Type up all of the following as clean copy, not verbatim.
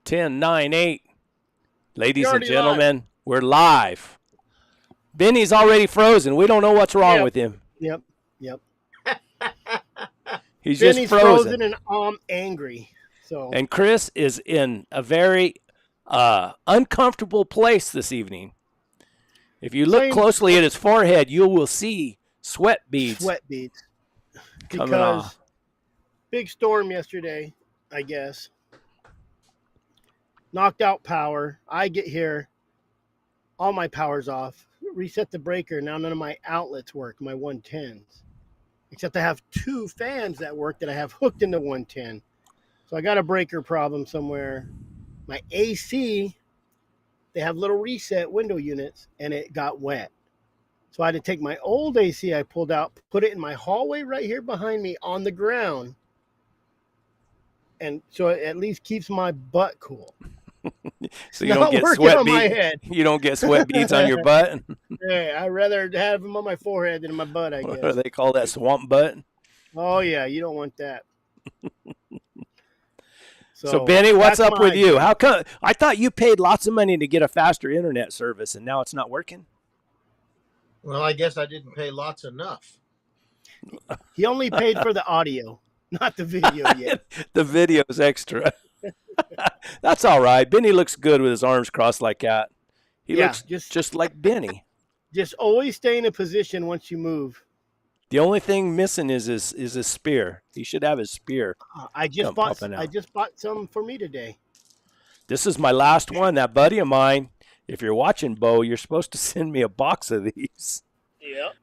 10, 9, 8. Ladies and already gentlemen, we're live. Benny's already frozen. We don't know what's wrong with him. Yep. He's Benny's just frozen. and I'm angry. So. And Chris is in a very uncomfortable place this evening. If you look closely at his forehead, you will see sweat beads. Coming off. Big storm yesterday, I guess. Knocked out power. I get here, all my power's off. Reset the breaker. Now none of my outlets work, my 110s. Except I have 2 fans that work that I have hooked into 110. So I got a breaker problem somewhere. My AC, they have little reset window units, and it got wet. So I had to take my old AC I pulled out, put it in my hallway right here behind me on the ground. And so it at least keeps my butt cool. So you don't get sweat beads. You don't get sweat beads on your butt. Hey, I'd rather have them on my forehead than in my butt, I guess. What do they call that, swamp butt? Oh yeah, you don't want that. So Benny, what's up with you? How come? I thought you paid lots of money to get a faster internet service, and now it's not working. Well, I guess I didn't pay lots enough. He only paid for the audio, not the video yet. The video's extra. That's all right. Benny looks good with his arms crossed like that. He looks just like Benny. Just always stay in a position once you move. The only thing missing is his spear. He should have his spear. I just bought some for me today. This is my last one. That buddy of mine, if you're watching, Bo, you're supposed to send me a box of these. Yep.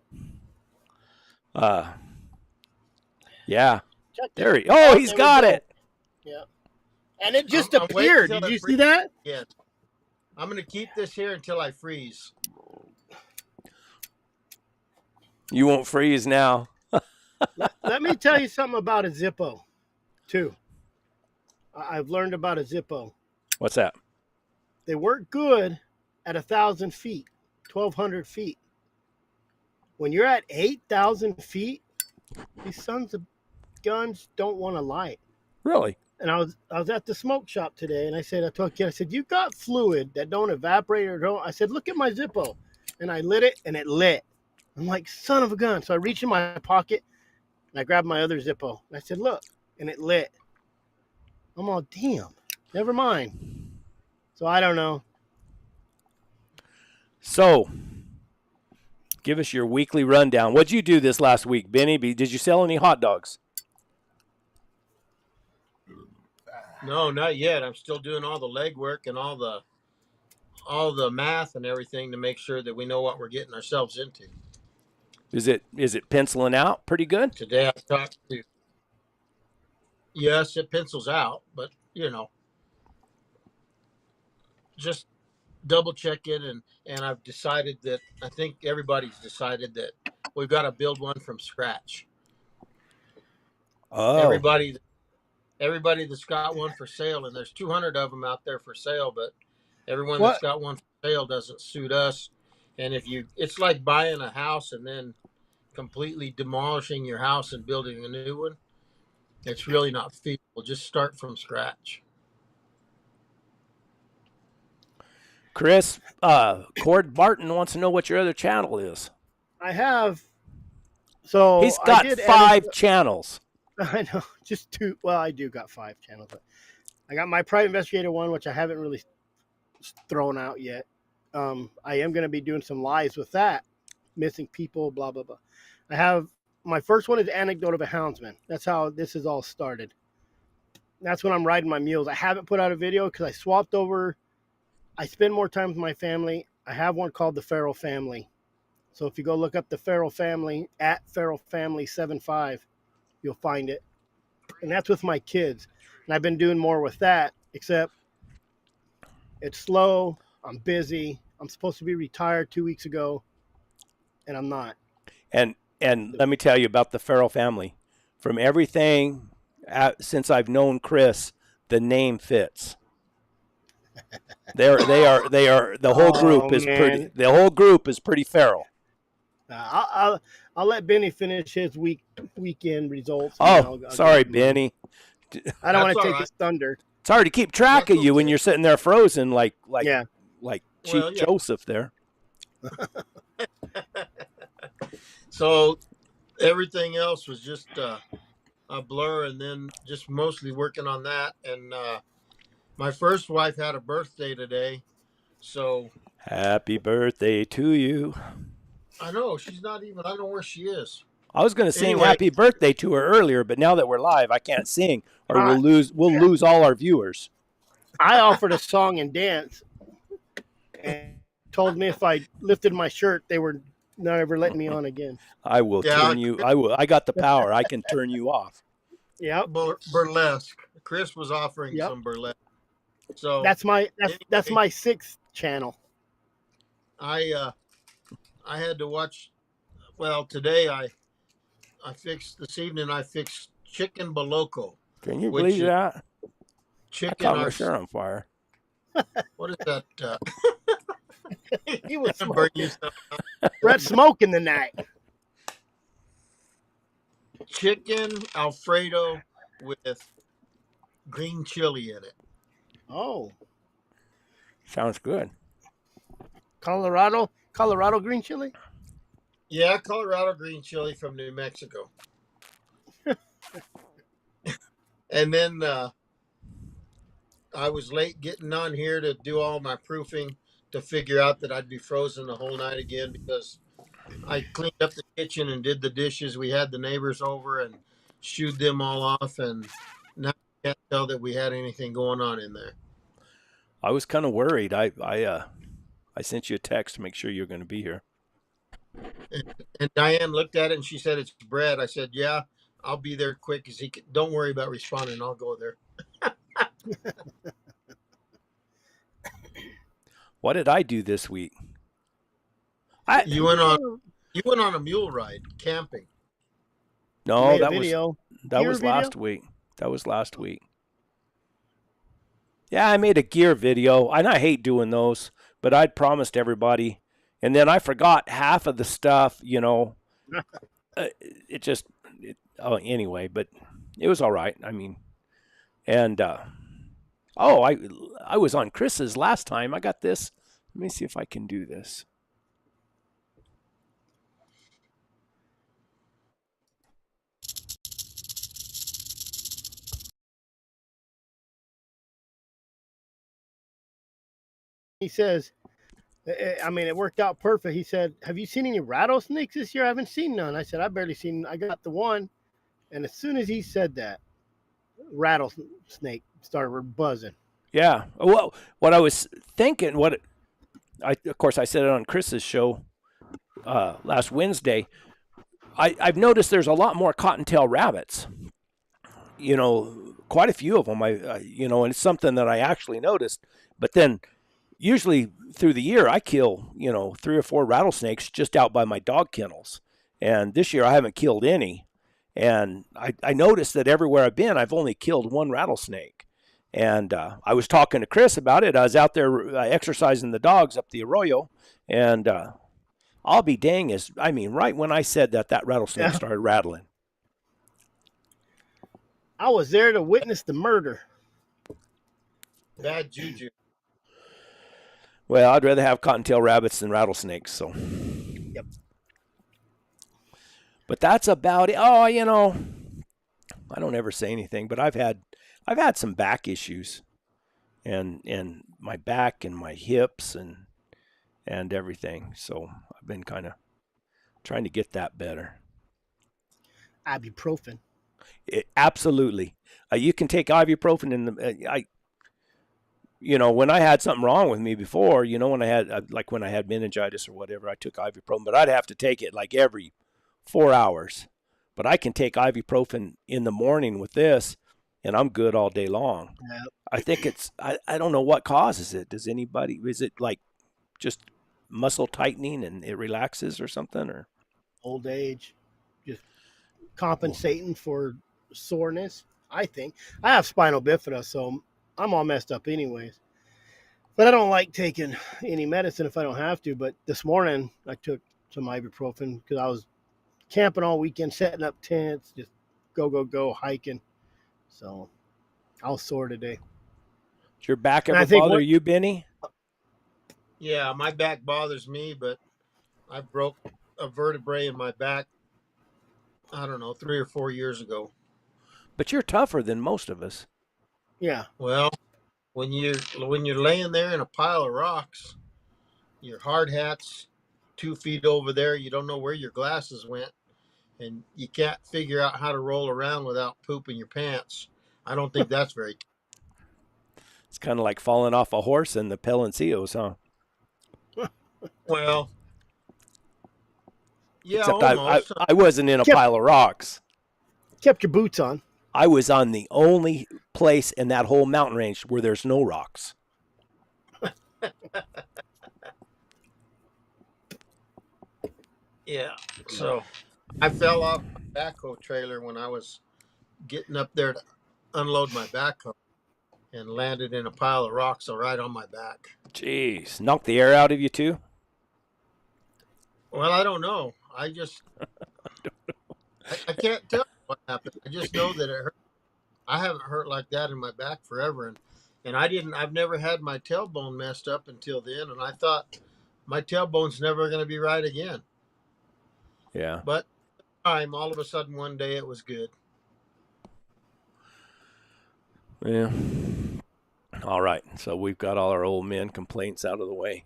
Yeah. There he's got it. Yeah. And it just appeared. Did you see that? Yes. I'm going to keep this here until I freeze. You won't freeze now. Let me tell you something about a Zippo, too. I've learned about a Zippo. What's that? They work good at 1,000 feet, 1,200 feet. When you're at 8,000 feet, these sons of guns don't want to light. Really? And I was at the smoke shop today, and I told a kid, I said, you got fluid that don't evaporate or don't. I said, look at my Zippo. And I lit it, and it lit. I'm like, son of a gun. So I reached in my pocket, and I grabbed my other Zippo. And I said, look, and it lit. I'm all, damn, never mind. So I don't know. So give us your weekly rundown. What'd you do this last week, Benny? Did you sell any hot dogs? No, not yet. I'm still doing all the legwork and all the math and everything to make sure that we know what we're getting ourselves into. Is it penciling out pretty good? Today I talked to. Yes, it pencils out, but just double check it, and I've decided that I think everybody's decided that we've got to build one from scratch. Oh. Everybody that's got one for sale, and there's 200 of them out there for sale, but everyone that's got one for sale doesn't suit us. And it's like buying a house and then completely demolishing your house and building a new one. It's really not feasible. Just start from scratch. Chris, Cord Barton wants to know what your other channel is. I have. So he's got 5 channels. I know, just 2. Well, I do got 5 channels, but I got my private investigator one, which I haven't really thrown out yet. I am going to be doing some lives with that, missing people, blah blah blah. I have my first one is Anecdote of a Houndsman. That's how this is all started. That's when I'm riding my mules. I haven't put out a video because I swapped over. I spend more time with my family. I have one called the Feral Family. So if you go look up the Feral Family at Feral Family 75. You'll find it. And that's with my kids. And I've been doing more with that, except it's slow. I'm busy. I'm supposed to be retired 2 weeks ago, and I'm not. And let me tell you about the Feral Family. From everything since I've known Chris, the name fits. They are the whole group is pretty. The whole group is pretty feral. I'll let Benny finish his weekend results. Oh, sorry, Benny. I don't want to take his thunder. It's hard to keep track That's of you when okay. you're sitting there frozen Yeah. like Chief Well, yeah. Joseph there. So everything else was just a blur, and then just mostly working on that. And my first wife had a birthday today, so Happy birthday to you. I know she's not even. I don't know where she is. I was going to sing Anyway, happy birthday to her earlier, but now that we're live, I can't sing or I, we'll lose all our viewers. I offered a song and dance, and told me if I lifted my shirt, they were not ever letting me on again. I will yeah, turn you. I got the power. I can turn you off. Yep. burlesque. Chris was offering Yep. some burlesque. So That's anyway, my sixth channel. I had to watch. Well, today this evening I fixed chicken boloco, Can you which believe is that? I chicken caught my our. shirt on fire. What is that? He was Gonna burn smoking. you some. Brett smoking the night. Chicken Alfredo with green chili in it. Oh, Sounds good. Colorado green chili. Yeah, Colorado green chili from New Mexico. And then I was late getting on here to do all my proofing to figure out that I'd be frozen the whole night again because I cleaned up the kitchen and did the dishes. We had the neighbors over and shooed them all off, and now I can't tell that we had anything going on in there. I was kind of worried. I sent you a text to make sure you're going to be here. And Diane looked at it and she said, "It's Brett." I said, "Yeah, I'll be there quick because don't worry about responding. I'll go there." What did I do this week? You went on a mule ride camping. No, Made a that video. was last week. That was last week. Yeah, I made a gear video, and I hate doing those, but I'd promised everybody, and then I forgot half of the stuff. It just, anyway, but it was all right. I mean, and I was on Chris's last time. I got this. Let me see if I can do this. He says, I mean, it worked out perfect. He said, "Have you seen any rattlesnakes this year?" "I haven't seen none." I said, I got the one. And as soon as he said that, rattlesnake started buzzing. Yeah. Well, what I was thinking, of course, I said it on Chris's show last Wednesday. I've noticed there's a lot more cottontail rabbits. Quite a few of them. And it's something that I actually noticed. But then, usually through the year, I kill 3 or 4 rattlesnakes just out by my dog kennels. And this year, I haven't killed any. And I noticed that everywhere I've been, I've only killed 1 rattlesnake. And I was talking to Chris about it. I was out there exercising the dogs up the arroyo, and I'll be dang right when I said that rattlesnake started rattling. I was there to witness the murder. Bad juju. Well, I'd rather have cottontail rabbits than rattlesnakes. So, Yep. But that's about it. Oh, I don't ever say anything, but I've had some back issues, and my back and my hips and everything. So I've been kind of trying to get that better. Ibuprofen. Absolutely, you can take ibuprofen when I had something wrong with me before. When I had meningitis or whatever, I took ibuprofen, but I'd have to take it like every 4 hours. But I can take ibuprofen in the morning with this, and I'm good all day long. Yep. I think I don't know what causes it. Is it like just muscle tightening and it relaxes or something, or Old age, just compensating for soreness. I think I have spinal bifida, so I'm all messed up anyways. But I don't like taking any medicine if I don't have to. But this morning I took some ibuprofen because I was camping all weekend, setting up tents, just go hiking. So I was sore today. Does your back And ever I think bother what you, Benny? Yeah, my back bothers me, but I broke a vertebrae in my back, I don't know, 3 or 4 years ago. But you're tougher than most of us. yeah. Well, when you're laying there in a pile of rocks, your hard hat's 2 feet over there, you don't know where your glasses went, and you can't figure out how to roll around without pooping your pants. I don't think that's very. It's kind of like falling off a horse in the Palencios, huh? Well, yeah, Except I, almost. I wasn't in a Kept pile of rocks. kept your boots on. I was on the only place in that whole mountain range where there's no rocks. Yeah. So I fell off my backhoe trailer when I was getting up there to unload my backhoe and landed in a pile of rocks right on my back. Jeez, knocked the air out of you too? Well, I don't know. I can't tell what happened. I just know that it hurt. I haven't hurt like that in my back forever, and I've never had my tailbone messed up until then, and I thought my tailbone's never going to be right again. Yeah. But all of a sudden one day it was good. Yeah. All right. So we've got all our old man complaints out of the way.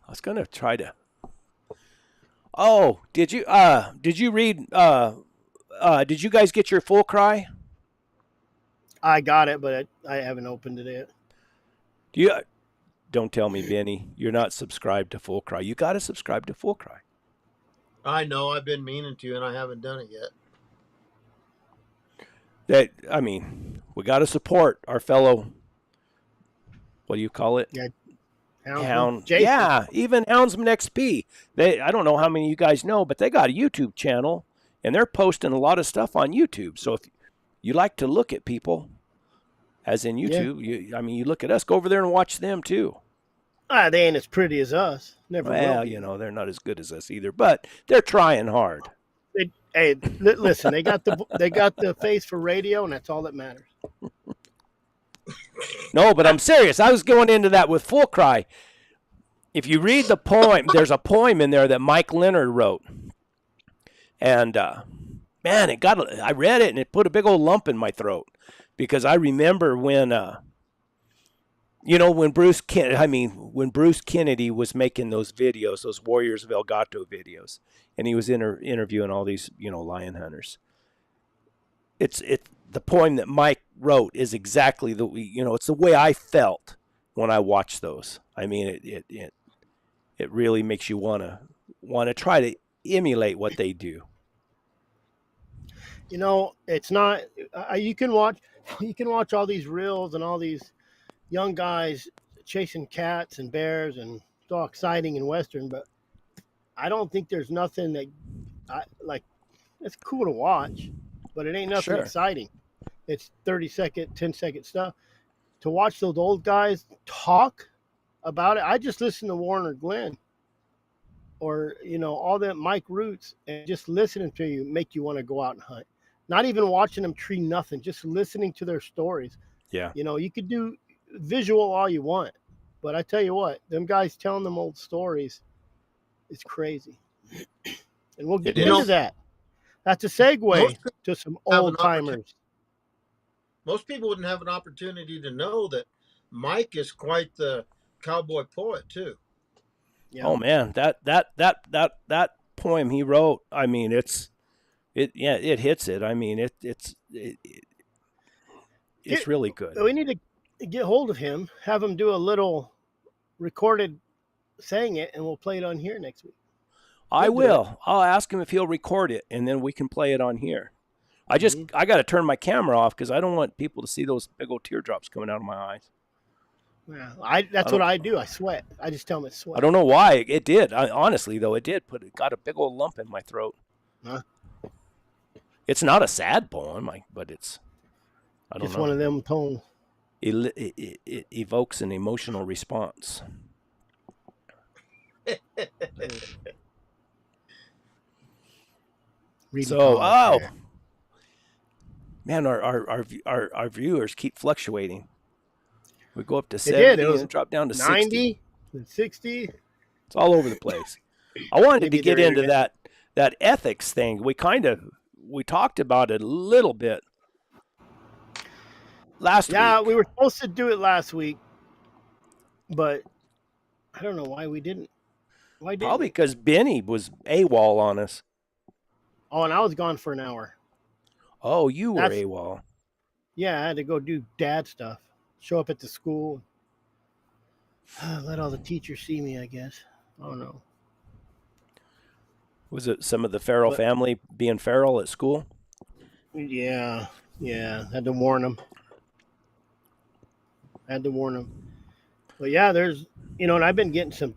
I was going to try to. Oh, did you read did you guys get your full cry? I got it, but I haven't opened it yet. Do you Don't tell me, Benny, you're not subscribed to Full Cry. You got to subscribe to Full Cry. I know I've been meaning to, and I haven't done it yet. We got to support our fellow. What do you call it? Yeah, Hound. Jason. Yeah, even Houndsman XP. I don't know how many of you guys know, but they got a YouTube channel, and they're posting a lot of stuff on YouTube. So if you like to look at people, as in YouTube, you look at us, go over there and watch them too. They ain't as pretty as us. Never will Well, be. they're not as good as us either, but they're trying hard. Listen, they got the face for radio, and that's all that matters. No, but I'm serious. I was going into that with Full Cry. If you read the poem, there's a poem in there that Mike Leonard wrote. And, man, I read it, and it put a big old lump in my throat. Because I remember when Bruce Kennedy was making those videos, those Warriors of El Gato videos, and he was interviewing all these, lion hunters. The poem that Mike wrote is exactly it's the way I felt when I watched those. I mean, it really makes you want to try to emulate what they do. It's not. You can watch all these reels and all these young guys chasing cats and bears, and it's all exciting and Western, but I don't think there's nothing that it's cool to watch, but it ain't nothing exciting. It's 30-second, 10-second stuff. To watch those old guys talk about it, I just listen to Warner Glenn or, all that Mike Roots, and just listening to you make you want to go out and hunt. Not even watching them tree nothing, just listening to their stories. Yeah. You could do visual all you want, but I tell you what, them guys telling them old stories is crazy. And we'll get into that. That's a segue to some old timers. Most people wouldn't have an opportunity to know that Mike is quite the cowboy poet too. Yeah. Oh man, that poem he wrote, I mean, it hits it. I mean, it's really good. We need to get hold of him, have him do a little recorded saying it, and we'll play it on here next week. I will. I'll ask him if he'll record it, and then we can play it on here. I got to turn my camera off because I don't want people to see those big old teardrops coming out of my eyes. Yeah, that's what I do. I sweat. I just tell them it's sweat. I don't know why it did. Honestly, though, it did. It got a big old lump in my throat. Huh? It's not a sad poem, but it's. I don't know. It's one of them tones. It evokes an emotional response. Man, our viewers keep fluctuating. We go up to It did. It 70 was and drop down to 60. 90 and 60. It's all over the place. I wanted to Maybe get they're into internet. that ethics thing. We talked about it a little bit last Yeah, week. we were supposed to do it last week, but I don't know why we didn't. Why didn't Probably we? because Benny was AWOL on us. Oh, and I was gone for an hour. Oh, you were That's AWOL. yeah. I had to go do dad stuff. Show up at the school. Let all the teachers see me. I guess. I don't know. Was it some of the Farrell But family being feral at school? yeah, yeah. Had to warn them. Had to warn them. But yeah, there's and I've been getting some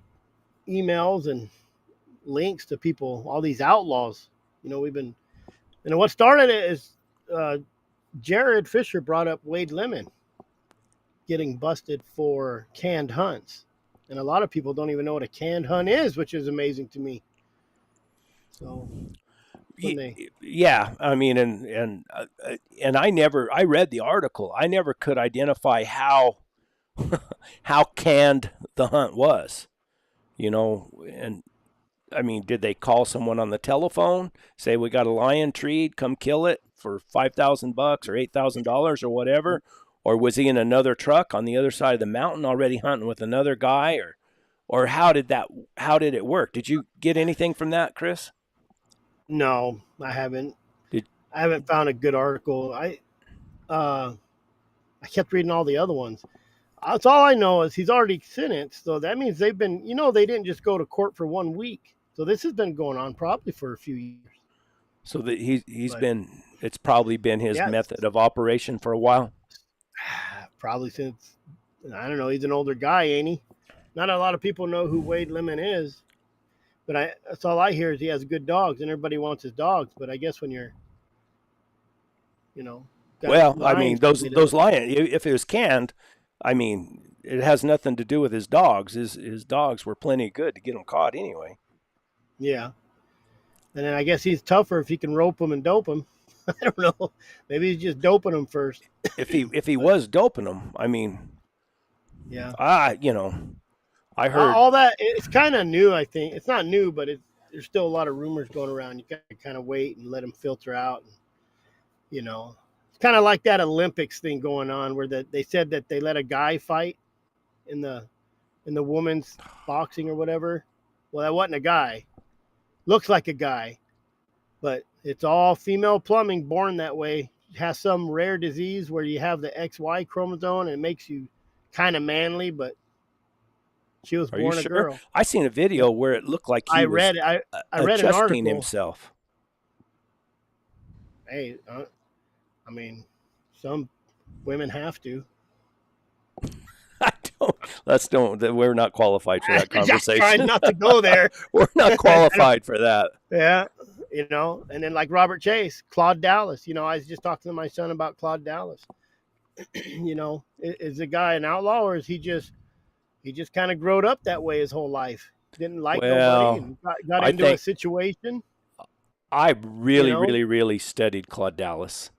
emails and links to people, all these outlaws. We've been, what started it is Jared Fisher brought up Wade Lemon getting busted for canned hunts. And a lot of people don't even know what a canned hunt is, which is amazing to me. So Yeah, I mean, and I read the article. I never could identify how how canned the hunt was, and I mean, did they call someone on the telephone, say we got a lion treed, come kill it for $5,000 or $8,000 or whatever, or was he in another truck on the other side of the mountain already hunting with another guy, or how did it work? Did you get anything from that, Chris? no, I haven't. Did I haven't found a good article. I kept reading all the other ones. That's all I know is he's already sentenced. So that means they've been, they didn't just go to court for 1 week. So this has been going on probably for a few years. so that he's But been it's probably been his yeah, method of operation for a while. probably since, I don't know, he's an older guy, ain't he? Not a lot of people know who Wade Lemon is, but that's all I hear is he has good dogs and everybody wants his dogs. But I guess when you're, got Well, I mean, lions, those lion, if it was canned, I mean, it has nothing to do with his dogs. His dogs were plenty good to get him caught anyway. yeah. And then I guess he's tougher if he can rope them and dope them. I don't know. Maybe he's just doping them first. If he But was doping them, I mean, yeah, I heard. all that it's kind of new. I think it's not new, but there's still a lot of rumors going around. You got to kind of wait and let them filter out. And, it's kind of like that Olympics thing going on where they said that they let a guy fight in the women's boxing or whatever. Well, that wasn't a guy. Looks like a guy, but it's all female plumbing, born that way. Has some rare disease where you have the XY chromosome and it makes you kind of manly, but she was Are you born a sure? girl. I seen a video where it looked like he I was read I read an adjusting article. himself. Hey, I mean, some women have to. We're not qualified for that conversation. Trying not to go there. We're not qualified for that. Yeah, and then like Robert Chase, Claude Dallas. I was just talking to my son about Claude Dallas. Is the guy an outlaw or is he just kind of growed up that way his whole life? Didn't like nobody and got into a situation. I really studied Claude Dallas,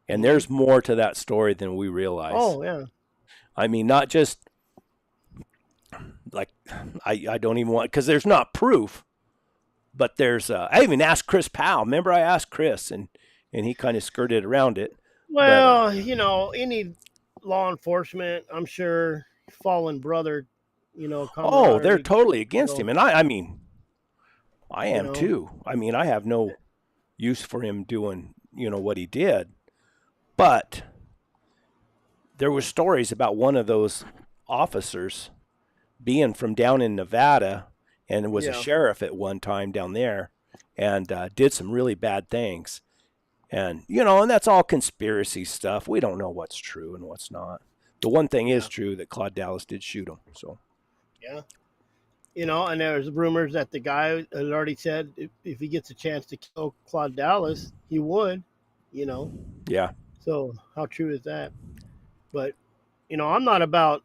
and there's more to that story than we realize. Oh yeah. I mean, not just like I don't even want, because there's not proof, but there's I even asked Chris Powell. Remember, I asked Chris, and he kind of skirted around it. Well, any law enforcement, I'm sure, fallen brother, Oh, they're totally against him, and I mean, I am know. too. I mean, I have no use for him doing what he did, but there were stories about one of those officers being from down in Nevada and was a sheriff at one time down there and did some really bad things. And, and that's all conspiracy stuff. We don't know what's true and what's not. The one thing is true, that Claude Dallas did shoot him. So, yeah. And there's rumors that the guy had already said if he gets a chance to kill Claude Dallas, he would, Yeah. So how true is that? But, I'm not about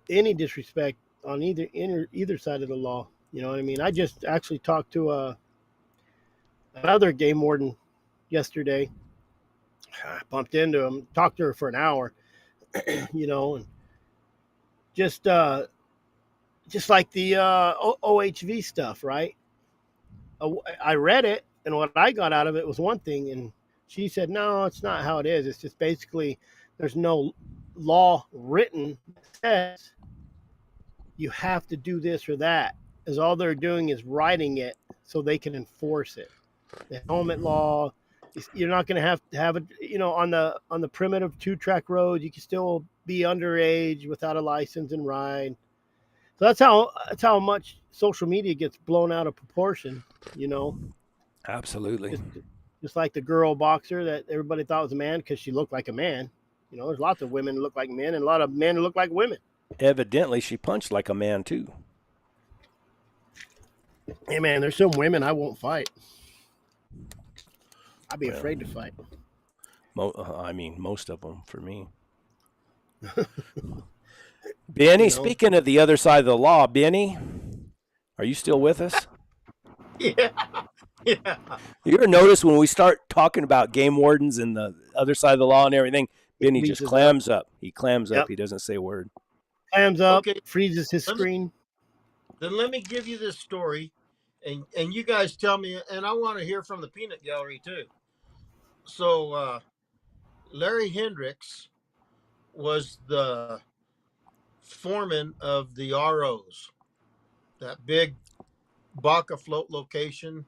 any disrespect on either side of the law. You know what I mean? I just actually talked to another game warden yesterday, I bumped into him, talked to her for an hour, and just just like the OHV stuff, right? I read it, and what I got out of it was one thing, and she said, "No, it's not how it is. It's just basically there's no law written that says you have to do this or that. As all they're doing is writing it so they can enforce it. The helmet law, you're not going to have it. On the primitive 2-track roads, you can still be underage without a license and ride. So that's how much social media gets blown out of proportion. Absolutely. Just like the girl boxer that everybody thought was a man because she looked like a man. There's lots of women who look like men and a lot of men who look like women. Evidently, she punched like a man too. Hey man, there's some women I won't fight. I'd be afraid to fight. Most of them for me. Benny, speaking of the other side of the law, Benny, are you still with us? Yeah. You ever notice when we start talking about game wardens and the other side of the law and everything, Benny just clams up. He clams up. He doesn't say a word. Clams up, freezes his screen. Then let me give you this story, and you guys tell me, and I want to hear from the peanut gallery too. So Larry Hendrick was the foreman of the ROs, that big Baca float location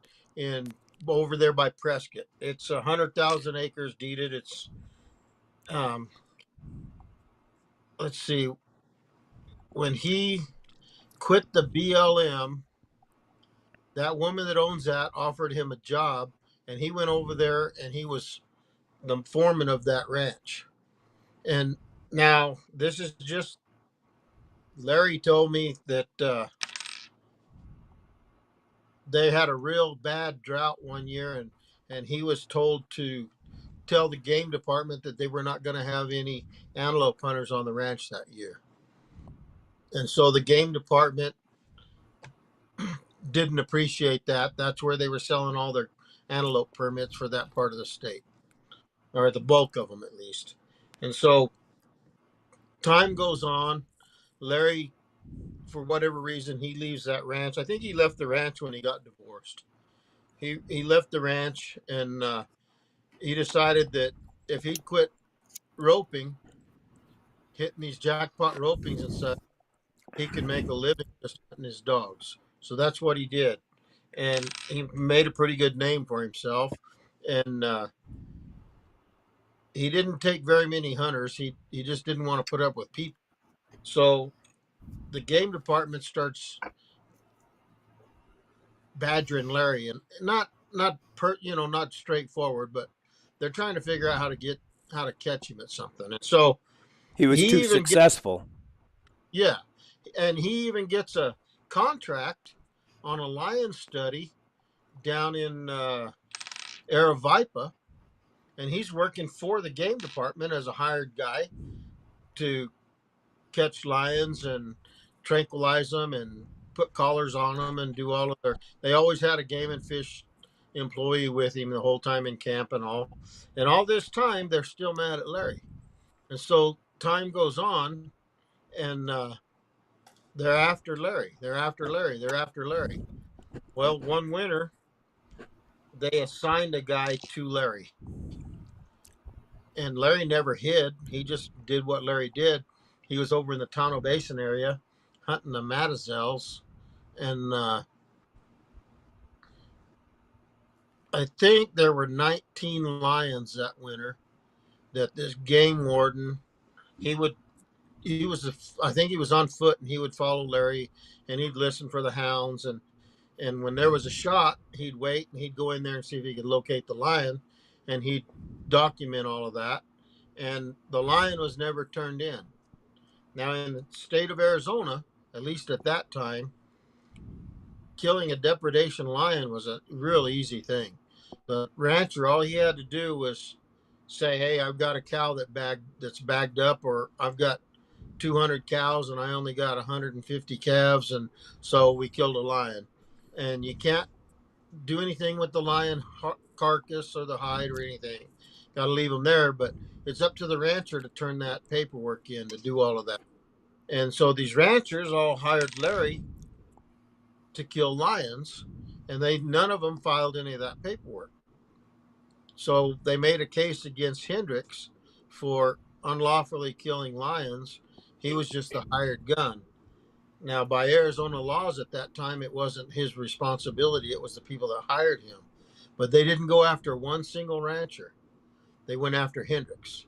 over there by Prescott. It's 100,000 acres deeded. It's let's see, when he quit the BLM, that woman that owns that offered him a job, and he went over there and he was the foreman of that ranch. And now this is just, Larry told me that they had a real bad drought one year, and he was told to tell the game department that they were not going to have any antelope hunters on the ranch that year. And so the game department didn't appreciate that. That's where they were selling all their antelope permits for that part of the state, or the bulk of them at least. And so time goes on. Larry, for whatever reason, he leaves that ranch. I think he left the ranch when he got divorced. He left the ranch, and he decided that if he'd quit roping, hitting these jackpot ropings and such, he could make a living just hunting his dogs. So that's what he did, and he made a pretty good name for himself. And he didn't take very many hunters. He just didn't want to put up with people. So the game department starts badgering Larry, and not straightforward, but they're trying to figure out how to catch him at something. And so he was too successful. And he even gets a contract on a lion study down in Aravaipa, and he's working for the game department as a hired guy to catch lions and tranquilize them and put collars on them and do all of they always had a game and fish employee with him the whole time in camp and all. And all this time, they're still mad at Larry. And so time goes on, and they're after Larry. They're after Larry. They're after Larry. Well, one winter, they assigned a guy to Larry. And Larry never hid. He just did what Larry did. He was over in the Tano Basin area hunting the Matazels. And I think there were 19 lions that winter that this game warden, I think he was on foot, and he would follow Larry, and he'd listen for the hounds. And when there was a shot, he'd wait, and he'd go in there and see if he could locate the lion, and he'd document all of that. And the lion was never turned in. Now, in the state of Arizona, at least at that time, killing a depredation lion was a real easy thing. The rancher, all he had to do was say, "Hey, I've got a cow that's bagged up," or "I've got 200 cows and I only got 150 calves, and so we killed a lion." And you can't do anything with the lion carcass or the hide or anything. got to leave them there. But it's up to the rancher to turn that paperwork in to do all of that. And so these ranchers all hired Larry to kill lions, and none of them filed any of that paperwork. So they made a case against Hendricks for unlawfully killing lions. He was just the hired gun. Now, by Arizona laws at that time, it wasn't his responsibility. It was the people that hired him. But they didn't go after one single rancher. They went after Hendricks.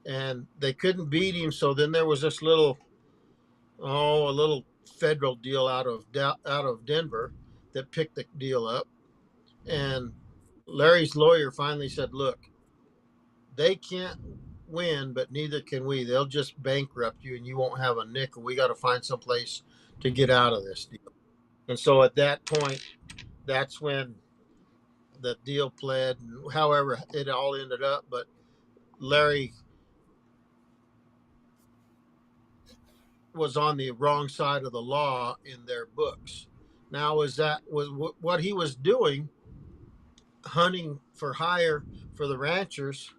And they couldn't beat him. So then there was this little, a little federal deal out of Denver that picked the deal up. And Larry's lawyer finally said, look, they can't win, but neither can we. They'll just bankrupt you and you won't have a nickel. We got to find some place to get out of this deal. And so at that point, that's when the deal pled, and however it all ended up. But Larry was on the wrong side of the law in their books. Now, was what he was doing, hunting for hire for the ranchers,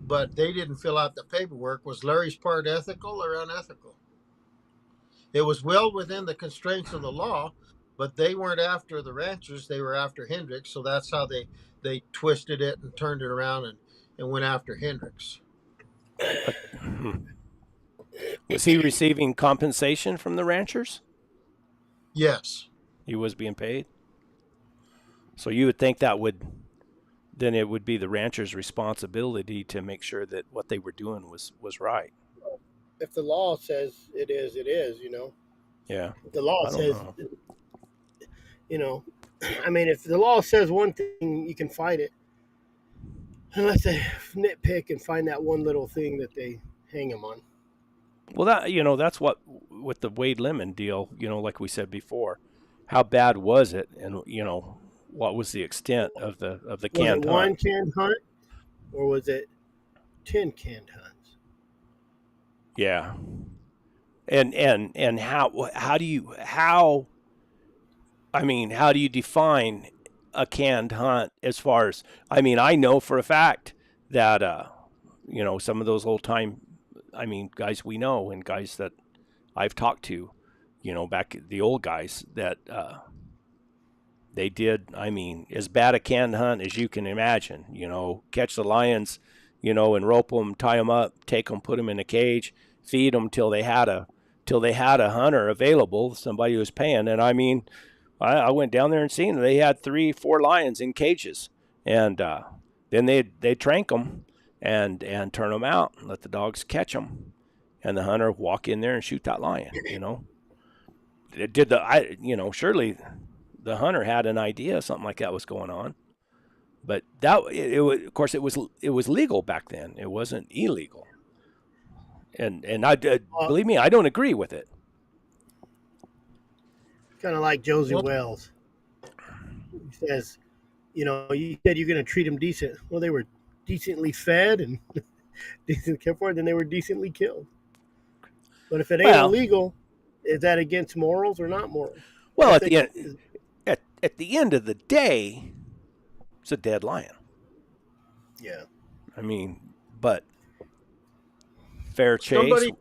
but they didn't fill out the paperwork. Was Larry's part ethical or unethical? It was well within the constraints of the law, but they weren't after the ranchers. They were after Hendricks. So that's how they twisted it and turned it around and went after Hendricks. Was he receiving compensation from the ranchers? Yes. He was being paid? So you would think that then it would be the rancher's responsibility to make sure that what they were doing was right. If the law says it is, you know. Yeah. If the law says, you know, I mean, if the law says one thing, you can fight it. Unless they nitpick and find that one little thing that they hang him on. Well, that's what with the Wade Lemon deal, like we said before, how bad was it? And, what was the extent of the canned hunt? Was it one canned hunt or was it 10 canned hunts? Yeah. And how do you define a canned hunt as far as, I know for a fact that, some of those old time, guys we know and guys that I've talked to, back the old guys that, they did, as bad a canned hunt as you can imagine, catch the lions, and rope them, tie them up, take them, put them in a cage, feed them till they had a hunter available, somebody who was paying. And I went down there and seen them. They had 3-4 lions in cages, and then they'd trank them and turn them out and let the dogs catch them, and the hunter walk in there and shoot that lion. Surely the hunter had an idea something like that was going on, but of course it was legal back then. It wasn't illegal, and believe me, I don't agree with it. Kind of like Josie Wells. He says, you said you're going to treat them decent. Well, they were decently fed and decently cared for, then they were decently killed. But if it ain't illegal, is that against morals or not moral? Well, at the end of the day, it's a dead lion. Yeah. But fair chase.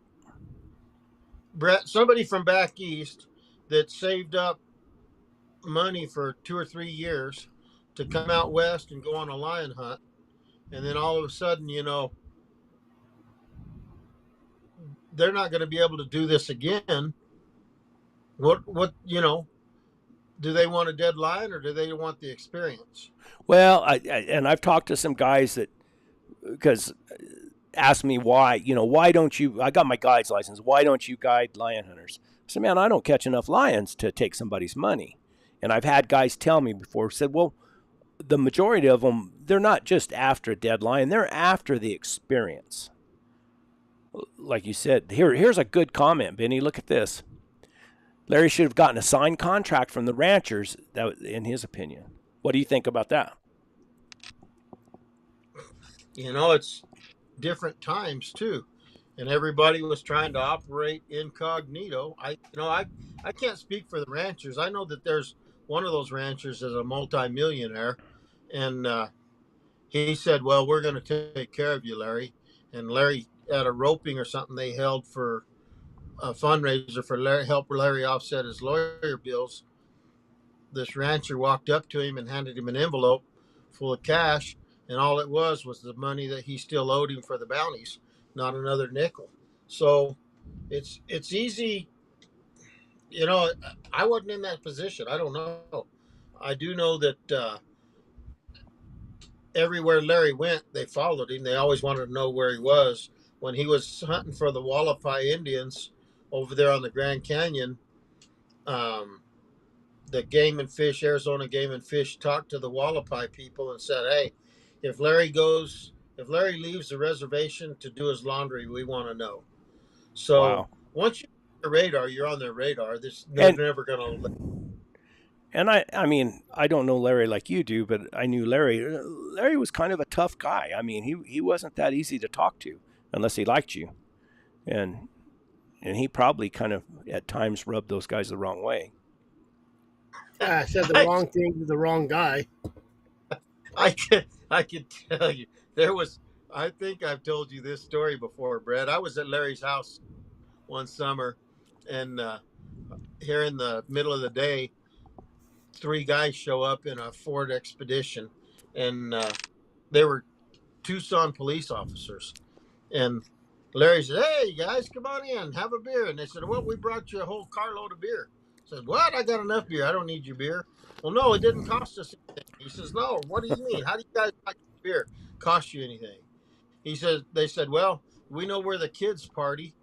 Somebody from back east that saved up money for 2 or 3 years to come out west and go on a lion hunt, and then all of a sudden, they're not going to be able to do this again. What do they want a dead lion or do they want the experience? Well, I've talked to some guys that, because asked me why don't you, I got my guide's license, why don't you guide lion hunters? I said, man, I don't catch enough lions to take somebody's money. And I've had guys tell me before, said, well, the majority of them, they're not just after a dead lion, they're after the experience. Like you said, here's a good comment, Benny. Look at this. Larry should have gotten a signed contract from the ranchers, that, in his opinion. What do you think about that? It's different times too, and everybody was trying to operate incognito. I can't speak for the ranchers. I know that there's one of those ranchers is a multimillionaire, and he said, "Well, we're going to take care of you, Larry." And Larry, at a roping or something they held for a fundraiser for Larry, help Larry offset his lawyer bills, this rancher walked up to him and handed him an envelope full of cash, and all it was the money that he still owed him for the bounties, not another nickel. So it's easy, you know. I wasn't in that position. I don't know. I do know that everywhere Larry went, they followed him. They always wanted to know where he was. When he was hunting for the Wallapai Indians over there on the Grand Canyon, um, the Game and Fish, Arizona Game and Fish, talked to the Wallapai people and said, "Hey, if Larry goes, if Larry leaves the reservation to do his laundry, we want to know." So Wow. once you're on their radar, you're on their radar. They're And never going to. I mean, I don't know Larry like you do, but I knew Larry. Larry was kind of a tough guy. I mean, he wasn't that easy to talk to unless he liked you, and he probably kind of at times rubbed those guys the wrong way. I said the wrong thing to the wrong guy. I can tell you there was. I think I've told you this story before, Brett. I was at Larry's house one summer, and here in the middle of the day, three guys show up in a Ford Expedition, and they were Tucson police officers. And Larry said, "Hey, guys, come on in, have a beer." And they said, "Well, we brought you a whole carload of beer." I said, "What? I got enough beer. I don't need your beer." "Well, no, it didn't cost us anything." He says, "No, what do you mean? How do you guys like beer cost you anything?" He says, "They said, well, we know where the kids party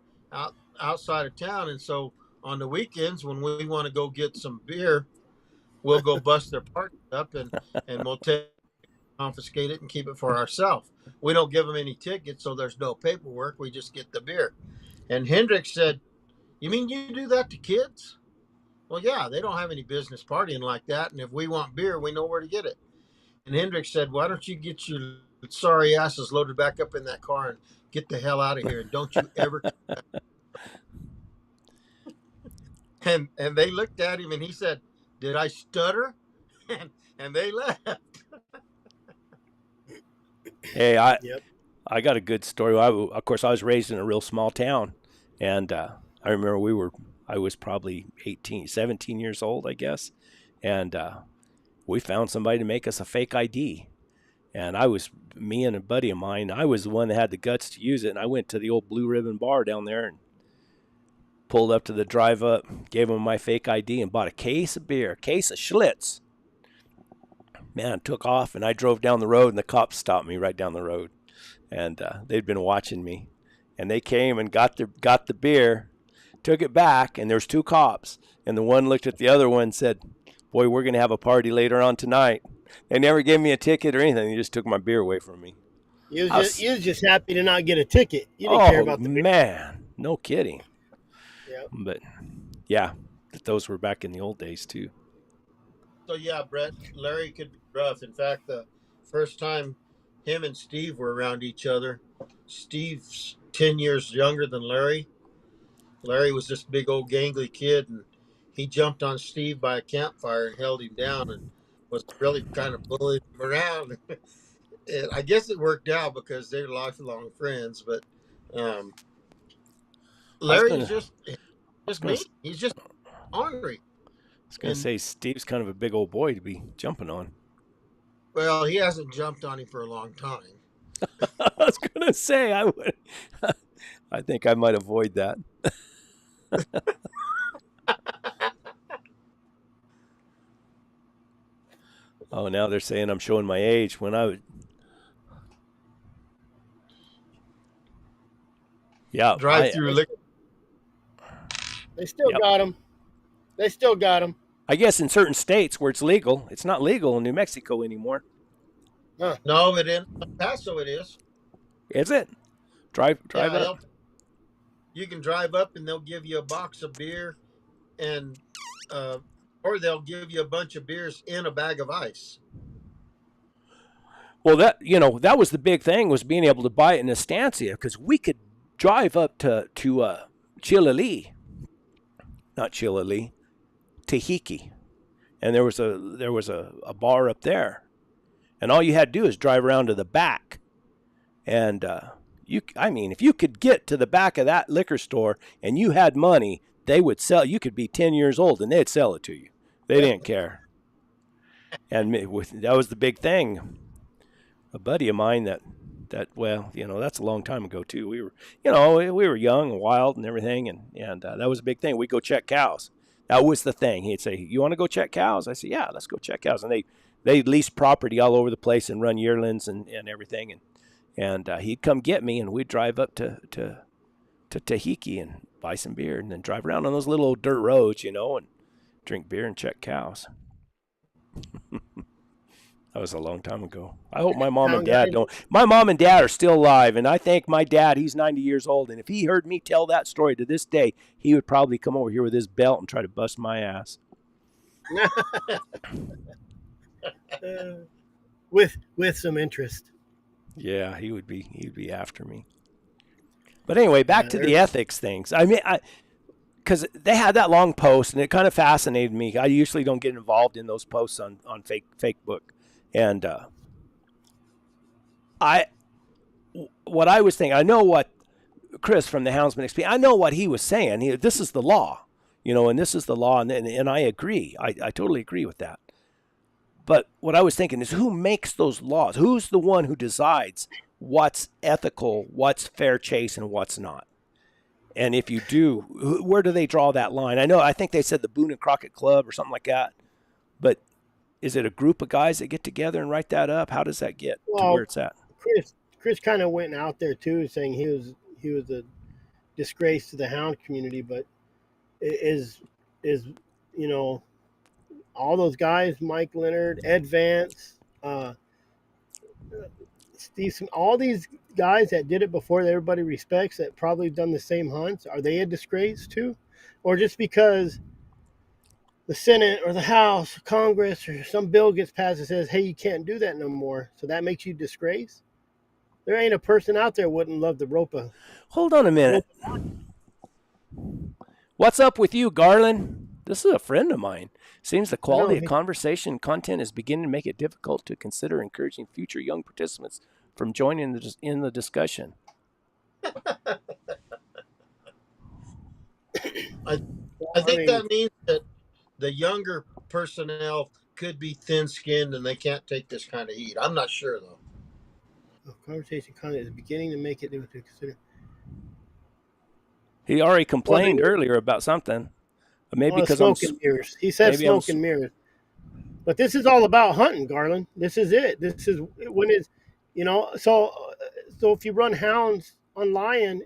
outside of town, and so on the weekends when we want to go get some beer, we'll go bust their party up and we'll confiscate it and keep it for ourselves. We don't give them any tickets, so there's no paperwork. We just get the beer." And Hendrick said, "You mean you do that to kids?" "Well, yeah, they don't have any business partying like that, and if we want beer, we know where to get it." And Hendrick said, "Why don't you get your sorry asses loaded back up in that car and get the hell out of here, and don't you ever." And they looked at him, and he said, "Did I stutter?" And they left. Hey, Yep. I got a good story. Of course, I was raised in a real small town, and I remember I was probably 18, 17 years old, I guess, and we found somebody to make us a fake ID. And me and a buddy of mine, I was the one that had the guts to use it, and I went to the old Blue Ribbon Bar down there and pulled up to the drive up, gave them my fake ID, and bought a case of beer, case of Schlitz. Man, took off, and I drove down the road, and the cops stopped me right down the road. And they'd been watching me. And they came and got the beer, took it back, and there's two cops. And the one looked at the other one and said, "Boy, we're going to have a party later on tonight." They never gave me a ticket or anything. They just took my beer away from me. You was just happy to not get a ticket. You didn't care about the beer. Man, no kidding. Yep. But, yeah, those were back in the old days, too. So, yeah, Brett, Larry could be rough. In fact, the first time him and Steve were around each other, Steve's 10 years younger than Larry. Larry was this big old gangly kid, and he jumped on Steve by a campfire and held him down and was really kind of bullying him around. And I guess it worked out because they're lifelong friends, but Larry's just me. He's just ornery. I was going to say, Steve's kind of a big old boy to be jumping on. Well, he hasn't jumped on him for a long time. I was going to say, I think I might avoid that. Oh, now they're saying I'm showing my age when I was. Yeah. Drive through liquor. They still got him. They still got him. I guess in certain states where it's legal, it's not legal in New Mexico anymore. Huh. No, it in El Paso it is. Is it? Drive up. You can drive up and they'll give you a box of beer, and or they'll give you a bunch of beers in a bag of ice. Well, that was the big thing, was being able to buy it in Estancia, because we could drive up to Chilili, not Chilili, Tahiki, and there was a bar up there, and all you had to do is drive around to the back, and if you could get to the back of that liquor store and you had money, they would sell. You could be 10 years old and they'd sell it to you. They didn't care. And that was the big thing. A buddy of mine that's a long time ago too. We were young and wild and everything, and that was a big thing. We'd go check cows. That was the thing. He'd say, "You want to go check cows?" I said, "Yeah, let's go check cows." And they lease property all over the place and run yearlings and everything. And he'd come get me, and we'd drive up to Tahiki and buy some beer, and then drive around on those little old dirt roads, and drink beer and check cows. That was a long time ago. I hope my mom and dad don't. My mom and dad are still alive, and I thank my dad. He's 90 years old, and if he heard me tell that story to this day, he would probably come over here with his belt and try to bust my ass. With some interest. Yeah, he would be after me. But anyway, back to the ethics things. I mean, because they had that long post, and it kind of fascinated me. I usually don't get involved in those posts on Facebook. And what I was thinking, I know what Chris from the Houndsman XP, I know what he was saying. This is the law, and this is the law, and I agree. I totally agree with that. But what I was thinking is, who makes those laws? Who's the one who decides what's ethical, what's fair chase, and what's not? And if you do, where do they draw that line? I think they said the Boone and Crockett Club or something like that. But is it a group of guys that get together and write that up? How does that get to where it's at? Chris kind of went out there too, saying he was a disgrace to the hound community, but is all those guys, Mike Leonard, Ed Vance, Steve, all these guys that did it before that everybody respects, that probably done the same hunts, are they a disgrace too? Or just because the Senate or the House, Congress, or some bill gets passed that says, hey, you can't do that no more, so that makes you disgrace? There ain't a person out there wouldn't love the rope. Hold on a minute. What's up with you, Garland? This is a friend of mine. Seems the quality of conversation content is beginning to make it difficult to consider encouraging future young participants from joining in the discussion. I think that means that the younger personnel could be thin-skinned and they can't take this kind of heat. I'm not sure, though. Conversation content is beginning to make it difficult to consider. He already complained earlier about something. Maybe because smoke and mirrors. He said smoke and mirrors. But this is all about hunting, Garland. This is it. This is when it's, so if you run hounds on lion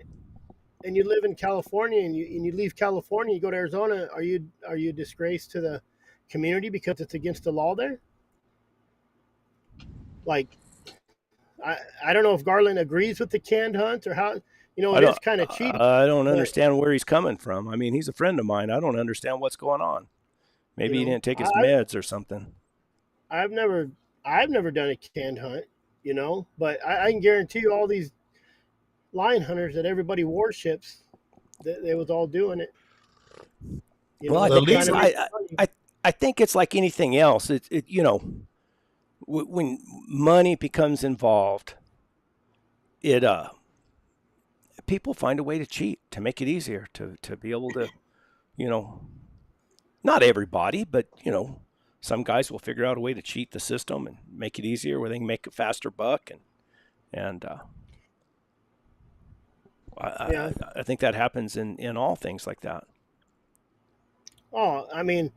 and you live in California and you leave California, you go to Arizona, are you a disgrace to the community because it's against the law there? Like, I don't know if Garland agrees with the canned hunts or how. It is kind of cheating. I don't understand where he's coming from. I mean, he's a friend of mine. I don't understand what's going on. Maybe he didn't take his meds or something. I've never done a canned hunt, but I can guarantee you all these lion hunters that everybody worships, they was all doing it. I think it's like anything else. When money becomes involved, people find a way to cheat, to make it easier, to be able to, not everybody, but, some guys will figure out a way to cheat the system and make it easier where they can make a faster buck. I think that happens in all things like that. Oh, I mean,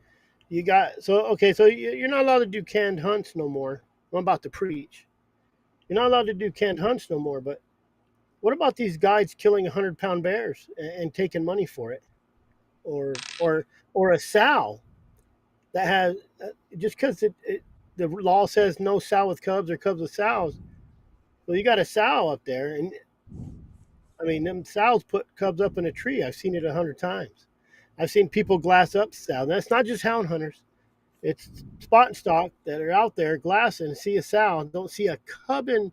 so you're not allowed to do canned hunts no more. I'm about to preach. You're not allowed to do canned hunts no more, but what about these guys killing 100-pound bears and taking money for it? Or a sow that has, just because the law says no sow with cubs or cubs with sows. Well, you got a sow up there, and I mean, them sows put cubs up in a tree. I've seen it 100 times. I've seen people glass up sows. That's not just hound hunters. It's spot and stock that are out there glassing and see a sow, don't see a cub in.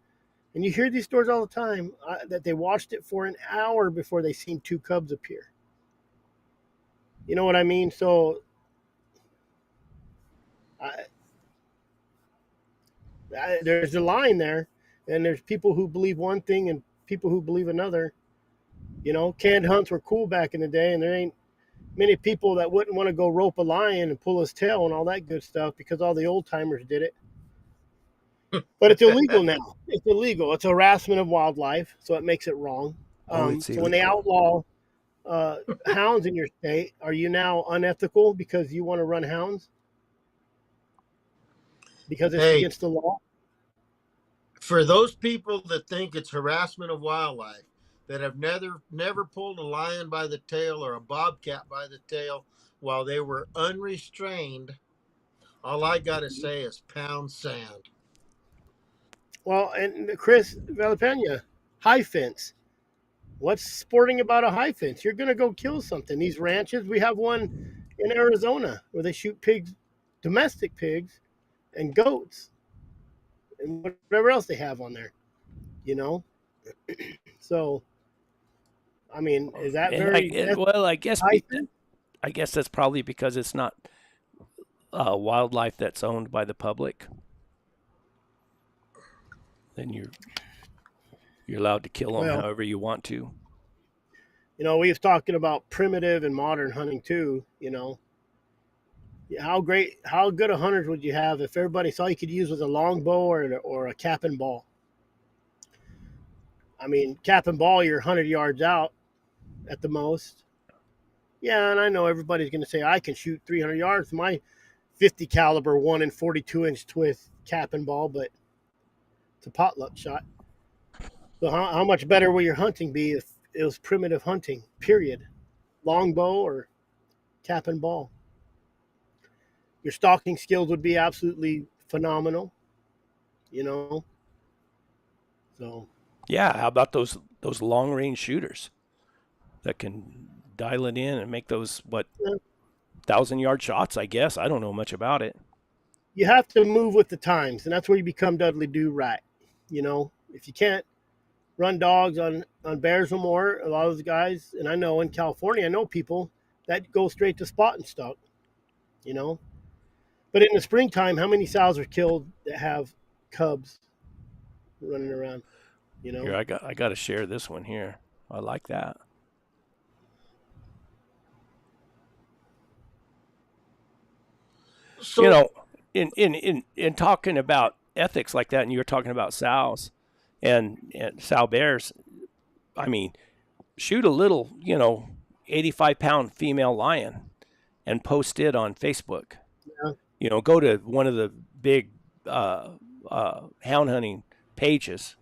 And you hear these stories all the time that they watched it for an hour before they seen 2 cubs appear. You know what I mean? So There's a line there, and there's people who believe one thing and people who believe another. Canned hunts were cool back in the day, and there ain't many people that wouldn't want to go rope a lion and pull his tail and all that good stuff because all the old timers did it. But it's illegal now. It's illegal. It's harassment of wildlife, so it makes it wrong. Oh, it's So when they outlaw hounds in your state, are you now unethical because you want to run hounds? Because it's Hey, against the law? for those people that think it's harassment of wildlife, that have never pulled a lion by the tail or a bobcat by the tail while they were unrestrained, all I got to say is pound sand. Well, and Chris Valipena, high fence. What's sporting about a high fence? You're going to go kill something. These ranches, we have one in Arizona where they shoot pigs, domestic pigs, and goats, and whatever else they have on there. You know, so I mean, is that And very well, I guess high fence? I guess that's probably because it's not wildlife that's owned by the public. Then you're allowed to kill them Well, however you want to. we was talking about primitive and modern hunting too. How good a hunters would you have if everybody saw you could use was a longbow or a cap and ball? I mean, cap and ball, you're 100 yards out at the most. Yeah, and I know everybody's going to say I can shoot 300 yards with my 50 caliber 1 and 42-inch twist cap and ball, but it's a potluck shot. So how much better will your hunting be if it was primitive hunting? Period. Longbow or cap and ball. Your stalking skills would be absolutely phenomenal. You know. So. Yeah, how about those long range shooters that can dial it in and make those 1,000-yard shots? I guess I don't know much about it. You have to move with the times, and that's where you become Dudley Do Right. If you can't run dogs on bears no more, a lot of those guys, and I know in California, I know people that go straight to spot and stalk. But in the springtime, how many sows are killed that have cubs running around? Here, I got to share this one here. I like that. So, in talking about ethics like that, and you were talking about sows and sow bears. I mean, shoot a little, 85-pound female lion and post it on Facebook. Yeah. Go to one of the big hound hunting pages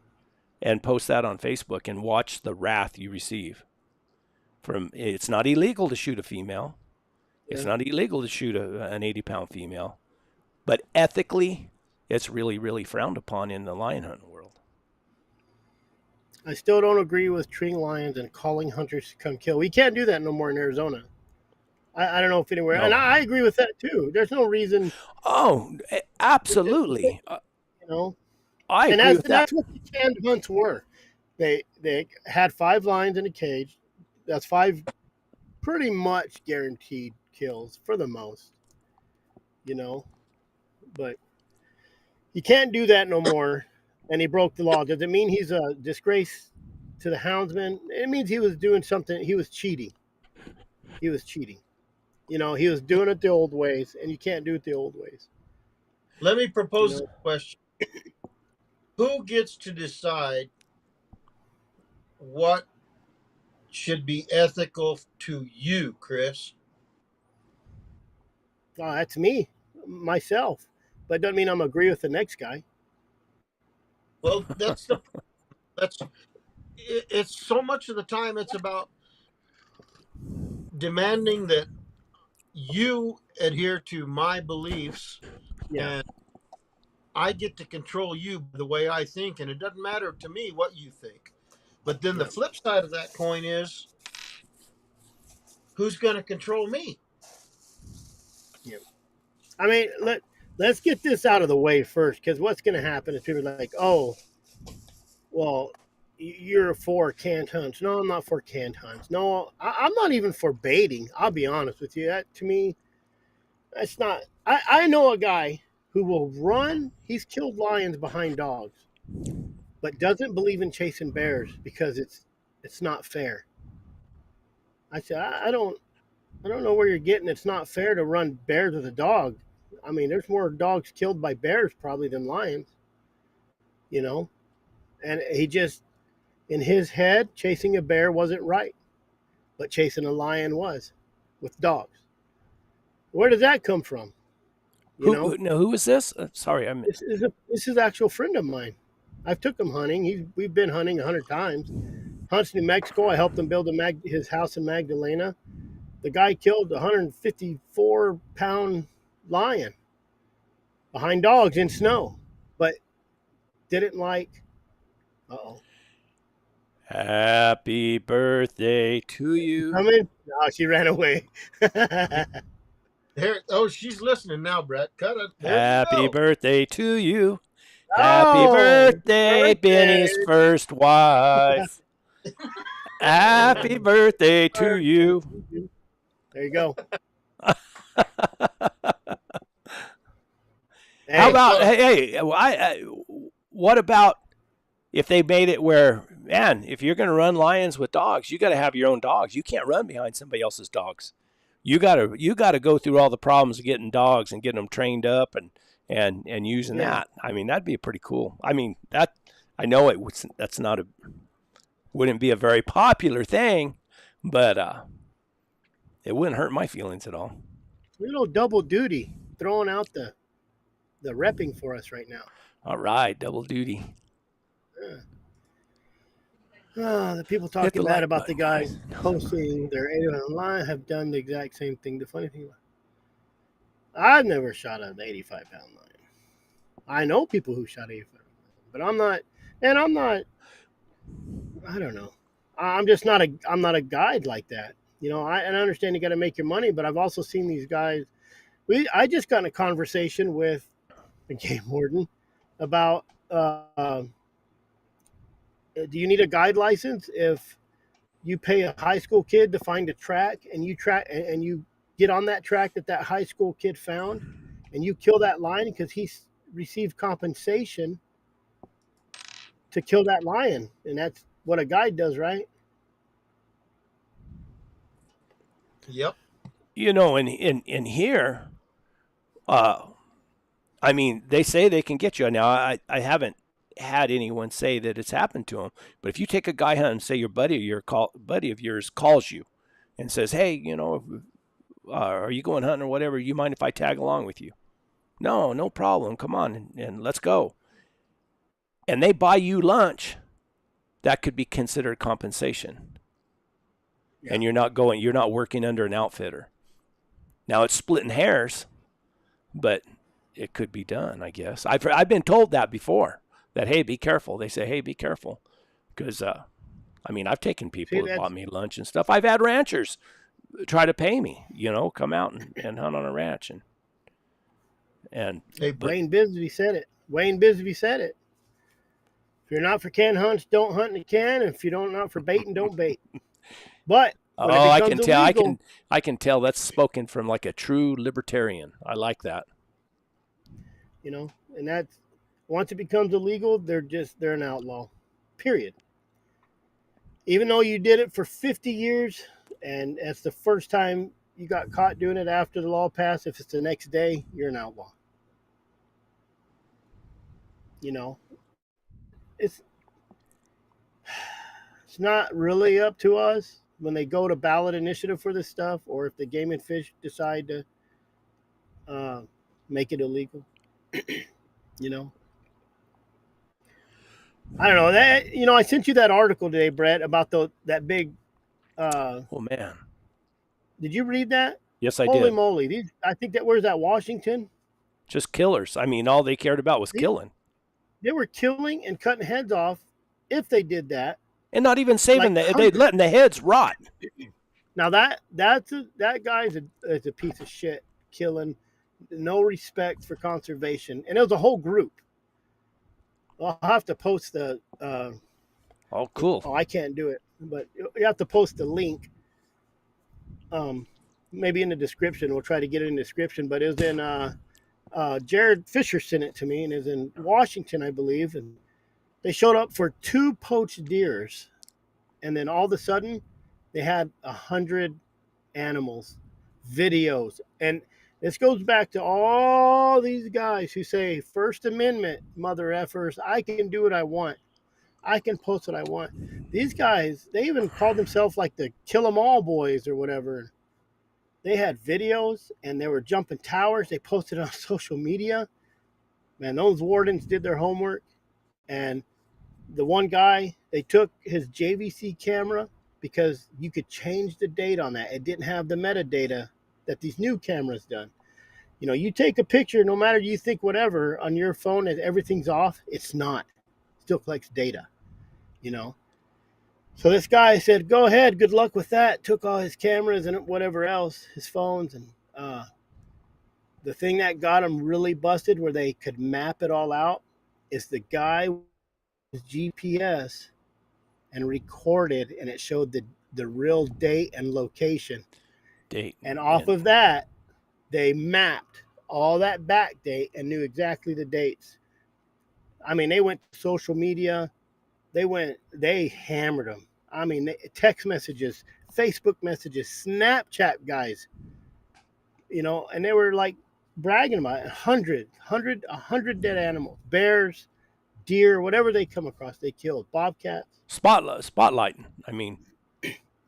and post that on Facebook and watch the wrath you receive. It's not illegal to shoot a female. It's not illegal to shoot an 80-pound female, but ethically, it's really, really frowned upon in the lion hunting world. I still don't agree with treating lions and calling hunters to come kill. We can't do that no more in Arizona. I don't know if anywhere, and I agree with that too. There's no reason. Oh, absolutely. I and agree with that. That's what the canned hunts were. They had 5 lions in a cage. That's 5 pretty much guaranteed kills for the most. But you can't do that no more. And he broke the law. Does it mean he's a disgrace to the houndsman? It means he was doing something. He was cheating. He was cheating. He was doing it the old ways, and you can't do it the old ways. Let me propose a question. Who gets to decide what should be ethical to you, Chris? Oh, that's me, myself. But it doesn't mean I'm agree with the next guy. Well, it's so much of the time it's about demanding that you adhere to my beliefs, and I get to control you the way I think, and it doesn't matter to me what you think. But then the flip side of that coin is, who's going to control me? Yeah. I mean, let's get this out of the way first, because what's going to happen is people are like, oh, well, you're for canned hunts. No, I'm not for canned hunts. No, I'm not even for baiting. I'll be honest with you. That, to me, that's not. I know a guy who will run. He's killed lions behind dogs, but doesn't believe in chasing bears because it's not fair. I said, I don't know where you're getting. It's not fair to run bears with a dog. I mean, there's more dogs killed by bears probably than lions, you know. And he just, in his head, chasing a bear wasn't right, but chasing a lion was, with dogs. Where does that come from? You know, Who is this? Sorry, this is an actual friend of mine. I've took him hunting. We've been hunting 100 times. Hunts New Mexico. I helped him build his house in Magdalena. The guy killed a 154-pound lion behind dogs in snow, but didn't like. Uh-oh. Happy birthday to you. Come in. Oh, she ran away. Here, she's listening now, Brett. Cut it. Happy birthday to you. Oh, Happy birthday, Benny's first wife. Happy birthday to you. There you go. How about what about if they made it where, man, if you're going to run lions with dogs, you got to have your own dogs. You can't run behind somebody else's dogs. You got to go through all the problems of getting dogs and getting them trained up and using that. I mean, that'd be pretty cool. I mean, that I know wouldn't be a very popular thing, but it wouldn't hurt my feelings at all. Little double duty throwing out the repping for us right now. All right, double duty. The people talking bad about the guys posting their 8 online have done the exact same thing. The funny thing, I've never shot an 85-pound lion. I know people who shot 85, but I'm not. I don't know. I'm just not I'm not a guide like that. You know, I understand you got to make your money, but I've also seen these guys. I just got in a conversation with the game warden about. Do you need a guide license if you pay a high school kid to find a track and you get on that track that high school kid found and you kill that lion because he's received compensation to kill that lion? And that's what a guide does, right? Yep. You know, in here, I mean, they say they can get you. Now, I haven't had anyone say that it's happened to them, but if you take a guy hunting, say your buddy of yours calls you and says, hey, you know, are you going hunting or whatever? You mind if I tag along with you? No problem. Come on and let's go. And they buy you lunch, that could be considered compensation. Yeah. And you're not working under an outfitter. Now it's splitting hairs, but it could be done, I guess. I've been told that before. That, hey, be careful. They say, hey, be careful. Because, I mean, I've taken people that bought me lunch and stuff. I've had ranchers try to pay me, you know, come out and hunt on a ranch. And Wayne Bisbee said it. If you're not for can hunts, don't hunt in a can. If you don't not for baiting, don't bait. But I can tell. I can tell that's spoken from like a true libertarian. I like that. You know, and that's. Once it becomes illegal, they're an outlaw, period. Even though you did it for 50 years, and it's the first time you got caught doing it after the law passed, if it's the next day, you're an outlaw. You know, it's not really up to us when they go to ballot initiative for this stuff, or if the Game and Fish decide to make it illegal. You know. I don't know that. You know, I sent you that article today, Brett, about that big. Oh man! Did you read that? Yes, I did. Holy moly! I think where's that? Washington. Just killers. I mean, all they cared about was killing. They were killing and cutting heads off. If they did that, and not even saving they letting the heads rot. Now that guy's a piece of shit. Killing, no respect for conservation, and it was a whole group. I'll have to post the. Oh, cool. Oh, I can't do it, but you have to post the link. Maybe in the description. We'll try to get it in the description, but it was in Jared Fisher sent it to me, and is in Washington, I believe. And they showed up for 2 poached deers, and then all of a sudden, they had 100 animals, videos, and this goes back to all these guys who say First Amendment, mother effers. I can do what I want. I can post what I want. These guys, they even called themselves like the Kill 'Em All Boys or whatever. They had videos and they were jumping towers. They posted it on social media. Man, those wardens did their homework. And the one guy, they took his JVC camera because you could change the date on that. It didn't have the metadata that these new cameras done. You know, you take a picture, no matter you think whatever on your phone and everything's off, it's not. It still collects data, you know. So this guy said, go ahead, good luck with that. Took all his cameras and whatever else, his phones. And the thing that got him really busted where they could map it all out is the guy with his GPS and recorded, and it showed the real date and location. And off of that, they mapped all that back date and knew exactly the dates. I mean, they went to social media. They hammered them. I mean, text messages, Facebook messages, Snapchat guys, you know, and they were like bragging about it. 100 dead animals, bears, deer, whatever they come across, they killed. Bobcats. Spotlighting. I mean,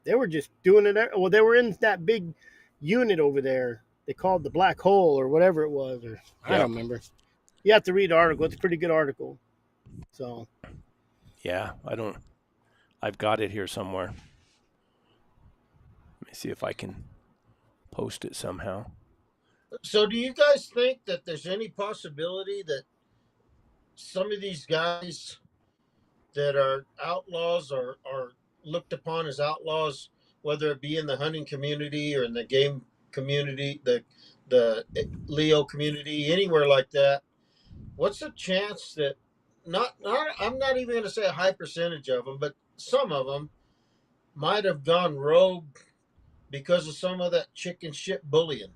they were just doing it. Well, they were in that big unit over there. They called the black hole or whatever it was, or I don't remember. You have to read the article. It's a pretty good article. So. Yeah, I've got it here somewhere. Let me see if I can post it somehow. So do you guys think that there's any possibility that some of these guys that are outlaws or are looked upon as outlaws, whether it be in the hunting community or in the game community, the Leo community, anywhere like that, what's the chance that I'm not even going to say a high percentage of them, but some of them might have gone rogue because of some of that chicken shit bullying?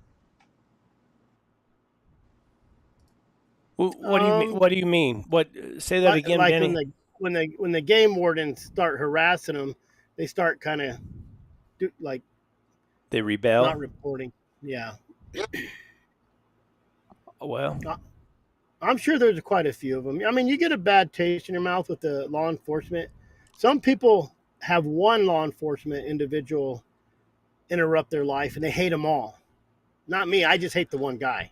What do you mean? What do you mean? What? Say that again, like Benny. when the game wardens start harassing them, they start kind of like they rebel. Not reporting. Yeah. Well, I'm sure there's quite a few of them. I mean, you get a bad taste in your mouth with the law enforcement. Some people have one law enforcement individual interrupt their life and they hate them all. Not me. I just hate the one guy.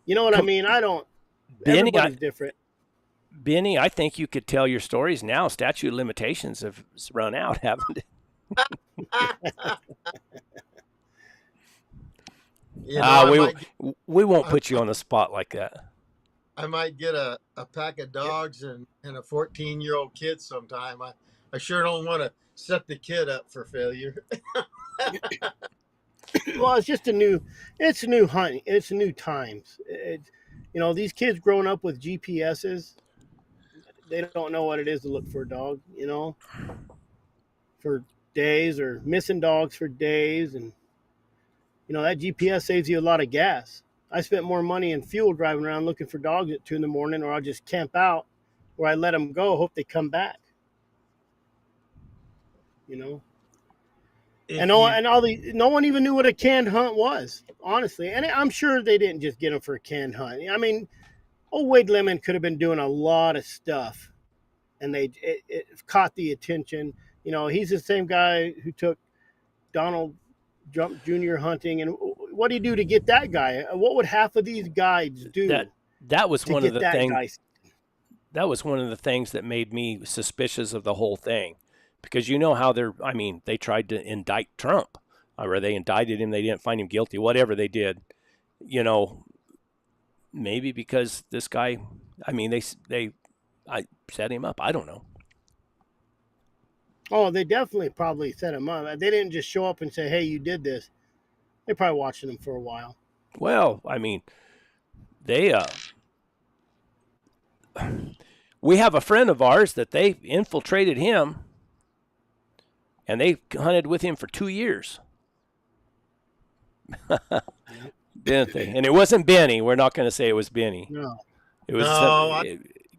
You know what I mean? I don't. Benny, everybody's different. Benny, I think you could tell your stories now. Statute of limitations have run out, haven't it? You know, we won't put you on the spot like that. I might get a pack of dogs and a 14-year-old kid sometime. I sure don't want to set the kid up for failure. Well, it's a new hunting. It's new times. You know, these kids growing up with GPSs, they don't know what it is to look for a dog, you know, for days, or missing dogs for days. And, you know, that GPS saves you a lot of gas. I spent more money in fuel driving around looking for dogs at 2 a.m, or I'll just camp out where I let them go, hope they come back. You know? No one even knew what a canned hunt was, honestly. And I'm sure they didn't just get them for a canned hunt. I mean, old Wade Lemon could have been doing a lot of stuff, and it caught the attention. You know, he's the same guy who took Donald Trump Jr. hunting. And what do you do to get that guy? What would half of these guides do? That was one of the things. That was one of the things that made me suspicious of the whole thing. Because you know how they tried to indict Trump, or they indicted him. They didn't find him guilty, whatever they did. You know, maybe because this guy, I set him up. I don't know. Oh, they definitely probably set him up. They didn't just show up and say, hey, you did this. They're probably watching him for a while. Well, I mean, we have a friend of ours that they infiltrated him. And they hunted with him for 2 years. didn't they? And it wasn't Benny. We're not going to say it was Benny. No. It was No,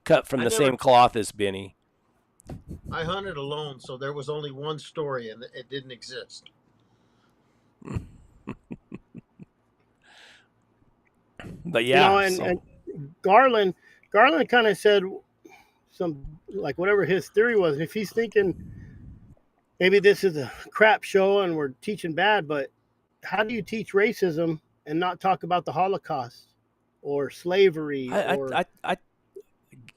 cut from the same cloth as Benny. I hunted alone, so there was only one story, and it didn't exist. But yeah, and Garland kind of said some, like, whatever his theory was. If he's thinking maybe this is a crap show and we're teaching bad, but how do you teach racism and not talk about the Holocaust or slavery?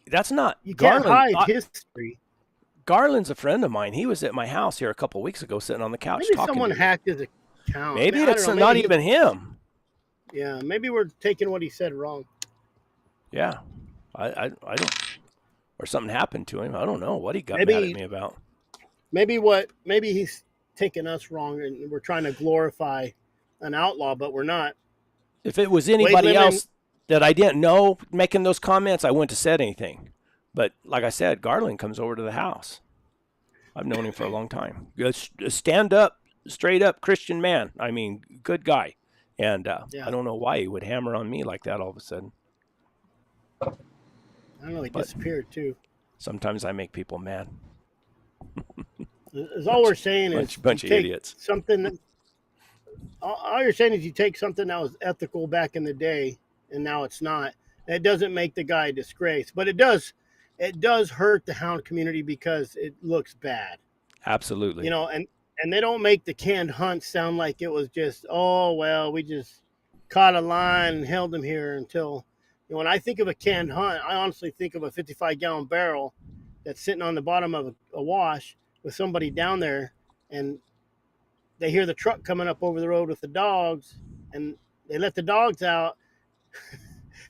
That's not. You Garland, can't hide history. Garland's a friend of mine. He was at my house here a couple of weeks ago, sitting on the couch Maybe talking. Someone hacked his account. Maybe it's not even him. Yeah, maybe we're taking what he said wrong. Yeah, I don't, or something happened to him. I don't know what he got mad at me about. Maybe he's taking us wrong, and we're trying to glorify an outlaw, but we're not. If it was anybody else that I didn't know making those comments, I wouldn't have said anything. But like I said, Garland comes over to the house. I've known him for a long time. A stand up, straight up Christian man. I mean, good guy. And I don't know why he would hammer on me like that all of a sudden. I don't know. He disappeared too. Sometimes I make people mad. All we're saying is bunch of idiots. All you're saying is you take something that was ethical back in the day, and now it's not. It doesn't make the guy a disgrace, but it does hurt the hound community because it looks bad. Absolutely. And they don't make the canned hunt sound like it was just, oh, well, we just caught a line and held him here until, when I think of a canned hunt, I honestly think of a 55-gallon barrel that's sitting on the bottom of a wash with somebody down there, and they hear the truck coming up over the road with the dogs, and they let the dogs out.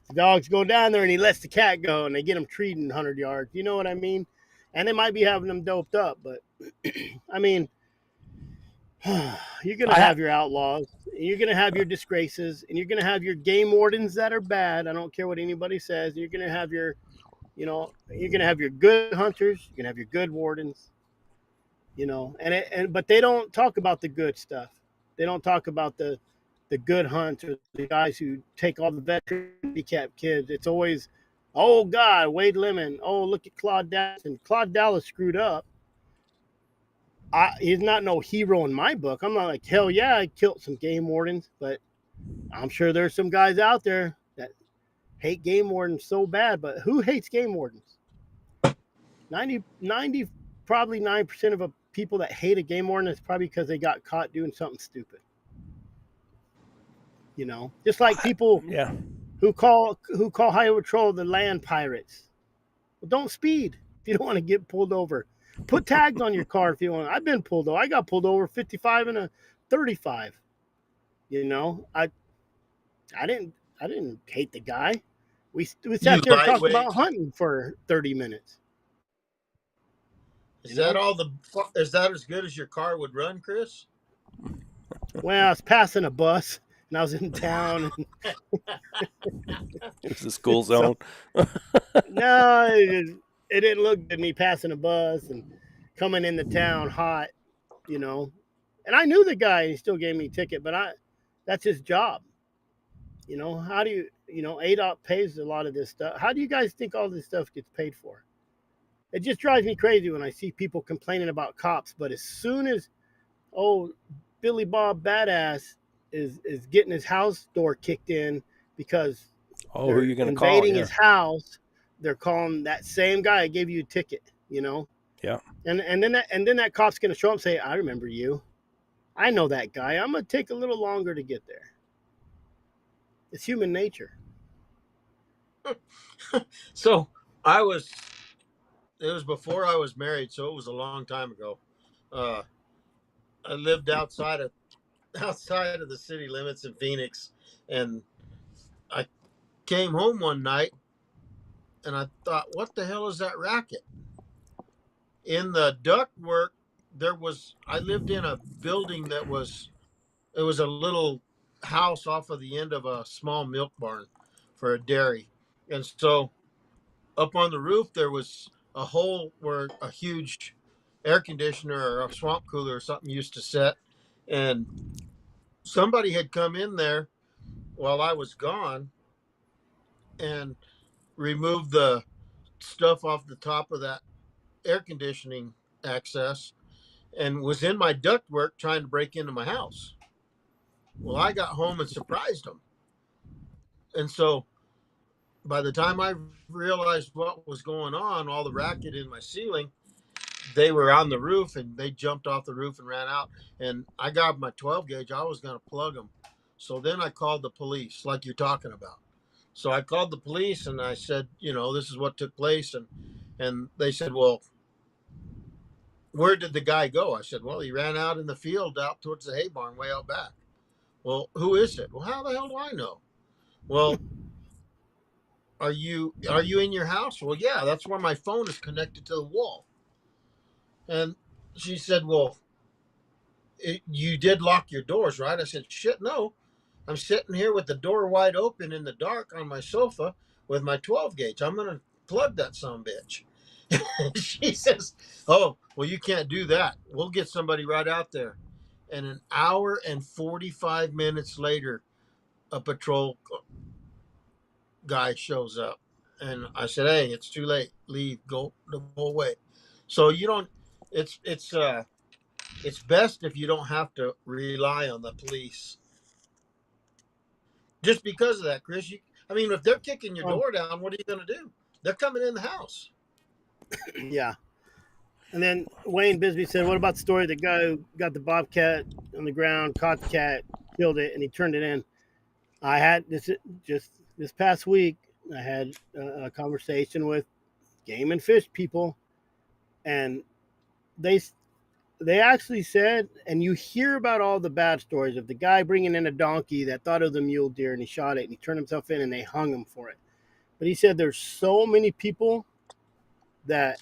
The dogs go down there, and he lets the cat go, and they get them treed in 100 yards. You know what I mean? And they might be having them doped up, but, I mean, you're going to have your outlaws, and you're going to have your disgraces, and you're going to have your game wardens that are bad. I don't care what anybody says. You're going to have your, you're going to have your good hunters. You're going to have your good wardens, but they don't talk about the good stuff. They don't talk about the good hunters, the guys who take all the veteran handicapped kids. It's always, oh, God, Wade Lemon. Oh, look at Claude Dallas. And Claude Dallas screwed up. He's not no hero in my book. I'm not like, hell yeah, I killed some game wardens, but I'm sure there's some guys out there that hate game wardens so bad. But who hates game wardens? 90 probably 9% of people that hate a game warden is probably because they got caught doing something stupid. Just like people who call highway patrol the land pirates. Well, don't speed if you don't want to get pulled over. Put tags on your car if you want. I've been pulled over. I got pulled over 55 and a 35. I didn't hate the guy. We sat there and talked about hunting for 30 minutes. Is that as good as your car would run, Chris? Well, I was passing a bus and I was in town. It was the school zone. No, it didn't look good, me passing a bus and coming into town hot, And I knew the guy, and he still gave me a ticket, but that's his job. How do you, ADOT pays a lot of this stuff. How do you guys think all this stuff gets paid for? It just drives me crazy when I see people complaining about cops, but as soon as, Billy Bob Badass is getting his house door kicked in because who are you going to call? Invading his house, they're calling that same guy gave you a ticket, Yeah. And then that cop's going to show up and say, I remember you. I know that guy. I'm going to take a little longer to get there. It's human nature. So it was before I was married, so it was a long time ago. I lived outside of the city limits in Phoenix, and I came home one night and I thought, what the hell is that racket? In the ductwork, I lived in a building it was a little house off of the end of a small milk barn for a dairy. And so up on the roof, there was a hole where a huge air conditioner or a swamp cooler or something used to set. And somebody had come in there while I was gone and removed the stuff off the top of that air conditioning access and was in my ductwork trying to break into my house. Well, I got home and surprised them. And so by the time I realized what was going on, all the racket in my ceiling, they were on the roof and they jumped off the roof and ran out. And I got my 12 gauge. I was going to plug them. So then I called the police, like you're talking about. So I called the police and I said, this is what took place. And they said, well, where did the guy go? I said, well, he ran out in the field out towards the hay barn way out back. Well, who is it? Well, how the hell do I know? Well, are you in your house? Well, yeah, that's where my phone is connected to the wall. And she said, well, you did lock your doors, right? I said, shit, no. I'm sitting here with the door wide open in the dark on my sofa with my 12 gauge. I'm going to plug that son bitch. She says, oh, well, you can't do that. We'll get somebody right out there. And an hour and 45 minutes later, a patrol guy shows up. And I said, hey, it's too late. Leave. Go away. So you don't, it's best if you don't have to rely on the police. Just because of that, Chris. If they're kicking your door down, what are you going to do? They're coming in the house. Yeah. And then Wayne Bisbee said, what about the story of the guy who got the bobcat on the ground, caught the cat, killed it, and he turned it in? I had this past week, I had a conversation with game and fish people, and they actually said, and you hear about all the bad stories of the guy bringing in a donkey that thought it was a mule deer and he shot it and he turned himself in and they hung him for it. But he said there's so many people that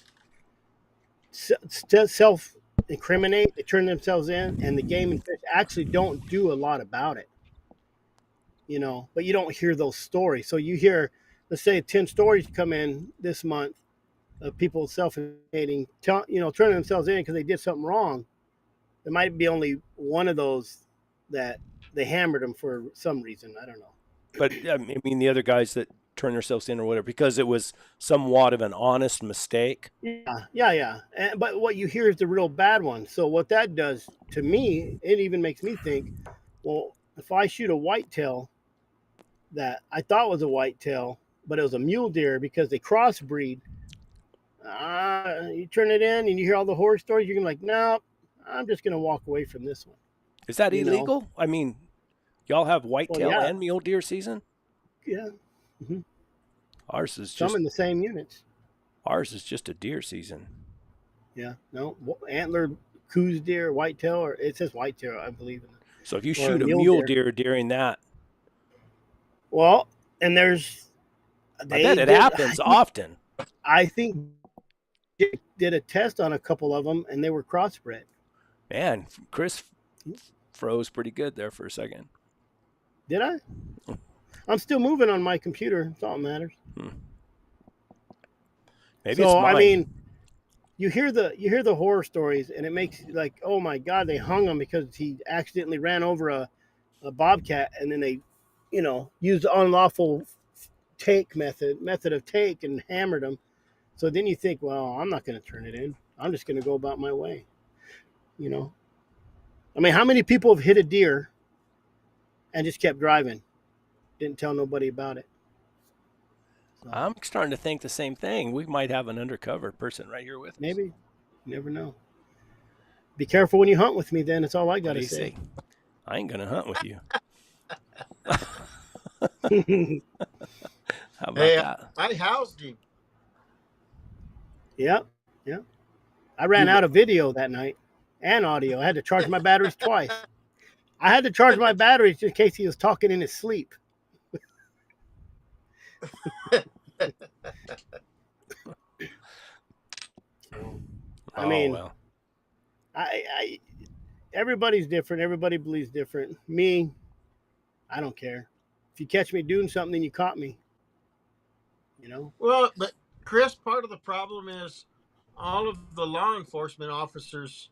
self-incriminate, they turn themselves in, and the game and fish actually don't do a lot about it. But you don't hear those stories. So you hear, let's say 10 stories come in this month of people self-incriminating, turning themselves in because they did something wrong. There might be only one of those that they hammered them for some reason. I don't know. But the other guys that turn themselves in or whatever, because it was somewhat of an honest mistake. Yeah. But what you hear is the real bad one. So what that does to me, it even makes me think, well, if I shoot a whitetail that I thought was a whitetail, but it was a mule deer because they crossbreed, you turn it in and you hear all the horror stories, you're going to be like, no, I'm just going to walk away from this one. Is that illegal? Y'all have whitetail and mule deer season? Yeah. Mm-hmm. Ours is some in the same units. Ours is just a deer season. Yeah. No, antler, coos deer, whitetail, or it says whitetail, I believe. So if you shoot a mule deer during that. Well, and I bet it happens often. I think they did a test on a couple of them, and they were crossbred. Man, Chris froze pretty good there for a second. Did I? I'm still moving on my computer. That's all that matters. Maybe it's mine. You hear the horror stories, and it makes you like, oh my God, they hung him because he accidentally ran over a bobcat, and then they, used the unlawful method of take and hammered him. So then you think, well, I'm not going to turn it in. I'm just going to go about my way. How many people have hit a deer and just kept driving? Didn't tell nobody about it. So, I'm starting to think the same thing. We might have an undercover person right here with us. Maybe. You never know. Be careful when you hunt with me, then. That's all I got to say. I ain't going to hunt with you. How about that? I housed him. Yep. I ran out of video that night and audio. I had to charge my batteries twice. I had to charge my batteries in case he was talking in his sleep. Well. I everybody's different. Everybody believes different. Me, I don't care. If you catch me doing something, then you caught me. Well, but Chris, part of the problem is all of the law enforcement officers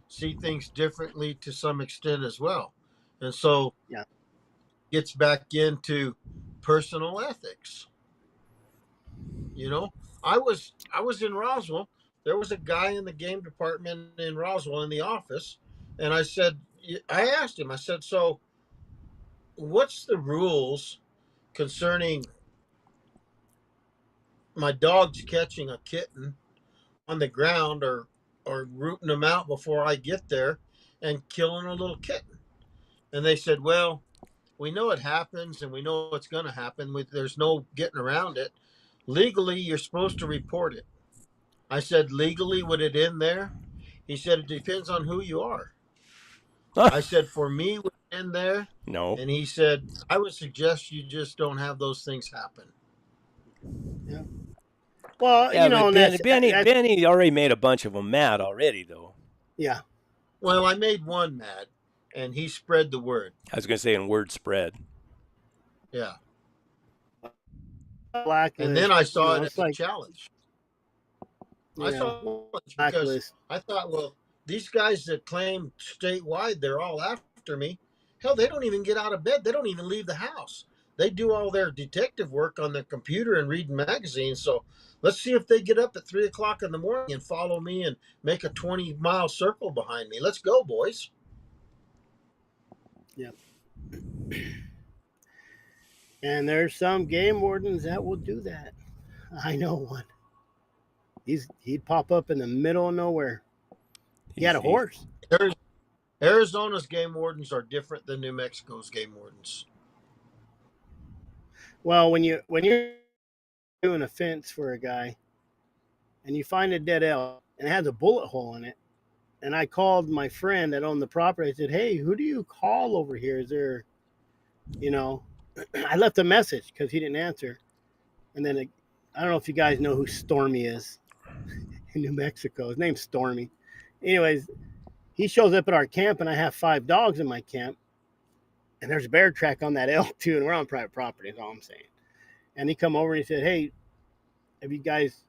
see things differently to some extent as well. And so gets back into personal ethics. You know, I was in Roswell. There was a guy in the game department in Roswell in the office, and I asked him. I said, "So, what's the rules concerning my dogs catching a kitten on the ground or rooting them out before I get there and killing a little kitten?" And they said, "Well, we know it happens and we know it's going to happen. There's no getting around it. Legally, you're supposed to report it." I said, "Legally, would it end there?" He said, "It depends on who you are." I said, "For me, would it end there?" No. And he said, "I would suggest you just don't have those things happen." Yeah. Well, Yeah, you know, but and that's Benny already made a bunch of them mad already, though. yeah. Well, I made one mad, and he spread the word. I was going to say in word spread. Yeah. Blacklist. And then I saw it it's as a like challenge. yeah, I saw it because blacklist. I thought, well, these guys that claim statewide they're all after me, hell, they don't even get out of bed. They don't even leave the house. They do all their detective work on their computer and reading magazines. So let's see if they get up at 3 o'clock in the morning and follow me and make a 20-mile circle behind me. Let's go, boys. Yeah. And there's some game wardens that will do that. I know one. He'd pop up in the middle of nowhere. He had a horse. Arizona's game wardens are different than New Mexico's game wardens. Well, when you're doing a fence for a guy, and you find a dead elk and it has a bullet hole in it, and I called my friend that owned the property. I said, "Hey, who do you call over here? Is there, you know?" I left a message because he didn't answer, and then I don't know if you guys know who Stormy is in New Mexico. His name's Stormy. Anyways, he shows up at our camp, and I have 5 dogs in my camp, and there's a bear track on that elk too, and we're on private property. Is all I'm saying. And he come over and he said, "Hey, have you guys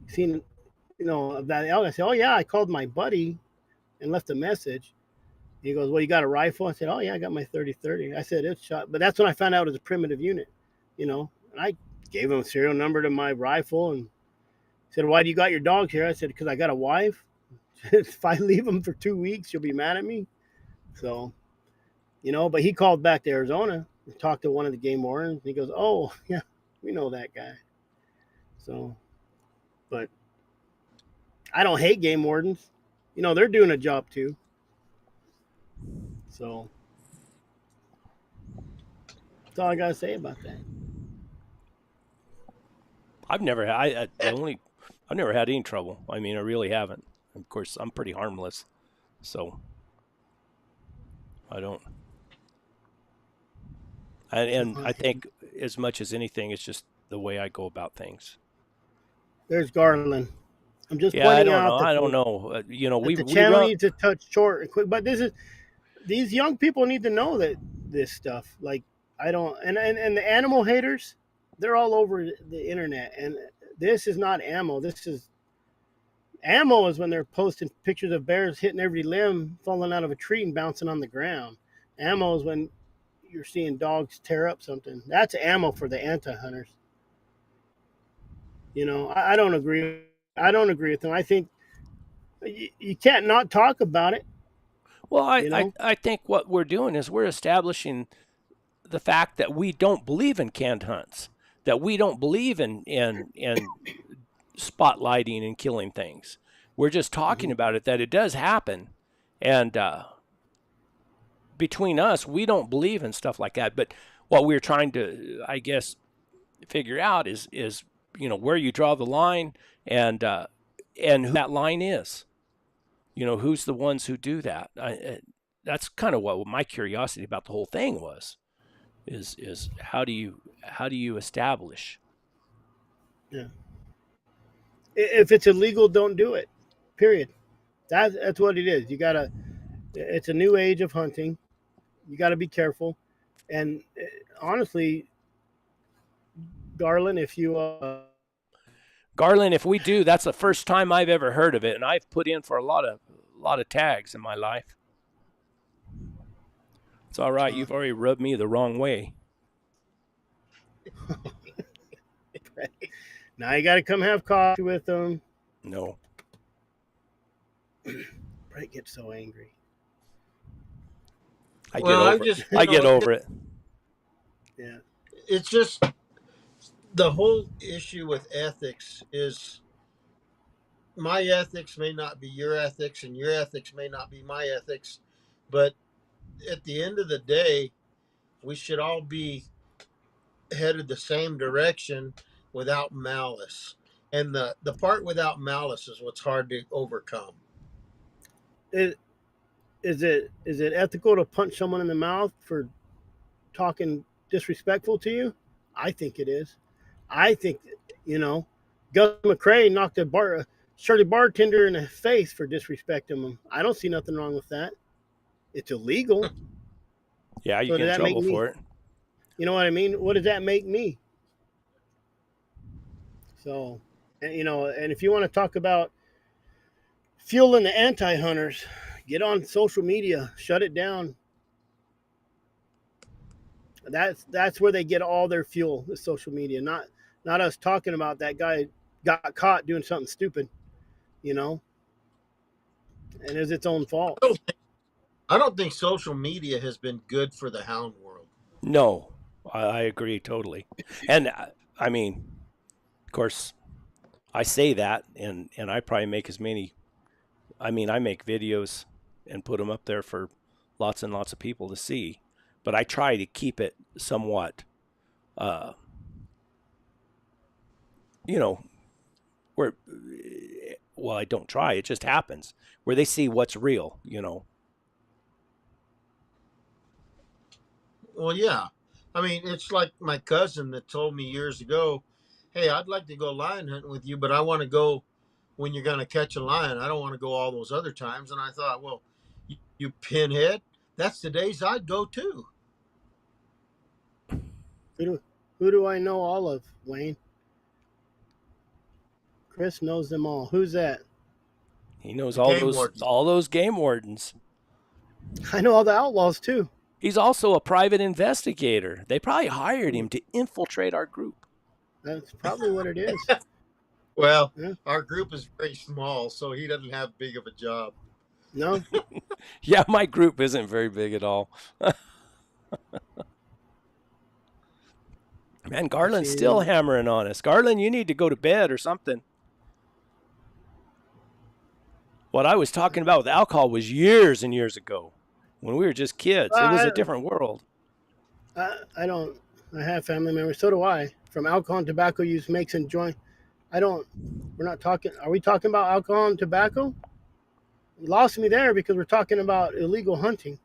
seen, of that elk?" I said, "Oh yeah, I called my buddy and left a message." He goes, "Well, you got a rifle?" I said, "Oh yeah, I got my 30-30." I said, "It's shot," but that's when I found out it was a primitive unit, And I gave him a serial number to my rifle and said, "Why do you got your dogs here?" I said, "Because I got a wife. If I leave them for 2 weeks, she'll be mad at me." So, but he called back to Arizona and talked to one of the game wardens. And he goes, "Oh yeah, we know that guy." So, but I don't hate game wardens. They're doing a job too. So that's all I gotta say about that. I've never had any trouble. I mean, I really haven't. Of course, I'm pretty harmless, so I don't. And I think as much as anything, it's just the way I go about things. There's Garland. I'm just Yeah, I pointing don't out know. that I don't know. the channel needs to touch short and quick. But these young people need to know that this stuff. Like I don't, and the animal haters, they're all over the internet. And this is not ammo. Ammo is when they're posting pictures of bears hitting every limb, falling out of a tree and bouncing on the ground. Ammo is when you're seeing dogs tear up something. That's ammo for the anti-hunters. I don't agree. I don't agree with them. I think you can't not talk about it. Well, I think what we're doing is we're establishing the fact that we don't believe in canned hunts, that we don't believe in spotlighting and killing things. We're just talking about it, that it does happen. And between us, we don't believe in stuff like that. But what we're trying to, I guess, figure out is where you draw the line and who that line is. Who's the ones who do that. That's kind of what my curiosity about the whole thing was. Is how do you establish? Yeah. If it's illegal, don't do it. Period. That's what it is. It's a new age of hunting. You got to be careful. And honestly, Garland, if we do, that's the first time I've ever heard of it, and I've put in for a lot of tags in my life. It's all right. You've already rubbed me the wrong way. Now you got to come have coffee with them. No. Brett gets so angry. I Well, get over it. I get over it. Yeah. It's just the whole issue with ethics is my ethics may not be your ethics, and your ethics may not be my ethics, but at the end of the day, we should all be headed the same direction without malice. And the part without malice is what's hard to overcome. Is it ethical to punch someone in the mouth for talking disrespectful to you? I think it is. I think, Gus McCrae knocked a Shirley bartender in the face for disrespecting him. I don't see nothing wrong with that. It's illegal. Yeah, you So get in trouble for it. You know what I mean? What does that make me? So, and if you want to talk about fueling the anti-hunters, get on social media, shut it down. That's where they get all their fuel, the social media, not us talking about that guy got caught doing something stupid, and it's its own fault. I don't think social media has been good for the hound world. No, I agree totally. And I mean, of course, I say that, and I probably make as many. I mean, I make videos and put them up there for lots and lots of people to see, but I try to keep it somewhat, where, well, I don't try. It just happens where they see what's real, Well, yeah. I mean, it's like my cousin that told me years ago, hey, I'd like to go lion hunting with you, but I want to go when you're going to catch a lion. I don't want to go all those other times. And I thought, well, you pinhead, that's the days I'd go too. Who do I know all of, Wayne? Chris knows them all. Who's that? He knows all those game wardens. I know all the outlaws too. He's also a private investigator. They probably hired him to infiltrate our group. That's probably what it is. Well, Our group is very small, so he doesn't have big of a job. No? Yeah, my group isn't very big at all. Man, Garland's still hammering on us. Garland, you need to go to bed or something. What I was talking about with alcohol was years and years ago when we were just kids. It was a different world. I have family members. So do I. From alcohol and tobacco use makes and joint. We're not talking. Are we talking about alcohol and tobacco? You lost me there because we're talking about illegal hunting.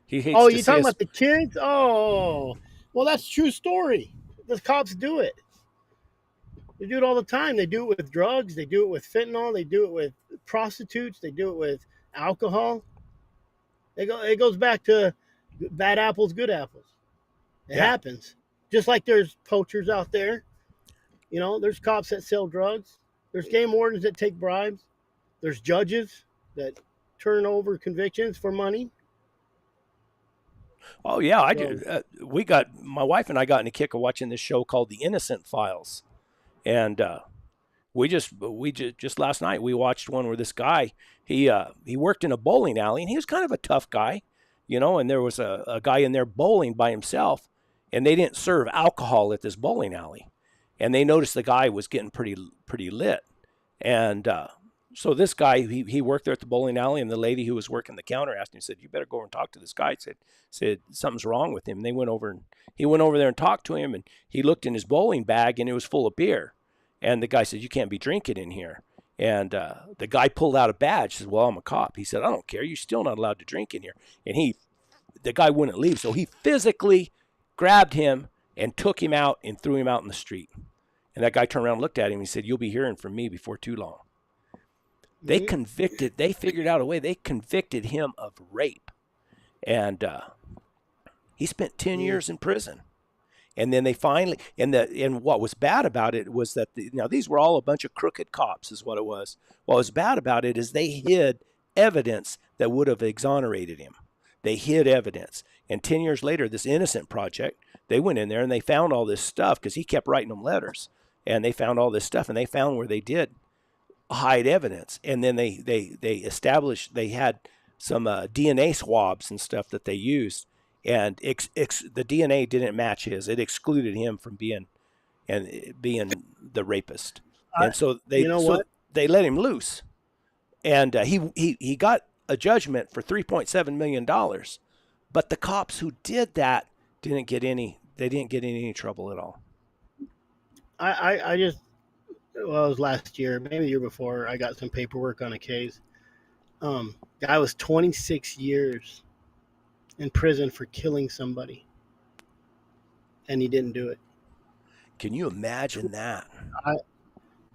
He hates you're talking about the kids? Oh, well, that's a true story. The cops do it. They do it all the time. They do it with drugs. They do it with fentanyl. They do it with prostitutes. They do it with alcohol. It goes back to bad apples, good apples. It happens. Just like there's poachers out there. There's cops that sell drugs. There's game wardens that take bribes. There's judges that turn over convictions for money. Oh yeah, I did. My wife and I got in a kick of watching this show called The Innocent Files, and we just last night we watched one where this guy he worked in a bowling alley, and he was kind of a tough guy, and there was a guy in there bowling by himself, and they didn't serve alcohol at this bowling alley, and they noticed the guy was getting pretty lit, and so this guy, he worked there at the bowling alley, and the lady who was working the counter asked him, said, "You better go over and talk to this guy." Said something's wrong with him. And he went over there and talked to him, and he looked in his bowling bag, and it was full of beer. And the guy said, "You can't be drinking in here." And the guy pulled out a badge. Says, "Well, I'm a cop." He said, "I don't care. You're still not allowed to drink in here." And the guy wouldn't leave, so he physically grabbed him and took him out and threw him out in the street. And that guy turned around and looked at him. And he said, "You'll be hearing from me before too long." They figured out a way. They convicted him of rape. And he spent 10 years in prison. And then they finally, and what was bad about it was that, these were all a bunch of crooked cops is what it was. What was bad about it is they hid evidence that would have exonerated him. They hid evidence. And 10 years later, this Innocent Project, they went in there and they found all this stuff because he kept writing them letters. And they found all this stuff, and they found where they did hide evidence. And then they established, they had some DNA swabs and stuff that they used. And the DNA didn't match his. It excluded him from being the rapist. And so they let him loose. And he got a judgment for $3.7 million. But the cops who did that didn't get any trouble at all. It was last year, maybe the year before, I got some paperwork on a case. Guy was 26 years in prison for killing somebody. And he didn't do it. Can you imagine that?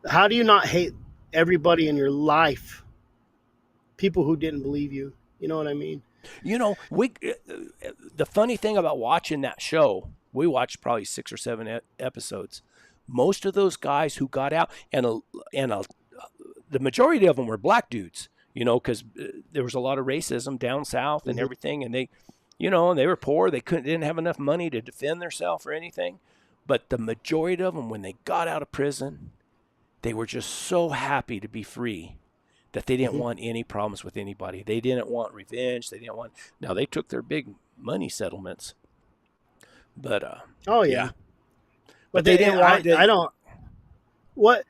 How do you not hate everybody in your life? People who didn't believe you. You know what I mean? You know, the funny thing about watching that show, we watched probably 6 or 7 episodes. Most of those guys who got out, the majority of them were black dudes, you know, because there was a lot of racism down south and everything, and they, you know, they were poor. They didn't have enough money to defend themselves or anything. But the majority of them, when they got out of prison, they were just so happy to be free that they didn't want any problems with anybody. They didn't want revenge. Now they took their big money settlements, but yeah. But they didn't want. I don't. What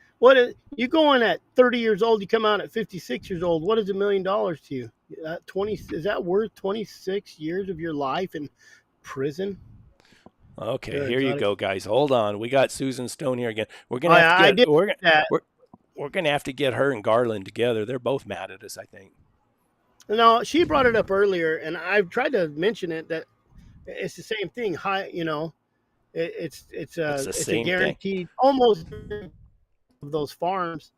you going at 30 years old? You come out at 56 years old. What is $1 million to you? Is that worth 26 years of your life in prison? Okay, here you go, guys. Hold on. We got Susan Stone here again. We're gonna have to we're gonna have to get her and Garland together. They're both mad at us, I think. No, she brought it up earlier, and I've tried to mention it that it's the same thing. You know, it's a guaranteed almost of those farms.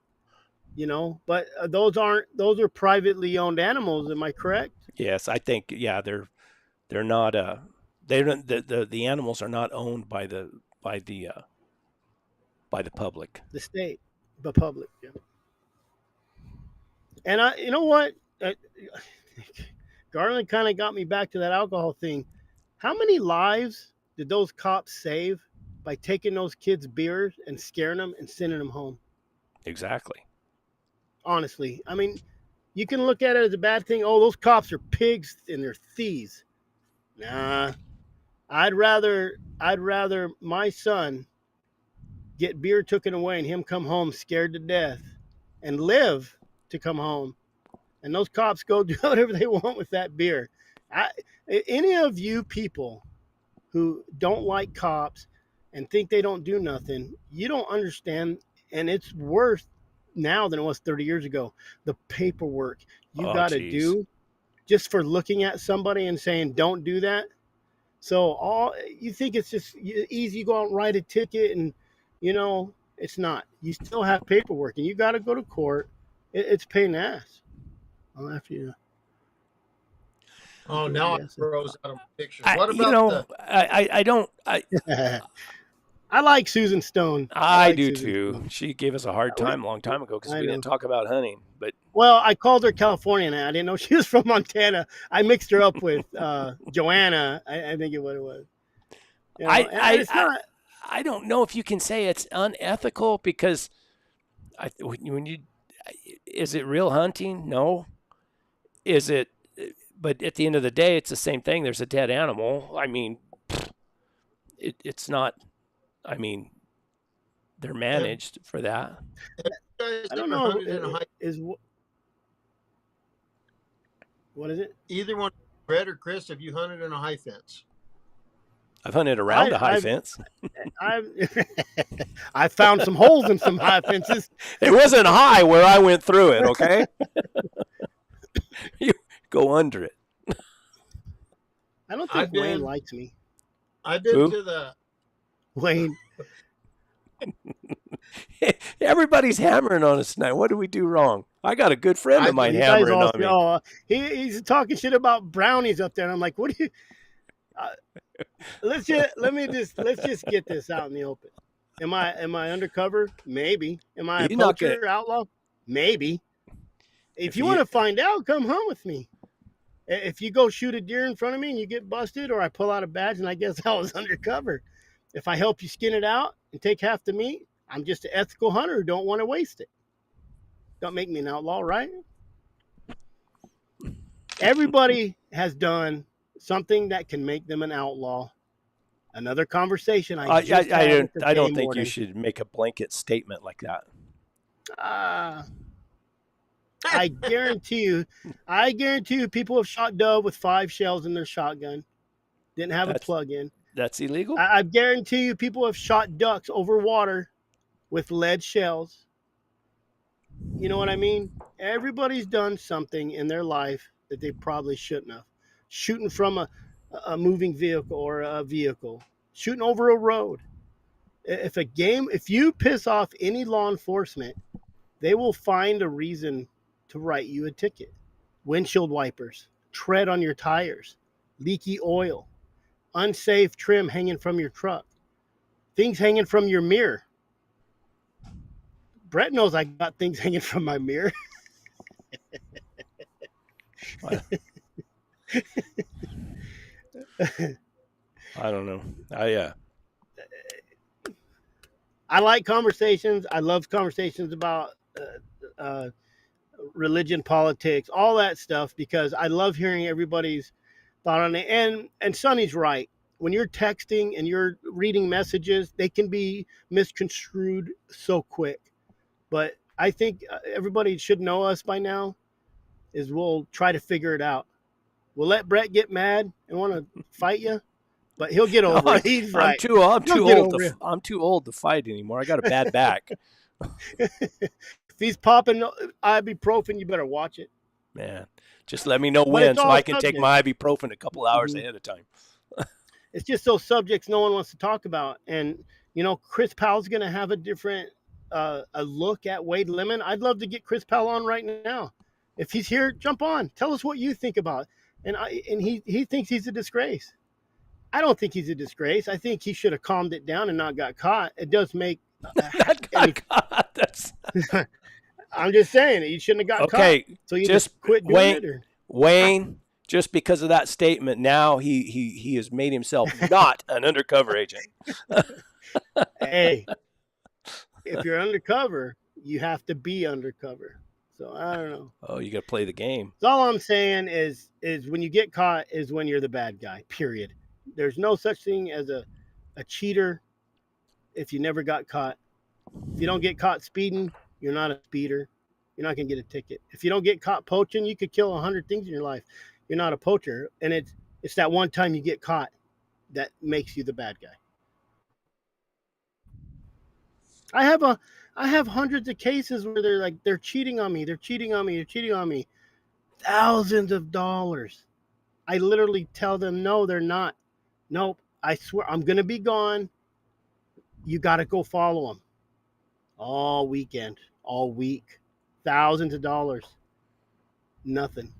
You know, but those are privately owned animals. Am I correct? Yes, I think they're not the animals are not owned by the public. The state, the public, yeah. And you know what? Garland kind of got me back to that alcohol thing. How many lives did those cops save by taking those kids' beers and scaring them and sending them home? Exactly. Honestly, I mean, you can look at it as a bad thing. Oh, those cops are pigs and they're thieves. Nah, I'd rather my son get beer taken away and him come home scared to death and live to come home. And those cops go do whatever they want with that beer. Any of you people who don't like cops and think they don't do nothing, you don't understand. And it's worse now than it was 30 years ago. The paperwork you got to do just for looking at somebody and saying, don't do that. So you think it's just easy. You go out and write a ticket and, you know, it's not. You still have paperwork and you got to go to court. It's a pain in the ass. I'll have to. Oh, now it throws out of pictures. What about I don't. I like Susan Stone. I do too. She gave us a hard time a long time ago because we didn't talk about hunting. But I called her Californian. I didn't know she was from Montana. I mixed her up with Joanna. I think what it was. You know, I don't know if you can say it's unethical because is it real hunting? No. Is it? But at the end of the day, it's the same thing. There's a dead animal. I mean, it's not. I mean, they're managed for that. I don't know. What is it? Either one, Brett or Chris, have you hunted in a high fence? I've hunted around a high fence. I found some holes in some high fences. It wasn't high where I went through it, okay? You go under it. I don't think Wayne likes me. I've been to the... Wayne. Everybody's hammering on us tonight. What did we do wrong? I got a good friend of mine hammering on me. Oh, he's talking shit about brownies up there, and I'm like, what do you... let's just get this out in the open. Am I undercover? Maybe. Am I a poacher, outlaw? Maybe. If you want to find out, come hunt with me. If you go shoot a deer in front of me and you get busted, or I pull out a badge and I guess I was undercover, if I help you skin it out and take half the meat, I'm just an ethical hunter who don't want to waste it. Don't make me an outlaw, right? Everybody has done something that can make them an outlaw. Another conversation I just had I don't think morning. you should make a blanket statement like that. I guarantee you, people have shot dove with 5 shells in their shotgun. Didn't have a plug-in. That's illegal? I guarantee you, people have shot ducks over water with lead shells. You know what I mean? Everybody's done something in their life that they probably shouldn't have. Shooting from a moving vehicle or a vehicle. Shooting over a road. If you piss off any law enforcement, they will find a reason to write you a ticket. Windshield wipers, tread on your tires, leaky oil, unsafe trim hanging from your truck, things hanging from your mirror. Brett knows I got things hanging from my mirror. I don't know. I like conversations. I love conversations about religion, politics, all that stuff, because I love hearing everybody's thought on it. And Sonny's right. When you're texting and you're reading messages, they can be misconstrued so quick. But I think everybody should know us by now. Is we'll try to figure it out. We'll let Brett get mad and want to fight you, but he'll get over it. He's right. I'm too old to fight anymore. I got a bad back. If he's popping ibuprofen, you better watch it. Man, just let me know when so I can take my ibuprofen a couple hours ahead of time. It's just those subjects no one wants to talk about. And, Chris Powell's going to have a different a look at Wade Lemon. I'd love to get Chris Powell on right now. If he's here, jump on. Tell us what you think about it. And he thinks he's a disgrace. I don't think he's a disgrace. I think he should have calmed it down and not got caught. It does make not got caught. That's I'm just saying he shouldn't have got caught. So you just quit doing it. Wayne, just because of that statement, now he has made himself not an undercover agent. Hey, if you're undercover, you have to be undercover. So I don't know. Oh, you got to play the game. So all I'm saying is when you get caught is when you're the bad guy, period. There's no such thing as a cheater if you never got caught. If you don't get caught speeding, you're not a speeder. You're not going to get a ticket. If you don't get caught poaching, you could kill 100 things in your life. You're not a poacher. And it's that one time you get caught that makes you the bad guy. I have hundreds of cases where they're cheating on me. They're cheating on me. Thousands of dollars. I literally tell them, no, they're not. Nope. I swear I'm going to be gone. You got to go follow them. All weekend, all week. Thousands of dollars. Nothing.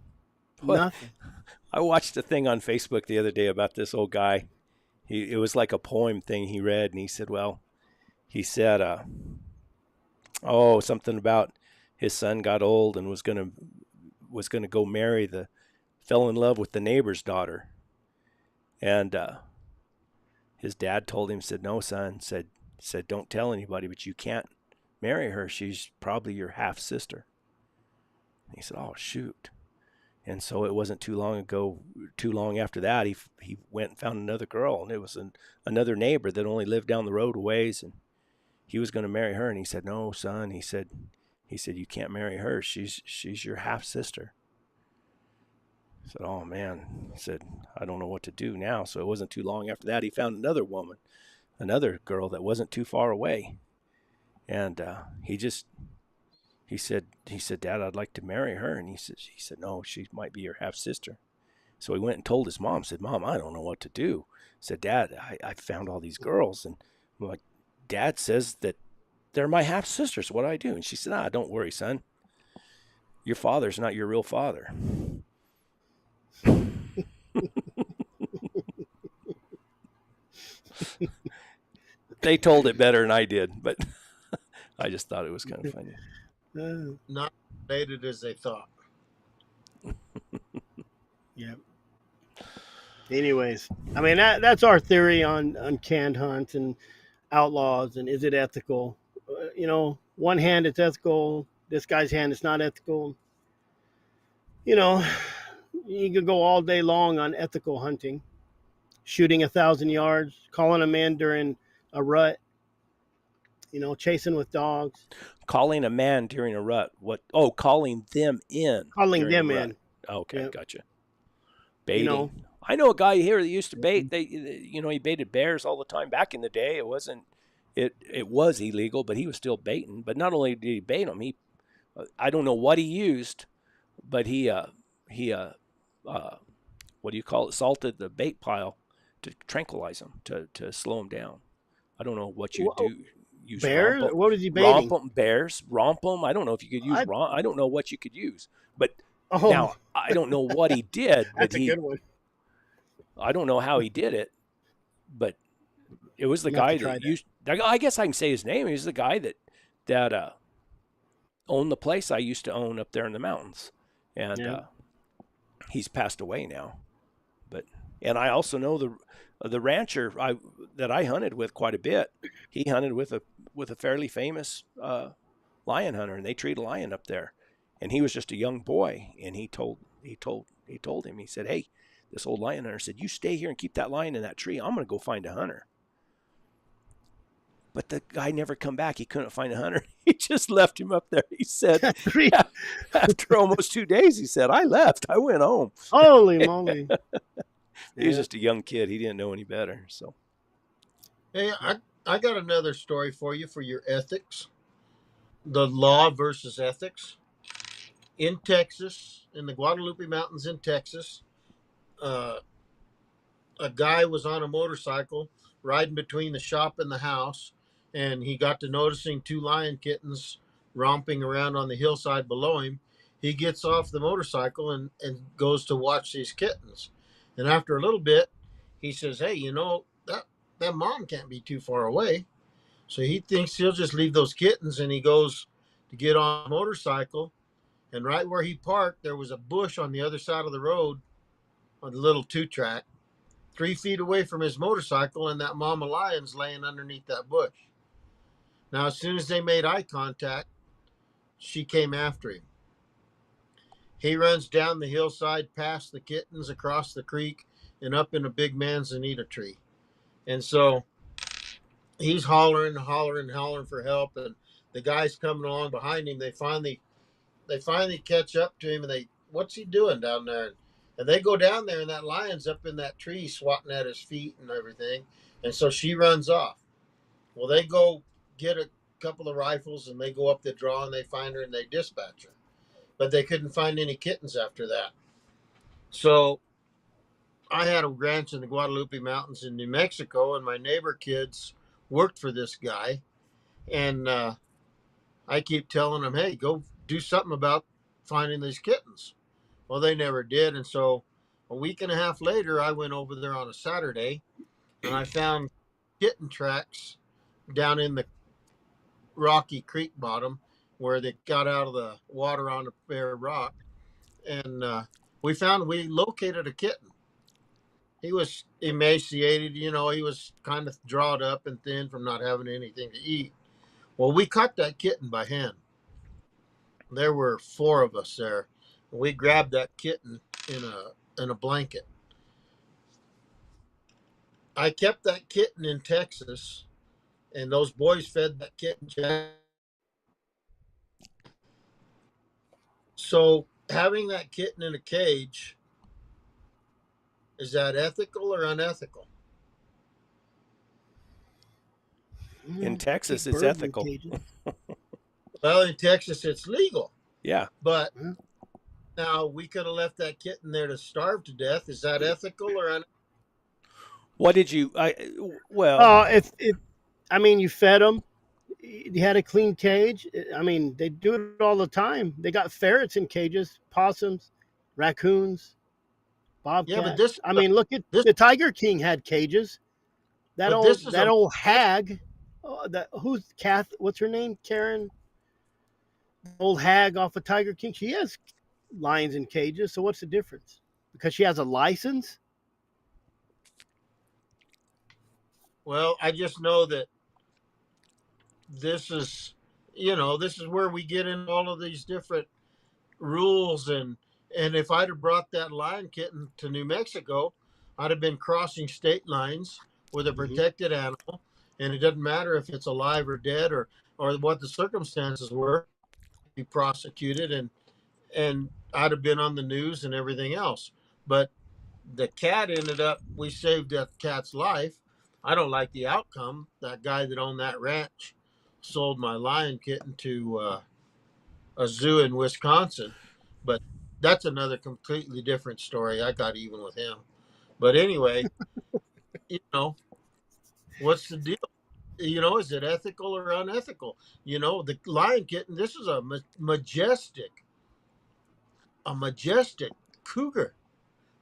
Nothing. I watched a thing on Facebook the other day about this old guy. It was like a poem thing he read, and he said, something about his son got old and was gonna go fell in love with the neighbor's daughter, and his dad told him, said, no, son, said don't tell anybody, but you can't marry her. She's probably your half sister. And he said, oh shoot. And so it wasn't too long after that, he went and found another girl, and it was another neighbor that only lived down the road a ways, and he was going to marry her. And he said, no, son, he said, you can't marry her. She's your half sister. I said, oh man, he said, I don't know what to do now. So it wasn't too long after that, he found another woman, another girl that wasn't too far away. And he said, Dad, I'd like to marry her. And he said, no, she might be your half sister. So he went and told his mom, said, Mom, I don't know what to do. Said, Dad, I found all these girls, and I'm like, Dad says that they're my half sisters. What do I do? And she said, don't worry, son. Your father's not your real father. They told it better than I did, but I just thought it was kind of funny. Not related as they thought. Yeah. Anyways, I mean that's our theory on canned hunts and outlaws and is it ethical? One hand it's ethical. This guy's hand is not ethical. You know, you could go all day long on ethical hunting, shooting 1,000 yards, calling a man during a rut. Chasing with dogs, Calling a man during a rut. What? Oh, calling them in calling during a them rut. in. Okay, Yeah. gotcha. You know, Baiting. I know a guy here that used to bait. He baited bears all the time. Back in the day, it wasn't. It was illegal, but he was still baiting. But not only did he bait them, I don't know what he used, but he what do you call it? Salted the bait pile to tranquilize them, to slow them down. I don't know what you do. Use bears. What was he romp baiting? them, bears, romp them. I don't know if you could use romp. I don't know what you could use, but Oh, now I don't know what he did. But that's a good one. I don't know how he did it, but it was the I'm gonna have guy to try that that. used. I guess I can say his name. He's the guy that owned the place I used to own up there in the mountains, and Yeah. he's passed away now. And I also know the rancher that I hunted with quite a bit. He hunted with a fairly famous lion hunter, and they treat a lion up there. And he was just a young boy, and he told him, he said, "Hey, this old lion hunter said, you stay here and keep that lion in that tree. I'm going to go find a hunter." But the guy never come back. He couldn't find a hunter. He just left him up there. He said, after almost 2 days, he said, "I left. I went home." Holy moly! He was just a young kid. He didn't know any better. So, Hey, I got another story for you for your ethics. The law versus ethics. In Texas, in the Guadalupe Mountains in Texas, uh, a guy was on a motorcycle riding between the shop and the house, and he got to noticing two lion kittens romping around on the hillside below him. He gets off the motorcycle and goes to watch these kittens. And after a little bit, he says, "Hey, that mom can't be too far away." So he thinks he'll just leave those kittens, and he goes to get on a motorcycle. And right where he parked, there was a bush on the other side of the road on the little 2-track, 3 feet away from his motorcycle, and that mama lion's laying underneath that bush. Now, as soon as they made eye contact, she came after him. He runs down the hillside, past the kittens, across the creek, and up in a big manzanita tree. And so he's hollering for help, and the guys coming along behind him. They finally catch up to him, and what's he doing down there? And they go down there, and that lion's up in that tree, swatting at his feet and everything. And so she runs off. Well, they go get a couple of rifles, and they go up the draw, and they find her, and they dispatch her. But they couldn't find any kittens after that. So I had a ranch in the Guadalupe Mountains in New Mexico, and my neighbor kids worked for this guy. And I keep telling them, "Hey, go do something about finding these kittens." Well, they never did. And so a week and a half later, I went over there on a Saturday, and I found kitten tracks down in the rocky creek bottom where they got out of the water on a bare rock. And we located a kitten. He was emaciated, he was kind of drawed up and thin from not having anything to eat. Well, we caught that kitten by hand. There were 4 of us there. We grabbed that kitten in a blanket. I kept that kitten in Texas, and those boys fed that kitten. So having that kitten in a cage, is that ethical or unethical? in Texas, Keep it's birds in ethical. cages. Well, in Texas, it's legal. Yeah. But now we could have left that kitten there to starve to death. Is that ethical or unethical? What did you? Well, I mean, you fed them. You had a clean cage. I mean, they do it all the time. They got ferrets in cages, possums, raccoons, bobcats. Yeah, but this. I mean, look at this. the Tiger King had cages. That But this is a old hag. Who's Kath? What's her name? Karen. The old hag off of Tiger King. She has lions in cages. So what's the difference? because she has a license? Well, I just know that this is, this is where we get in all of these different rules. And if I'd have brought that lion kitten to New Mexico, I'd have been crossing state lines with a Mm-hmm. protected animal, and it doesn't matter if it's alive or dead or what the circumstances were. Be prosecuted, and I'd have been on the news and everything else. But the cat ended up, we saved that cat's life. I don't like the outcome. That guy that owned that ranch sold my lion kitten to a zoo in Wisconsin, but that's another completely different story. I got even with him. But anyway, you know, what's the deal? Is it ethical or unethical? The lion kitten, this is a majestic cougar,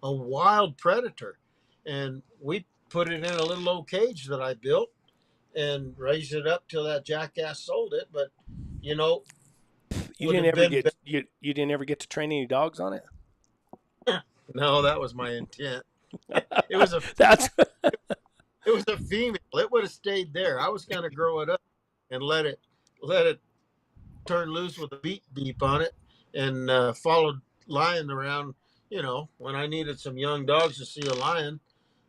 a wild predator. And we put it in a little old cage that I built and raised it up till that jackass sold it. But, you know, You would didn't have ever been get you didn't ever get to train any dogs on it. no, that was my intent. It was a That's it was a female. It would have stayed there. I was going to grow it up and let it turn loose with a beep on it, and followed lion around. When I needed some young dogs to see a lion,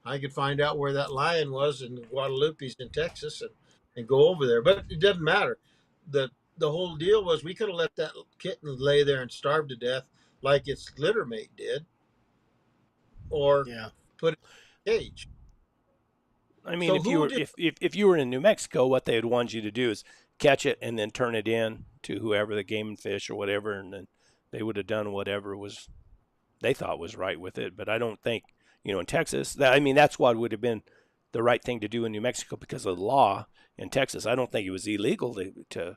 I could find out where that lion was in Guadalupe's in Texas, and go over there. But it doesn't matter. The whole deal was we could have let that kitten lay there and starve to death like its litter mate did, or Yeah. put it in a cage. I mean, So if you who were did? if you were in New Mexico, what they would want you to do is catch it and then turn it in to whoever, the game and fish or whatever, and then they would have done whatever was they thought was right with it. But I don't think, in Texas, that's what would have been the right thing to do in New Mexico because of the law in Texas. I don't think it was illegal to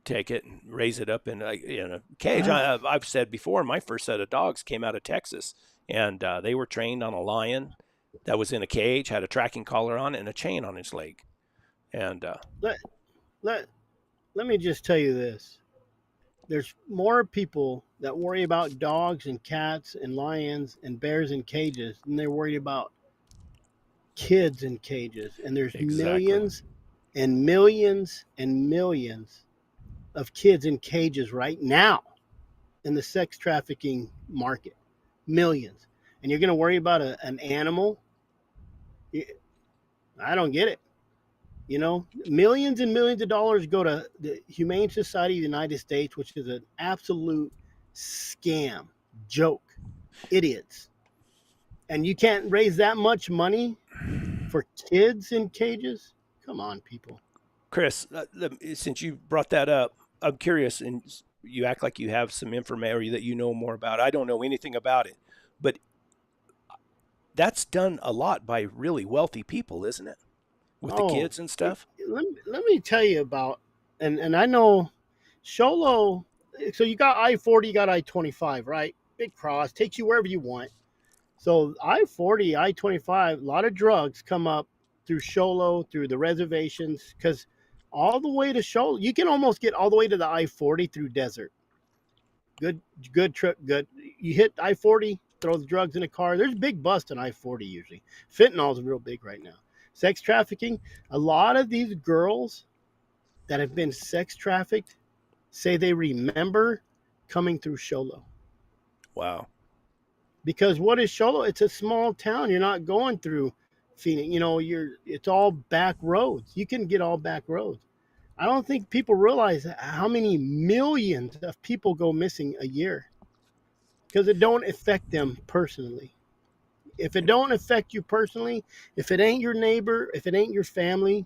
take it and raise it up in a cage. I've said before, my first set of dogs came out of Texas, and they were trained on a lion that was in a cage, had a tracking collar on and a chain on his leg. And Let, let, let me just tell you this. There's more people that worry about dogs and cats and lions and bears in cages than they're worried about kids in cages. And there's exactly, millions and millions and millions of kids in cages right now in the sex trafficking market. Millions. And you're going to worry about an animal? I don't get it. Millions and millions of dollars go to the Humane Society of the United States, which is an absolute scam, joke, idiots. And you can't raise that much money for kids in cages? Come on, people. Chris. Since you brought that up, I'm curious, and you act like you have some information or that you know more about. I don't know anything about it, but that's done a lot by really wealthy people, isn't it? With the Oh, kids and stuff. let me tell you about, and I know Sholo. So you got I-40, you got I-25, right? Big cross, takes you wherever you want. So I-40, I-25, a lot of drugs come up through Sholo, through the reservations, because all the way to Sholo, you can almost get all the way to the I-40 through desert. Good, good trip, good. You hit I-40, throw the drugs in a car. There's big bust on I-40 usually. Fentanyl's real big right now. Sex trafficking, a lot of these girls that have been sex trafficked say they remember coming through Sholo. Wow. Because what is Sholo? It's a small town. You're not going through Phoenix. It's all back roads. You can get all back roads. I don't think people realize how many millions of people go missing a year because it don't affect them personally. If it don't affect you personally, if it ain't your neighbor, if it ain't your family,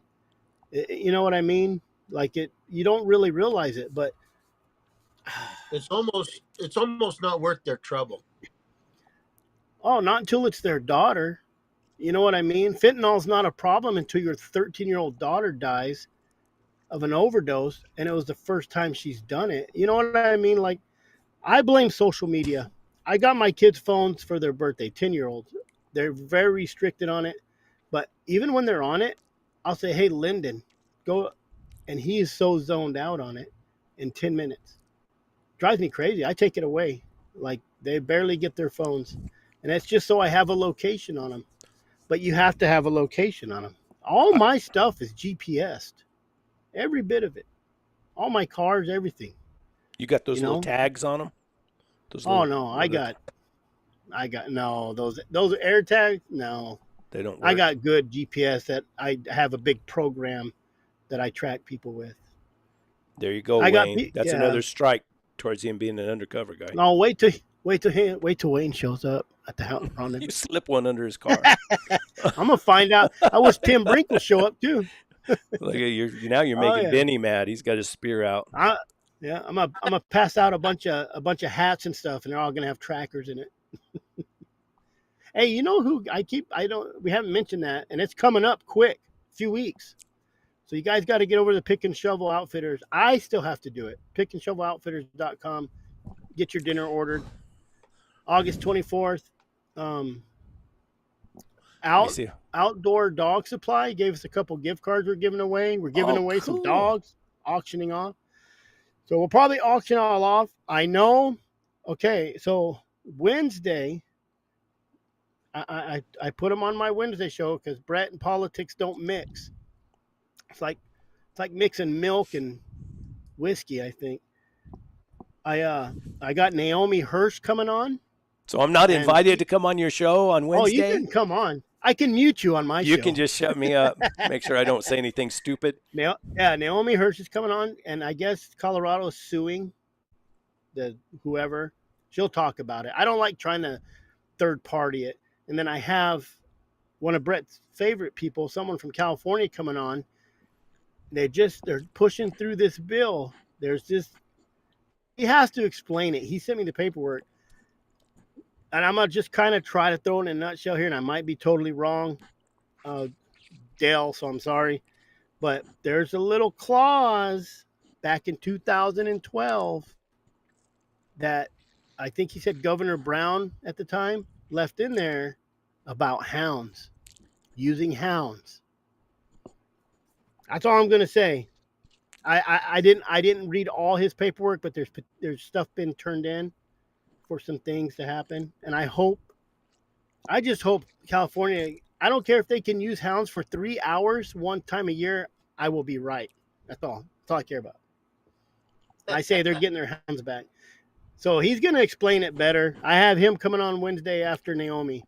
you know what I mean? Like you don't really realize it, but It's almost not worth their trouble. oh, not until it's their daughter. You know what I mean? Fentanyl's not a problem until your 13-year-old daughter dies of an overdose, and it was the first time she's done it. You know what I mean? Like, I blame social media. I got my kids' phones for their birthday, 10-year-olds. They're very restricted on it. But even when they're on it, I'll say, hey, Lyndon, go. And he is so zoned out on it in 10 minutes. Drives me crazy. I take it away. Like, they barely get their phones. and that's just so I have a location on them. But you have to have a location on them. All my stuff is GPSed, every bit of it. All my cars, everything. You got those You little know? tags on them? Oh no, I got no those air tags. No, They don't I work. got good GPS that I have a big program that I track people with. There you go, I got Wayne. That's yeah. another strike towards him being an undercover guy. No, wait till Wayne shows up at the house rendezvous. You slip one under his car. I'm gonna find out. I wish Tim Brink will show up too. Like now you're Oh, making yeah. Benny mad. He's got his spear out. Yeah, I'm gonna pass out a bunch of hats and stuff, and they're all gonna have trackers in it. Hey, you know who we haven't mentioned that, and it's coming up quick, a few weeks. So you guys got to get over to the Pick and Shovel Outfitters. I still have to do it. pickandshoveloutfitters.com. Get your dinner ordered. August 24th. Outdoor Dog Supply gave us a couple gift cards we're giving away. We're giving away some dogs, auctioning off. So we'll probably auction all off. I know. Okay, so Wednesday, I put them on my Wednesday show because Brett and politics don't mix. It's like mixing milk and whiskey, I think. I got Naomi Hirsch coming on. So I'm not invited to come on your show on Wednesday? Oh, you can come on. I can mute you on my show. You can just shut me up. Make sure I don't say anything stupid. Yeah, Naomi Hirsch is coming on, and I guess Colorado is suing the whoever. She'll talk about it. I don't like trying to third party it. And then I have one of Brett's favorite people, someone from California, coming on. They're pushing through this bill. He has to explain it. He sent me the paperwork. And I'm going to just kind of try to throw it in a nutshell here, and I might be totally wrong, Dale, so I'm sorry. But there's a little clause back in 2012 that I think he said Governor Brown at the time left in there about hounds, using hounds. That's all I'm going to say. I didn't read all his paperwork, but there's stuff been turned in for some things to happen, and I just hope California. I don't care if they can use hounds for 3 hours one time a year. I will be right. That's all I care about. I say they're getting their hounds back. So he's going to explain it better. I have him coming on Wednesday after Naomi.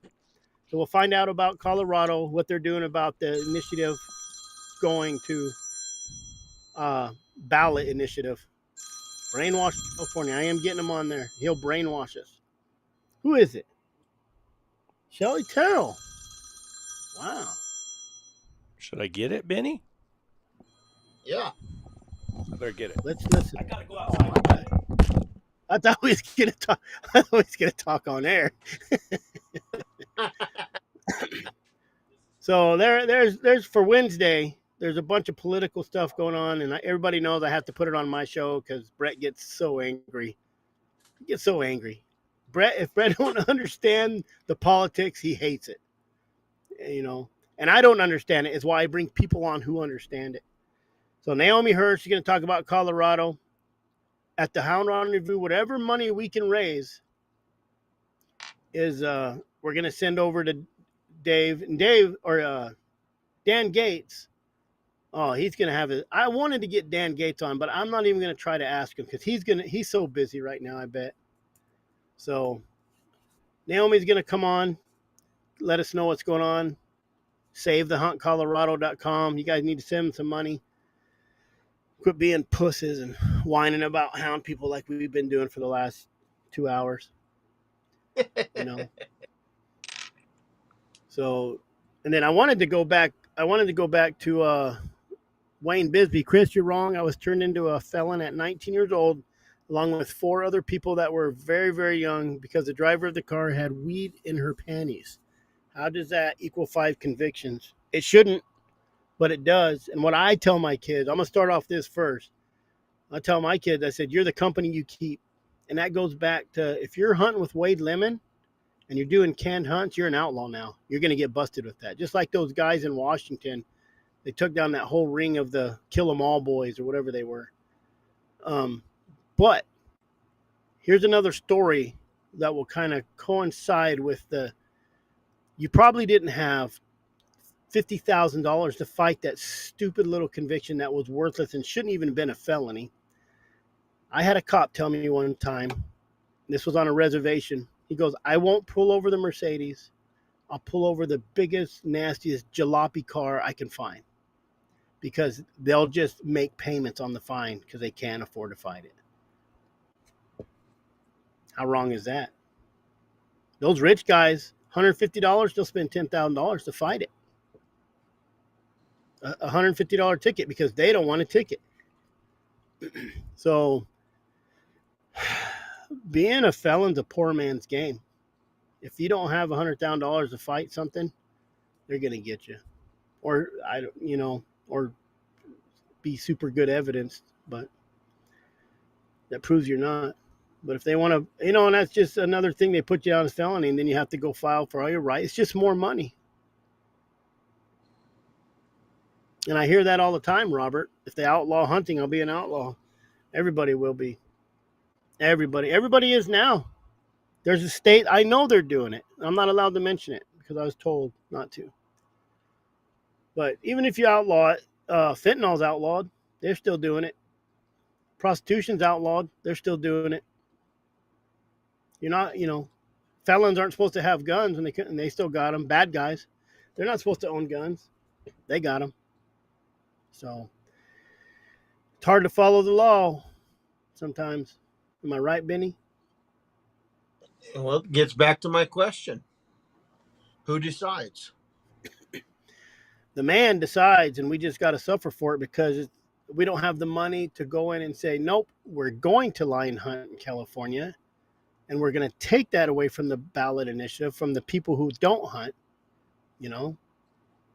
So we'll find out about Colorado, what they're doing about the initiative going to ballot initiative. Brainwash California. I am getting him on there. He'll brainwash us. Who is it? Shelly Terrell. Wow. Should I get it, Benny? Yeah. I better get it. Let's listen. I gotta go outside. I thought we was gonna talk. I thought we was gonna talk on air. So there's for Wednesday. There's a bunch of political stuff going on, and everybody knows I have to put it on my show because Brett gets so angry. He gets so angry. If Brett don't understand the politics, he hates it. You know, and I don't understand it. Is why I bring people on who understand it. So Naomi Hirsch is going to talk about Colorado at the Hound Rendezvous. Whatever money we can raise is we're going to send over to Dave or Dan Gates. Oh, he's going to have it. I wanted to get Dan Gates on, but I'm not even going to try to ask him because he's so busy right now, I bet. So Naomi's going to come on, let us know what's going on. SaveTheHuntColorado.com. You guys need to send him some money. Quit being pusses and whining about hound people like we've been doing for the last 2 hours. You know. So, and then I wanted to go back to Wayne Bisbee. Chris, you're wrong. I was turned into a felon at 19 years old, along with 4 other people that were very, very young because the driver of the car had weed in her panties. How does that equal 5 convictions? It shouldn't, but it does. And what I tell my kids, I'm going to start off this first. I tell my kids, I said, you're the company you keep. And that goes back to if you're hunting with Wade Lemon and you're doing canned hunts, you're an outlaw now. You're going to get busted with that. Just like those guys in Washington. They took down that whole ring of the Kill 'Em All boys or whatever they were. But here's another story that will kind of coincide with you probably didn't have $50,000 to fight that stupid little conviction that was worthless and shouldn't even have been a felony. I had a cop tell me one time, this was on a reservation. He goes, I won't pull over the Mercedes. I'll pull over the biggest, nastiest jalopy car I can find, because they'll just make payments on the fine because they can't afford to fight it. How wrong is that? Those rich guys, $150, they'll spend $10,000 to fight it. A $150 ticket because they don't want a ticket. So being a felon's a poor man's game. If you don't have $100,000 to fight something, they're going to get you. Or or be super good evidence, but that proves you're not. But if they want to, and that's just another thing, they put you down as felony, and then you have to go file for all your rights. It's just more money. And I hear that all the time, Robert. If they outlaw hunting, I'll be an outlaw. Everybody will be. Everybody is now. There's a state, I know they're doing it. I'm not allowed to mention it because I was told not to. But even if you outlaw it, fentanyl's outlawed. They're still doing it. Prostitution's outlawed. They're still doing it. You're not, felons aren't supposed to have guns, and they still got them. Bad guys, they're not supposed to own guns. They got them. So it's hard to follow the law sometimes. Am I right, Benny? Well, it gets back to my question. Who decides? The man decides, and we just got to suffer for it because we don't have the money to go in and say, nope, we're going to lion hunt in California, and we're going to take that away from the ballot initiative, from the people who don't hunt.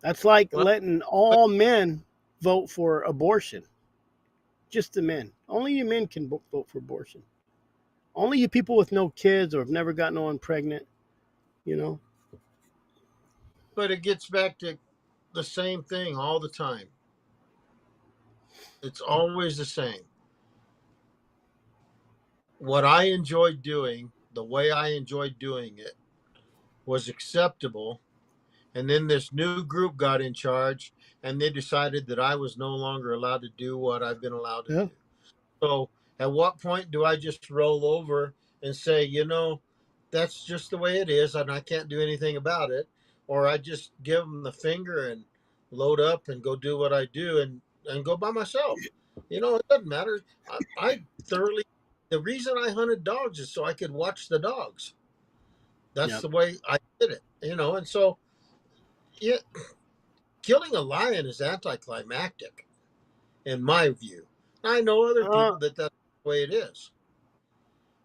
That's like letting all men vote for abortion. Just the men. Only you men can vote for abortion. Only you people with no kids or have never gotten no one pregnant, But it gets back to the same thing all the time. It's always the same. What I enjoyed doing, the way I enjoyed doing it, was acceptable. And then this new group got in charge, and they decided that I was no longer allowed to do what I've been allowed to do. So at what point do I just roll over and say, that's just the way it is, and I can't do anything about it? Or I just give them the finger and load up and go do what I do and go by myself. It doesn't matter. I thoroughly, the reason I hunted dogs is so I could watch the dogs. That's the way I did it, and so killing a lion is anticlimactic, in my view. I know other people that's the way it is,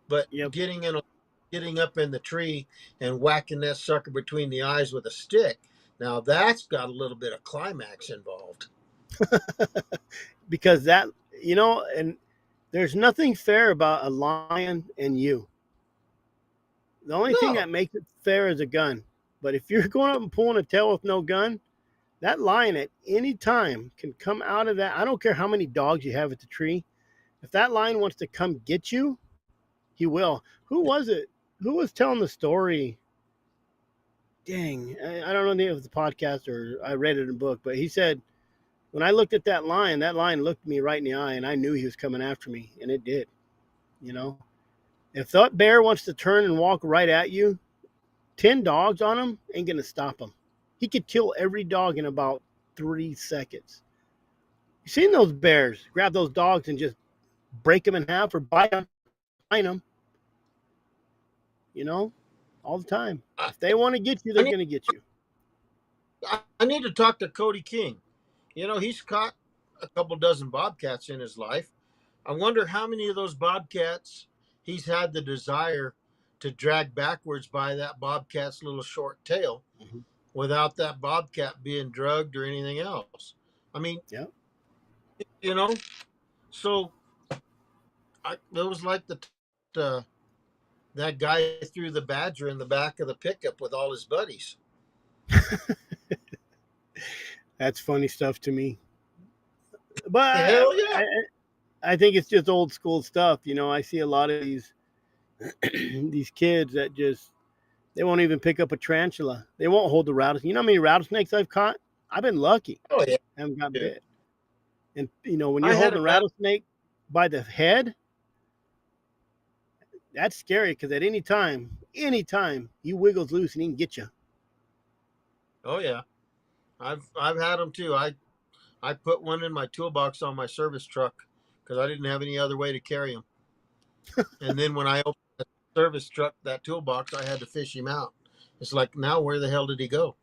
but getting up in the tree and whacking that sucker between the eyes with a stick, now that's got a little bit of climax involved. Because and there's nothing fair about a lion and you. The only thing that makes it fair is a gun. But if you're going up and pulling a tail with no gun, that lion at any time can come out of that. I don't care how many dogs you have at the tree. If that lion wants to come get you, he will. Who was it? Who was telling the story? Dang, I don't know if it was the podcast or I read it in a book, but he said, when I looked at that lion looked me right in the eye, and I knew he was coming after me, and it did. If that bear wants to turn and walk right at you, 10 dogs on him ain't going to stop him. He could kill every dog in about 3 seconds. You seen those bears grab those dogs and just break them in half or bite them, all the time. If they want to get you, they're going to get you. I need to talk to Cody King. He's caught a couple dozen bobcats in his life. I wonder how many of those bobcats he's had the desire to drag backwards by that bobcat's little short tail without that bobcat being drugged or anything else. I mean, so it was like that guy threw the badger in the back of the pickup with all his buddies. That's funny stuff to me. But hell yeah. I think it's just old school stuff. I see a lot of these these kids that just they won't even pick up a tarantula. They won't hold the rattlesnake. You know how many rattlesnakes I've caught? I've been lucky. Oh yeah. I haven't got Yeah. bit. And when I you're had holding a a rattlesnake by the head, that's scary because at any time, he wiggles loose and he can get you. Oh yeah. I've had them too. I put one in my toolbox on my service truck because I didn't have any other way to carry him. And then when I opened the service truck, that toolbox, I had to fish him out. It's like, now where the hell did he go?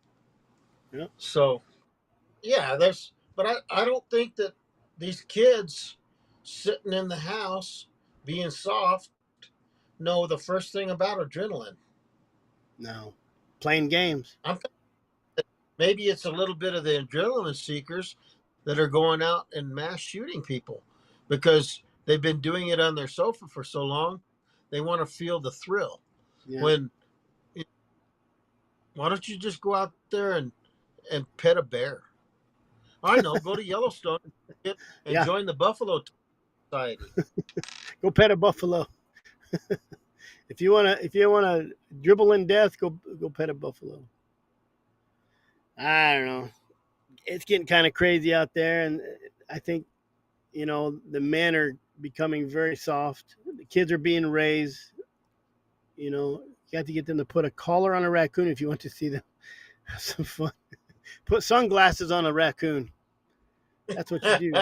Yeah. So yeah, but I don't think that these kids sitting in the house being soft know the first thing about adrenaline. No. Playing games. I'm maybe it's a little bit of the adrenaline seekers that are going out and mass shooting people because they've been doing it on their sofa for so long. They want to feel the thrill. Yeah. When why don't you just go out there and pet a bear? I know, go to Yellowstone and Yeah. join the Buffalo Society. Go pet a buffalo. if you wanna dribble in death, go pet a buffalo. I don't know. It's getting kind of crazy out there, and I think the men are becoming very soft. The kids are being raised. You have to get them to put a collar on a raccoon if you want to see them have some fun. Put sunglasses on a raccoon. That's what you do.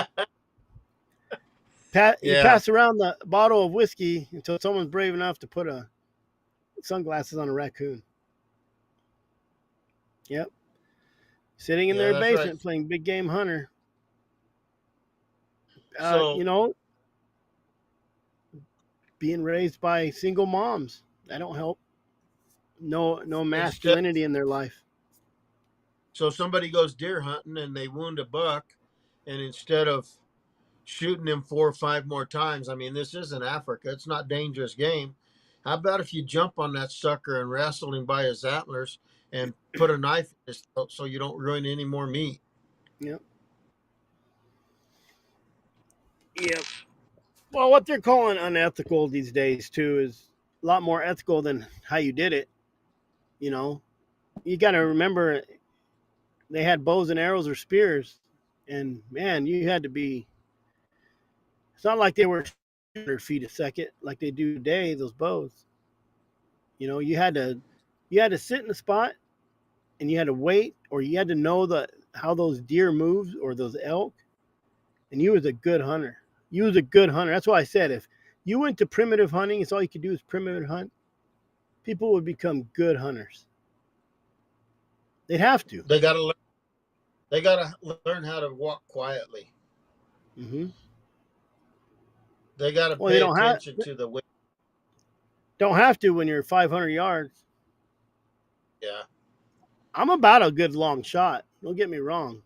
You pass around the bottle of whiskey until someone's brave enough to put sunglasses on a raccoon. Yep. Sitting in their basement right. playing big game hunter. So being raised by single moms. That don't help. No masculinity in their life. So somebody goes deer hunting and they wound a buck, and instead of shooting him 4 or 5 more times, I mean, this isn't Africa. It's not dangerous game. How about if you jump on that sucker and wrestle him by his antlers and put a knife in his throat so you don't ruin any more meat? Yep. Well, what they're calling unethical these days too is a lot more ethical than how you did it. You got to remember they had bows and arrows or spears, and man, you had to be. It's not like they were 100 feet a second like they do today. Those bows. You had to sit in the spot, and you had to wait, or you had to know how those deer moved or those elk, and you was a good hunter. That's why I said if you went to primitive hunting, it's all you could do is primitive hunt. People would become good hunters. They'd have to. They got to learn. They got to learn how to walk quietly. Mm-hmm. They got to pay attention to the way. Don't have to when you're 500 yards. Yeah. I'm about a good long shot. Don't get me wrong,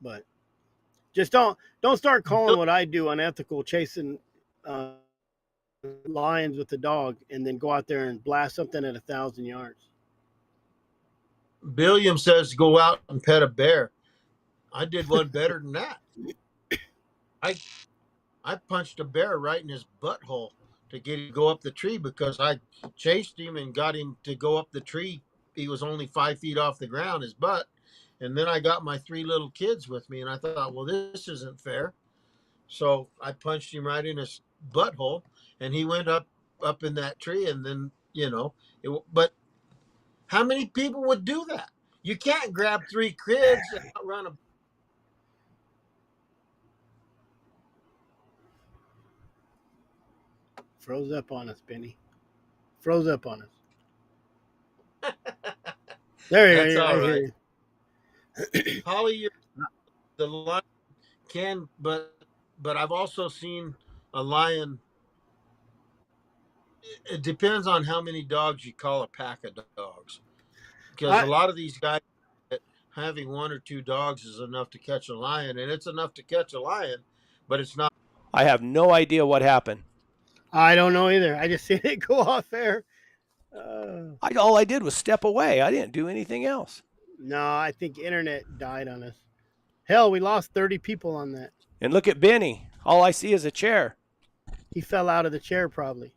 but just don't start calling what I do unethical, chasing lions with the dog, and then go out there and blast something at 1,000 yards. Billiam says go out and pet a bear. I did one better than that. I punched a bear right in his butthole to get him to go up the tree because I chased him and got him to go up the tree. He was only 5 feet off the ground, his butt. And then I got my 3 little kids with me, and I thought, well, this isn't fair. So I punched him right in his butthole, and he went up in that tree. And then, but how many people would do that? You can't grab 3 kids and outrun a. Froze up on us, Benny. Froze up on us. There you That's go. all right. Holly, the lion can, but I've also seen a lion. It depends on how many dogs you call a pack of dogs, because a lot of these guys, having 1 or 2 dogs is enough to catch a lion, and it's enough to catch a lion, but it's not. I have no idea what happened. I don't know either. I just seen it go off there. All I did was step away. I didn't do anything else. No, I think internet died on us. Hell, we lost 30 people on that. And look at Benny. All I see is a chair. He fell out of the chair probably.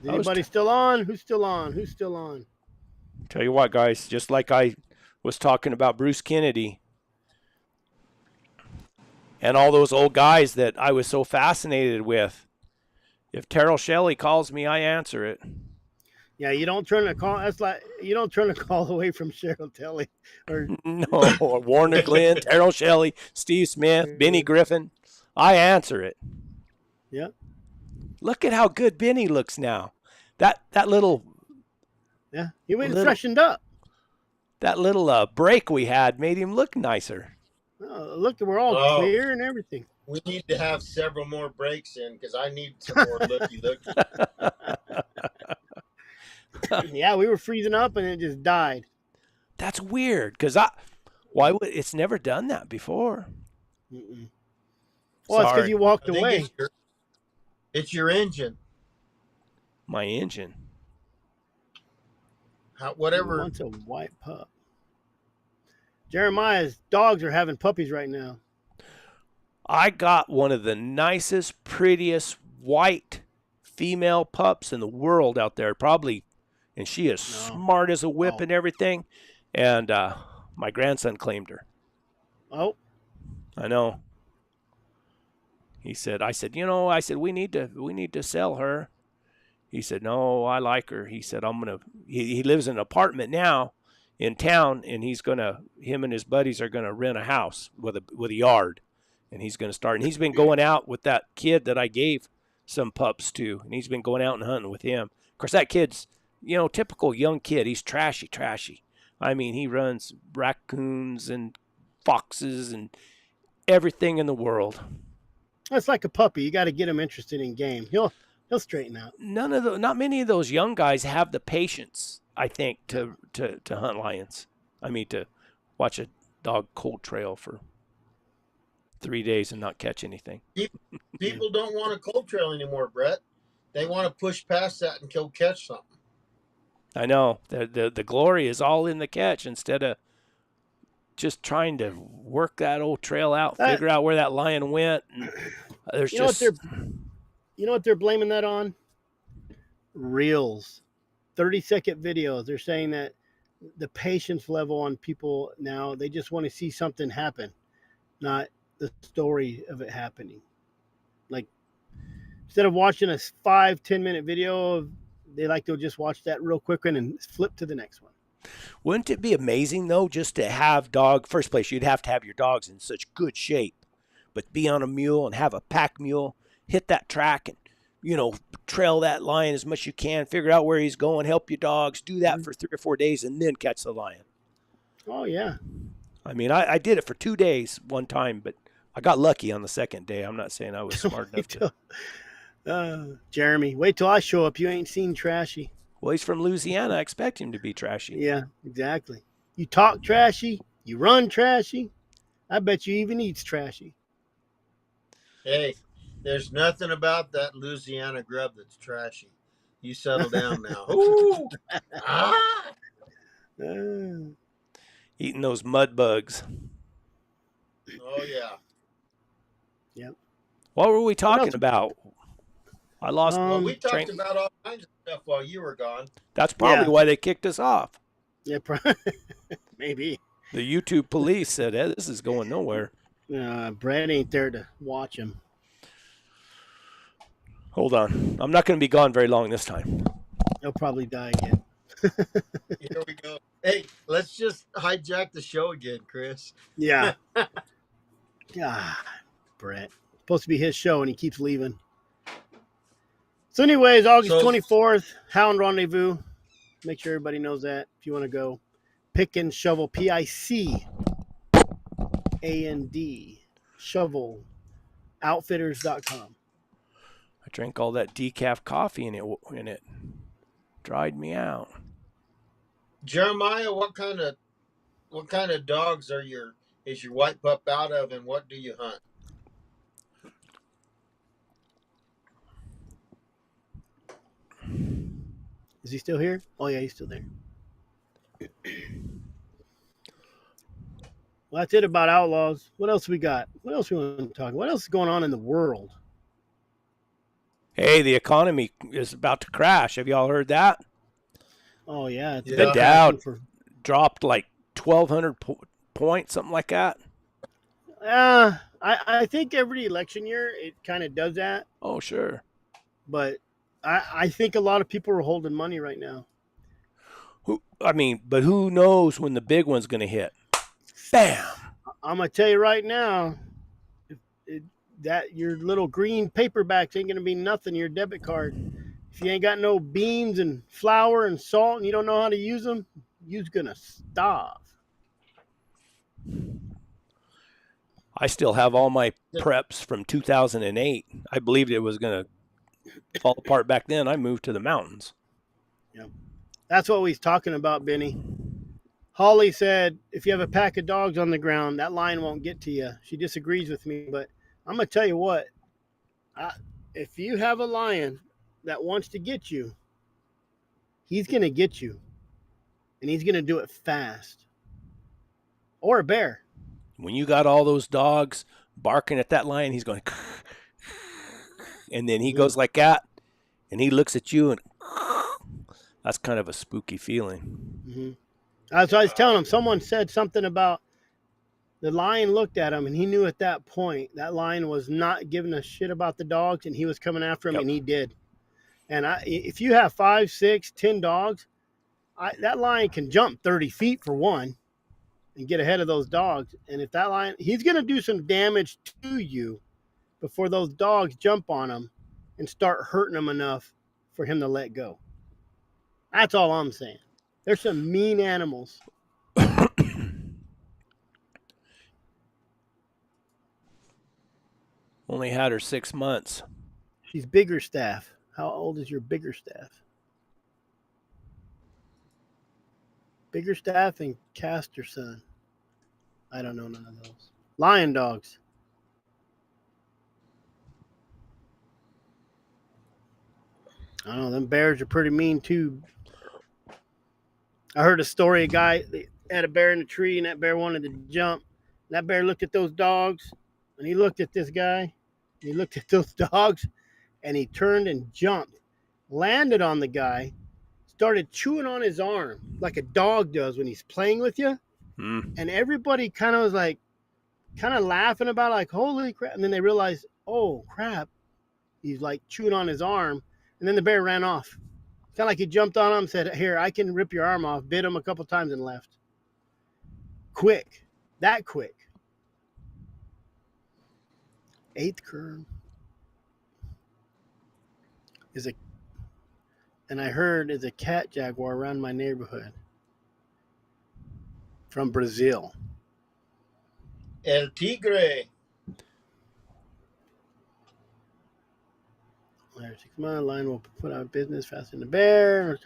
Is anybody still on? Who's still on? Who's still on? Tell you what, guys, just like I was talking about Bruce Kennedy and all those old guys that I was so fascinated with, if Terrell Shelley calls me, I answer it. Yeah, you don't turn a call. That's like you don't turn a call away from Cheryl Telly or No, or Warner Glenn, Terrell Shelley, Steve Smith, Benny Griffin. I answer it. Yeah. Look at how good Benny looks now. That little he went and freshened up. That little break we had made him look nicer. Oh, look, we're all clear and everything. We need to have several more breaks in because I need some more looky. Yeah, we were freezing up and it just died. That's weird because it's never done that before. Mm-mm. Well, it's because you walked away. It's your engine. My engine. Whatever. He wants a white pup. Jeremiah's dogs are having puppies right now. I got one of the nicest, prettiest white female pups in the world out there, probably, and she is smart as a whip and everything. And my grandson claimed her. Oh, I know. I said, we need to sell her. He said, no, I like her. He said, he lives in an apartment now in town, and him and his buddies are going to rent a house with a yard, and he's going to start. And he's been going out with that kid that I gave some pups to, and he's been going out and hunting with him. Of course, that kid's, typical young kid. He's trashy. I mean, he runs raccoons and foxes and everything in the world. That's like a puppy. You got to get him interested in game. He'll straighten out. Not many of those young guys have the patience, I think, to hunt lions. I mean, to watch a dog cold trail for 3 days and not catch anything. People don't want to cold trail anymore, Brett. They want to push past that and go catch something. I know. The glory is all in the catch instead of just trying to work that old trail out, figure out where that lion went. And there's you know what they're blaming that on? Reels. 30-second videos. They're saying that the patience level on people now, they just want to see something happen, not the story of it happening. Like, instead of watching a 5-10 minute video, they like to just watch that real quick one and flip to the next one. Wouldn't it be amazing, though, just to have first place, you'd have to have your dogs in such good shape, but be on a mule and have a pack mule, hit that track and, trail that lion as much as you can, figure out where he's going, help your dogs, do that for 3 or 4 days, and then catch the lion. Oh, yeah. I mean, I did it for 2 days one time, but I got lucky on the second day. I'm not saying I was smart enough to. Jeremy, wait till I show up. You ain't seen Trashy. Well, he's from Louisiana. I expect him to be trashy. Yeah, exactly. You talk trashy. You run trashy. I bet you even eats trashy. Hey, there's nothing about that Louisiana grub that's trashy. You settle down now. Ooh. Eating those mud bugs. Oh, yeah. Yep. What were we talking about? I lost. We talked about all kinds of stuff while you were gone. That's probably why they kicked us off. Yeah, maybe. The YouTube police said, hey, this is going nowhere. Brad ain't there to watch him. Hold on. I'm not going to be gone very long this time. He'll probably die again. Here we go. Hey, let's just hijack the show again, Chris. Yeah. God, Brett. Supposed to be his show, and he keeps leaving. So anyways, August 24th, Hound Rendezvous. Make sure everybody knows that if you want to go. Pick and Shovel, PICAND, shovel, outfitters.com. I drank all that decaf coffee and it dried me out. Jeremiah, what kind of dogs is your white pup out of, and what do you hunt? Is he still here? Oh yeah, he's still there. Well, that's it about Outlaws. What else we got? What else we want to talk about? What else is going on in the world? Hey, the economy is about to crash. Have y'all heard that? Oh yeah, it's Yeah. The been Dow crashing for. dropped like 1,200 points, something like that. I think every election year it kind of does that, Oh, sure. but I think a lot of people are holding money right now. But who knows when the big one's going to hit? Bam! I'm gonna tell you right now, that your little green paperbacks ain't gonna be nothing. Your debit card. If you ain't got no beans and flour and salt, and you don't know how to use them, you's gonna starve. I still have all my preps from 2008. I believed it was going to fall apart back then. I moved to the mountains. Yeah, that's what we was talking about, Benny. Holly said, if you have a pack of dogs on the ground, that lion won't get to you. She disagrees with me, but I'm going to tell you what. If you have a lion that wants to get you, he's going to get you. And he's going to do it fast. Or a bear. When you got all those dogs barking at that lion, he's going, and then he goes like that, and he looks at you, and that's kind of a spooky feeling. Mm-hmm. So I was telling him, someone said something about the lion looked at him, and he knew at that point that lion was not giving a shit about the dogs, and he was coming after him, and he did. And if you have 5, 6, 10 dogs, that lion can jump 30 feet for one and get ahead of those dogs. And if that lion, he's going to do some damage to you before those dogs jump on him and start hurting him enough for him to let go. That's all I'm saying. There's some mean animals. Only had her 6 months. She's bigger staff. How old is your bigger staff? Bigger staff and Caster son. I don't know none of those. Lion dogs. I don't know. Them bears are pretty mean too. I heard a story. A guy had a bear in a tree, and that bear wanted to jump. That bear looked at those dogs, and he looked at this guy. And he looked at those dogs, and he turned and jumped, landed on the guy, started chewing on his arm like a dog does when he's playing with you. And everybody kind of was like, kind of laughing about it, like, holy crap. And then they realized, oh, crap. He's like chewing on his arm. And then the bear ran off. Kind of like he jumped on him, said, here, I can rip your arm off, bit him a couple times and left. Quick. That quick. 8th curve and I heard is a cat jaguar around my neighborhood from Brazil. El Tigre. Larry 6 month line will put out business faster than the bear.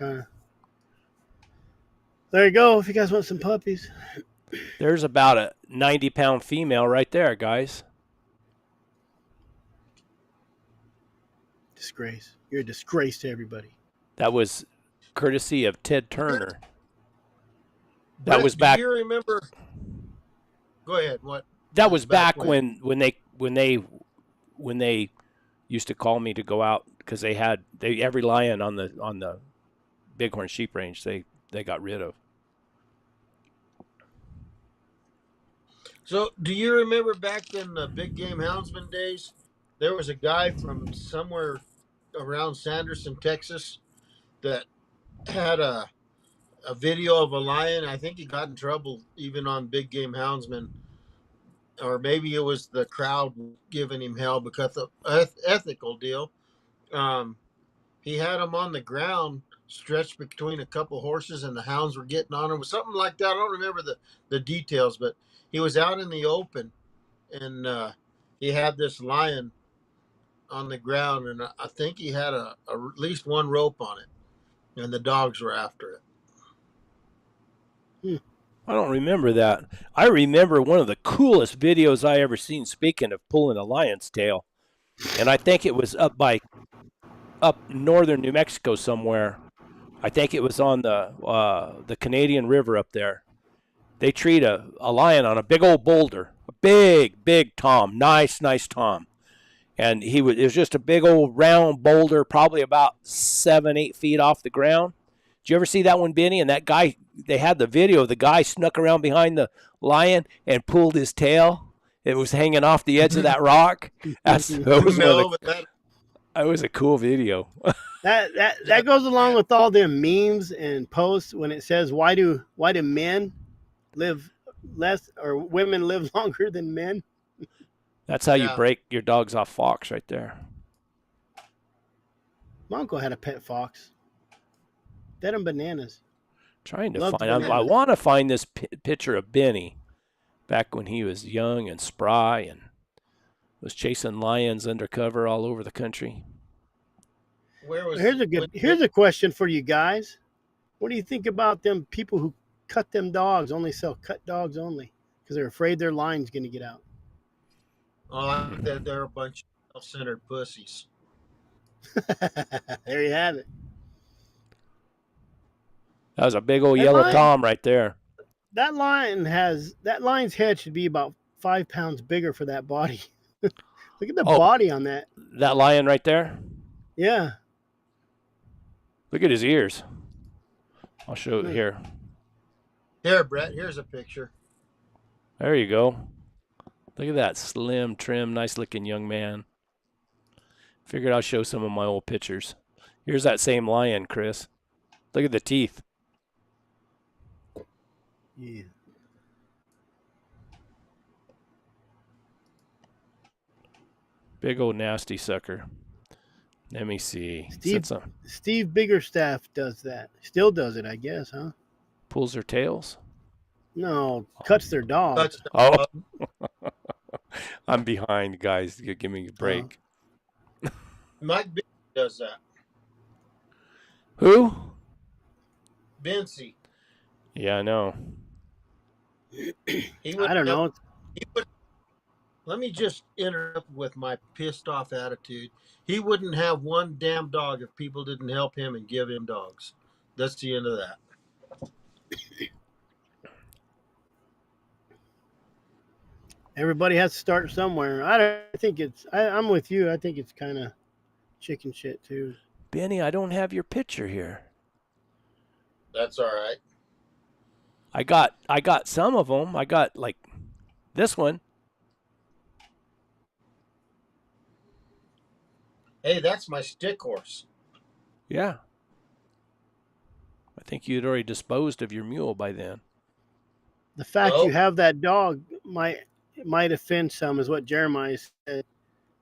There you go. If you guys want some puppies. There's about a 90-pound female right there, guys. Disgrace. You're a disgrace to everybody. That was courtesy of Ted Turner. That was back. Do you remember? Go ahead. What? That was back when they used to call me to go out because every lion on the Bighorn sheep range they got rid of. So, do you remember back in the big game houndsman days? There was a guy from somewhere around Sanderson, Texas, that had a video of a lion. I think he got in trouble even on big game houndsman, or maybe it was the crowd giving him hell because of ethical deal. He had him on the ground, stretched between a couple horses, and the hounds were getting on him. Something like that. I don't remember the details, but he was out in the open, and he had this lion on the ground, and I think he had at least one rope on it, and the dogs were after it. I don't remember that. I remember one of the coolest videos I ever seen, speaking of pulling a lion's tail, and I think it was up northern New Mexico somewhere. I think it was on the Canadian River up there. They treat a lion on a big old boulder, a big tom, nice tom. and it was just a big old round boulder, probably about 7-8 feet off the ground. Did you ever see that one, Benny? And that guy, they had the video of the guy snuck around behind the lion and pulled his tail. It was hanging off the edge of that rock. That was a cool video. that goes along with all them memes and posts when it says why do men live less or women live longer than men? That's how you break your dogs off fox right there. My uncle had a pet fox. Fed him bananas. Trying to I want to find this picture of Benny back when he was young and spry and was chasing lions undercover all over the country. Here's a question for you guys. What do you think about them people who cut them dogs, only sell cut dogs only because they're afraid their line's going to get out? Oh, they're a bunch of self-centered pussies. There you have it. That was a big old yellow Tom right there. That line's head should be about 5 pounds bigger for that body. Look at the body on that. That lion right there? Yeah. Look at his ears. I'll show it here. Here, Brett, here's a picture. There you go. Look at that slim, trim, nice-looking young man. Figured I'll show some of my old pictures. Here's that same lion, Chris. Look at the teeth. Yeah. Big old nasty sucker. Let me see. Steve Biggerstaff does that. Still does it, I guess, huh? Pulls their tails? No, cuts their dogs. Oh. I'm behind, guys. Give me a break. Mike does that. Who? Bency. Yeah, I know. I don't know. Let me just interrupt with my pissed off attitude. He wouldn't have one damn dog if people didn't help him and give him dogs. That's the end of that. Everybody has to start somewhere. I'm with you. I think it's kind of chicken shit too. Benny, I don't have your picture here. That's all right. I got some of them. I got like this one. Hey, that's my stick horse. Yeah. I think you'd already disposed of your mule by then. The fact you have that dog might offend some, is what Jeremiah said.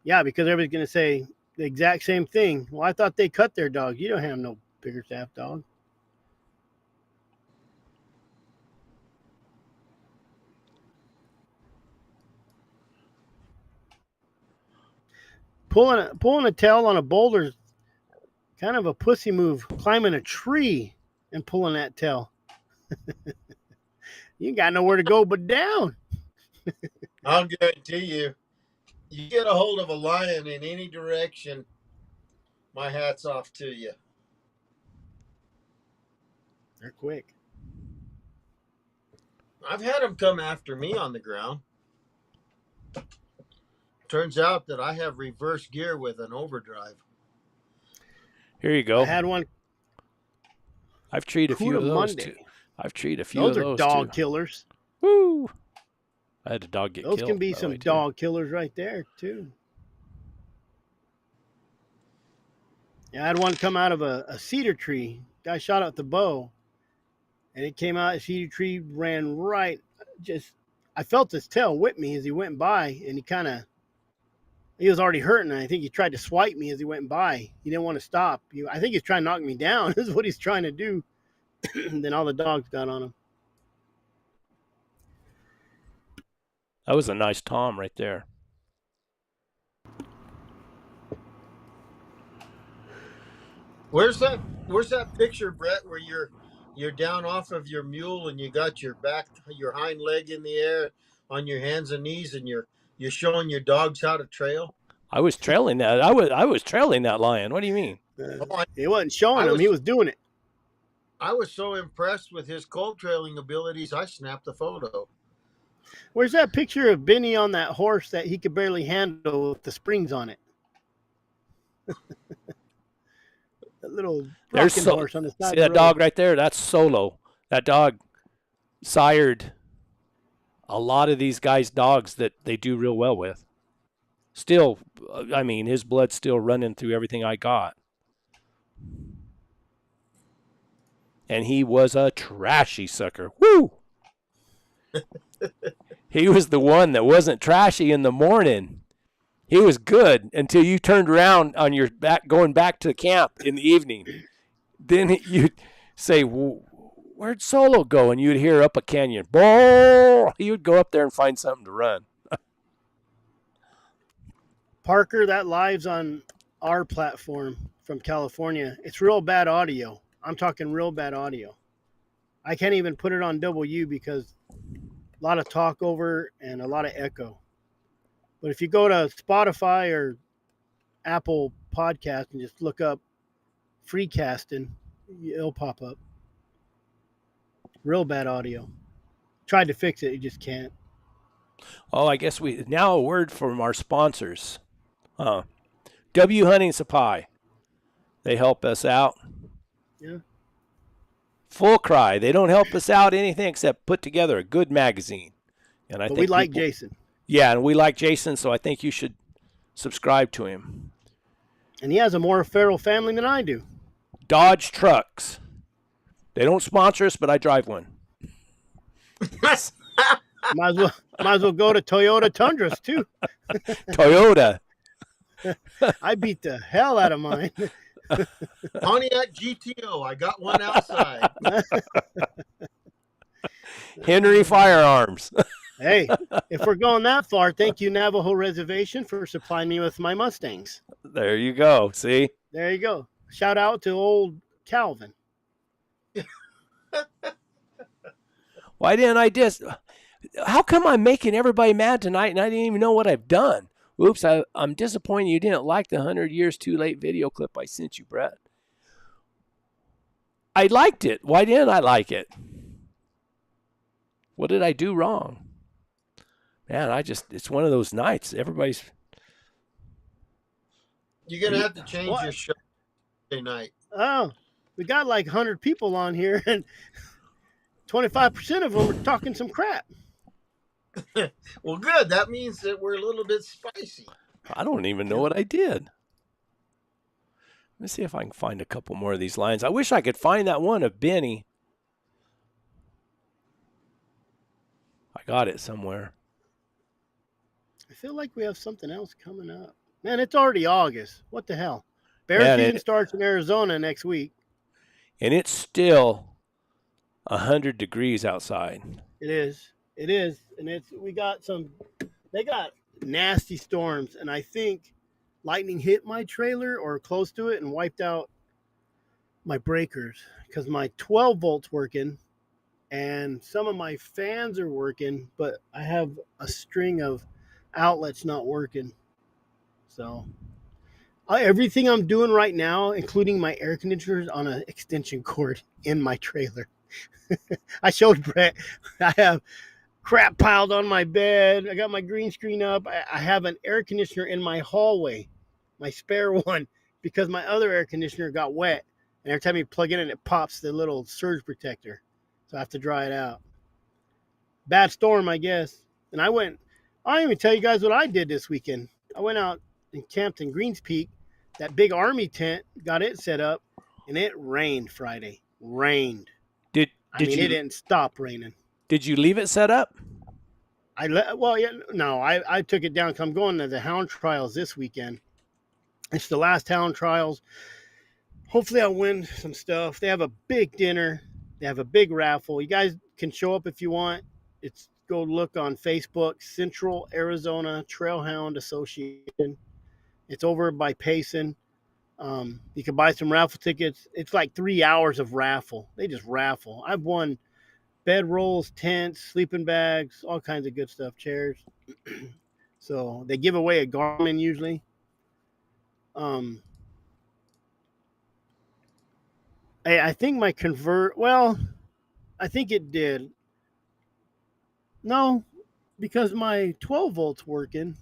Yeah, because everybody's going to say the exact same thing. Well, I thought they cut their dog. You don't have no Biggerstaff dog. Pulling a tail on a boulder is kind of a pussy move. Climbing a tree and pulling that tail. You ain't got nowhere to go but down. I'll guarantee you, you get a hold of a lion in any direction, my hat's off to you. They're quick. I've had them come after me on the ground. Turns out that I have reverse gear with an overdrive. Here you go. I had one. I've treated a few of those too. I've treated a few of those. Those are dog killers. Woo! I had a dog get killed. Those can be some dog killers right there too. Yeah, I had one come out of a cedar tree. Guy shot out the bow, and it came out. A cedar tree ran right. I felt his tail whip me as he went by, and he was already hurting. I think he tried to swipe me as he went by. He didn't want to stop. I think he's trying to knock me down. Is what he's trying to do. And then all the dogs got on him. That was a nice Tom right there. Where's that picture, Brett, where you're down off of your mule and you got your hind leg in the air on your hands and knees, and you're showing your dogs how to trail? I was trailing that. I was trailing that lion. What do you mean? He wasn't showing him. He was doing it. I was so impressed with his cold trailing abilities, I snapped the photo. Where's that picture of Benny on that horse that he could barely handle with the springs on it? That little There's rocking horse on the side see of the that road. dog right there? That's Solo. That dog sired a lot of these guys' dogs that they do real well with. Still, I mean, his blood's still running through everything I got. And he was a trashy sucker. Woo! He was the one that wasn't trashy in the morning. He was good until you turned around on your back, going back to camp in the evening. Then you'd say, "Where'd Solo go?" And you'd hear up a canyon. Boom! He would go up there and find something to run. Parker, that live's on our platform from California. It's real bad audio. I'm talking real bad audio. I can't even put it on W because a lot of talk over and a lot of echo. But if you go to Spotify or Apple Podcast and just look up Freecasting, it'll pop up. Real bad audio. Tried to fix it, you just can't. Oh, I guess we now a word from our sponsors. W Hunting Supply. They help us out. Yeah. Full Cry. They don't help us out anything except put together a good magazine. And I But think we like Jason. Yeah, and we like Jason, so I think you should subscribe to him. And he has a more feral family than I do. Dodge Trucks. They don't sponsor us, but I drive one. Might as well go to Toyota Tundras too. Toyota. I beat the hell out of mine. Pontiac GTO. I got one outside. Henry Firearms. Hey, if we're going that far, thank you, Navajo Reservation, for supplying me with my Mustangs. There you go. See? There you go. Shout out to old Calvin. Why didn't I just... How come I'm making everybody mad tonight and I didn't even know what I've done? Oops, I'm disappointed you didn't like the 100 Years Too Late video clip I sent you, Brett. I liked it. Why didn't I like it? What did I do wrong? Man, it's one of those nights. Everybody's... You're going to have to change your show Tuesday night. Oh, we got like 100 people on here, and 25% of them are talking some crap. Well, good. That means that we're a little bit spicy. I don't even know what I did. Let me see if I can find a couple more of these lines. I wish I could find that one of Benny. I got it somewhere. I feel like we have something else coming up. Man, it's already August. What the hell? Bear season starts in Arizona next week. And it's still 100 degrees outside. It is. It is. And they got nasty storms. And I think lightning hit my trailer or close to it and wiped out my breakers because my 12 volts working and some of my fans are working, but I have a string of outlets not working. So everything I'm doing right now, including my air conditioners, on an extension cord in my trailer. I showed Brett, I have crap piled on my bed. I got my green screen up. I have an air conditioner in my hallway, my spare one, because my other air conditioner got wet. And every time you plug it in, it pops the little surge protector. So I have to dry it out. Bad storm, I guess. And I didn't even tell you guys what I did this weekend. I went out and camped in Greens Peak. That big army tent, got it set up, and it rained Friday. Rained. It didn't stop raining. Did you leave it set up? I took it down because I'm going to the Hound trials this weekend. It's the last Hound trials. Hopefully I'll win some stuff. They have a big dinner. They have a big raffle. You guys can show up if you want. Go look on Facebook, Central Arizona Trailhound Association. It's over by Payson. You can buy some raffle tickets. It's like 3 hours of raffle. They just raffle. I've won bed rolls, tents, sleeping bags, all kinds of good stuff, chairs. So they give away a Garmin usually. I think my I think it did. No, because my 12 volts working.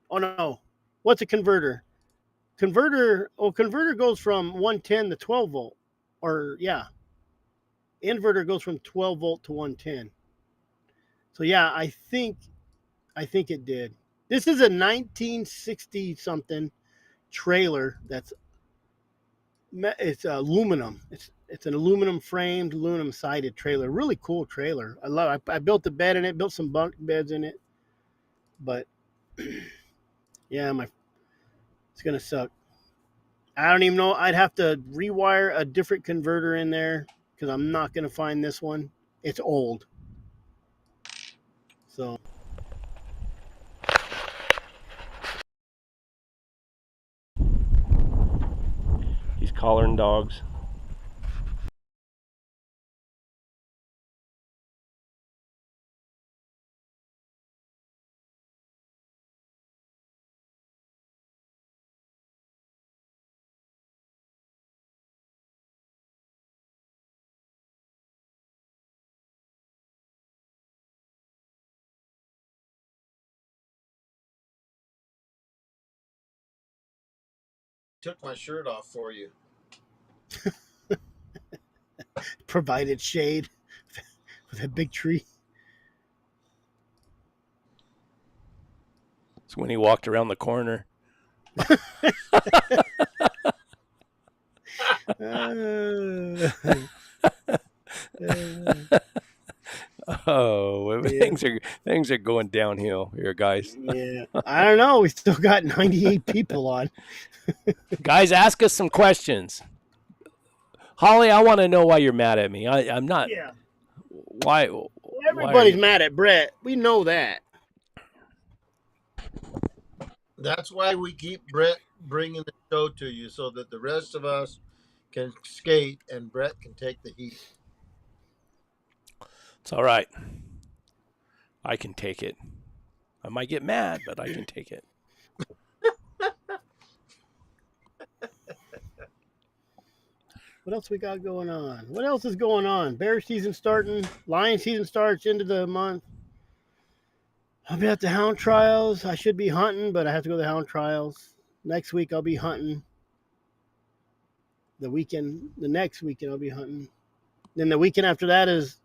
Oh no, what's a converter? converter. Oh, converter goes from 110 to 12 volt, or yeah, inverter goes from 12 volt to 110. So yeah, I think it did. This is a 1960 something trailer that's it's aluminum. It's an aluminum framed, aluminum sided trailer. Really cool trailer. I love. I built a bed in it. Built some bunk beds in it. But yeah, it's gonna suck. I don't even know. I'd have to rewire a different converter in there because I'm not gonna find this one. It's old. So He's collaring dogs. Took my shirt off for you. provided shade with a big tree. It's when he walked around the corner. Oh, Yeah. things are going downhill here, guys. Yeah, I don't know. We still got 98 people on. Guys, ask us some questions. Holly, I want to know why you're mad at me. I'm not. Yeah, Why? everybody's mad at Brett. We know that. That's why we keep Brett bringing the show to you so that the rest of us can skate and Brett can take the heat. It's all right. I can take it. I might get mad, but I can take it. What else we got going on? What else is going on? Bear season starting. Lion season starts into the month. I'll be at the Hound trials. I should be hunting, but I have to go to the Hound trials. Next week I'll be hunting. The next weekend I'll be hunting. Then the weekend after that is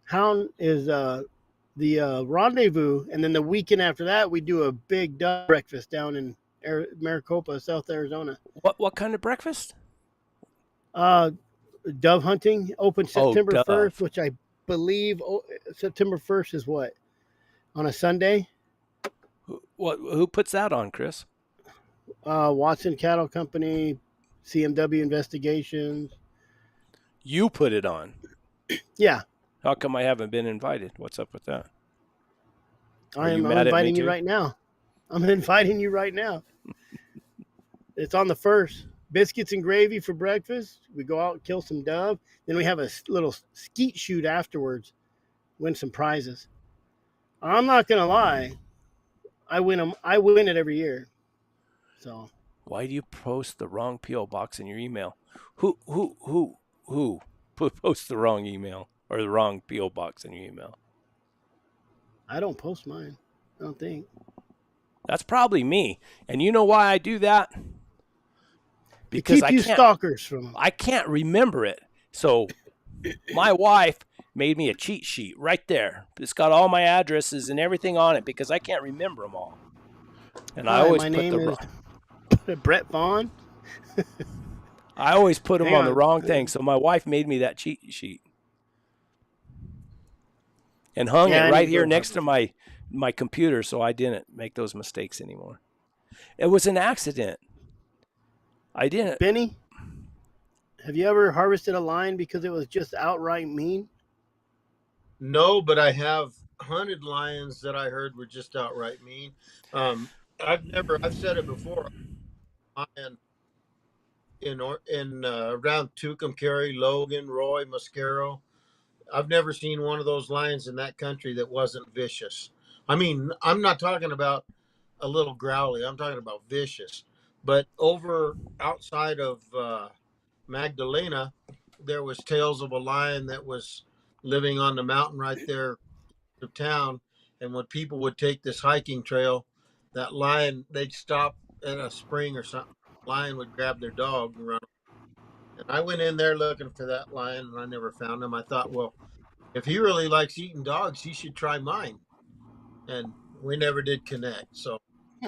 Hound is the rendezvous, and then the weekend after that we do a big dove breakfast down in Maricopa, South Arizona. What kind of breakfast? Dove hunting open September dove. 1st, which I believe September 1st is what? On a Sunday? Who puts that on, Chris? Watson Cattle Company, CMW Investigations. You put it on. Yeah. How come I haven't been invited? What's up with that? I'm inviting you right now. I'm inviting you right now. It's on the 1st. Biscuits and gravy for breakfast. We go out and kill some dove. Then we have a little skeet shoot afterwards. Win some prizes. I'm not gonna lie. I win them. I win it every year. So why do you post the wrong PO box in your email? Who posts the wrong email or the wrong PO box in your email? I don't post mine. I don't think. That's probably me. And you know why I do that? Because keep you stalkers from them. I can't remember it. So my wife made me a cheat sheet right there. It's got all my addresses and everything on it because I can't remember them all. And I always put the Brett Vaughn. I always put them on the wrong thing. So my wife made me that cheat sheet and hung it right here next to my computer so I didn't make those mistakes anymore. It was an accident. I didn't. Benny, have you ever harvested a lion because it was just outright mean? No, but I have hunted lions that I heard were just outright mean. I've said it before. Lion in around Tucumcari, Logan, Roy, Mosquero. I've never seen one of those lions in that country that wasn't vicious. I mean, I'm not talking about a little growly. I'm talking about vicious. But over outside of Magdalena, there was tales of a lion that was living on the mountain right there of town. And when people would take this hiking trail, that lion, they'd stop at a spring or something, lion would grab their dog and run. And I went in there looking for that lion, and I never found him. I thought, well, if he really likes eating dogs, he should try mine. And we never did connect. So,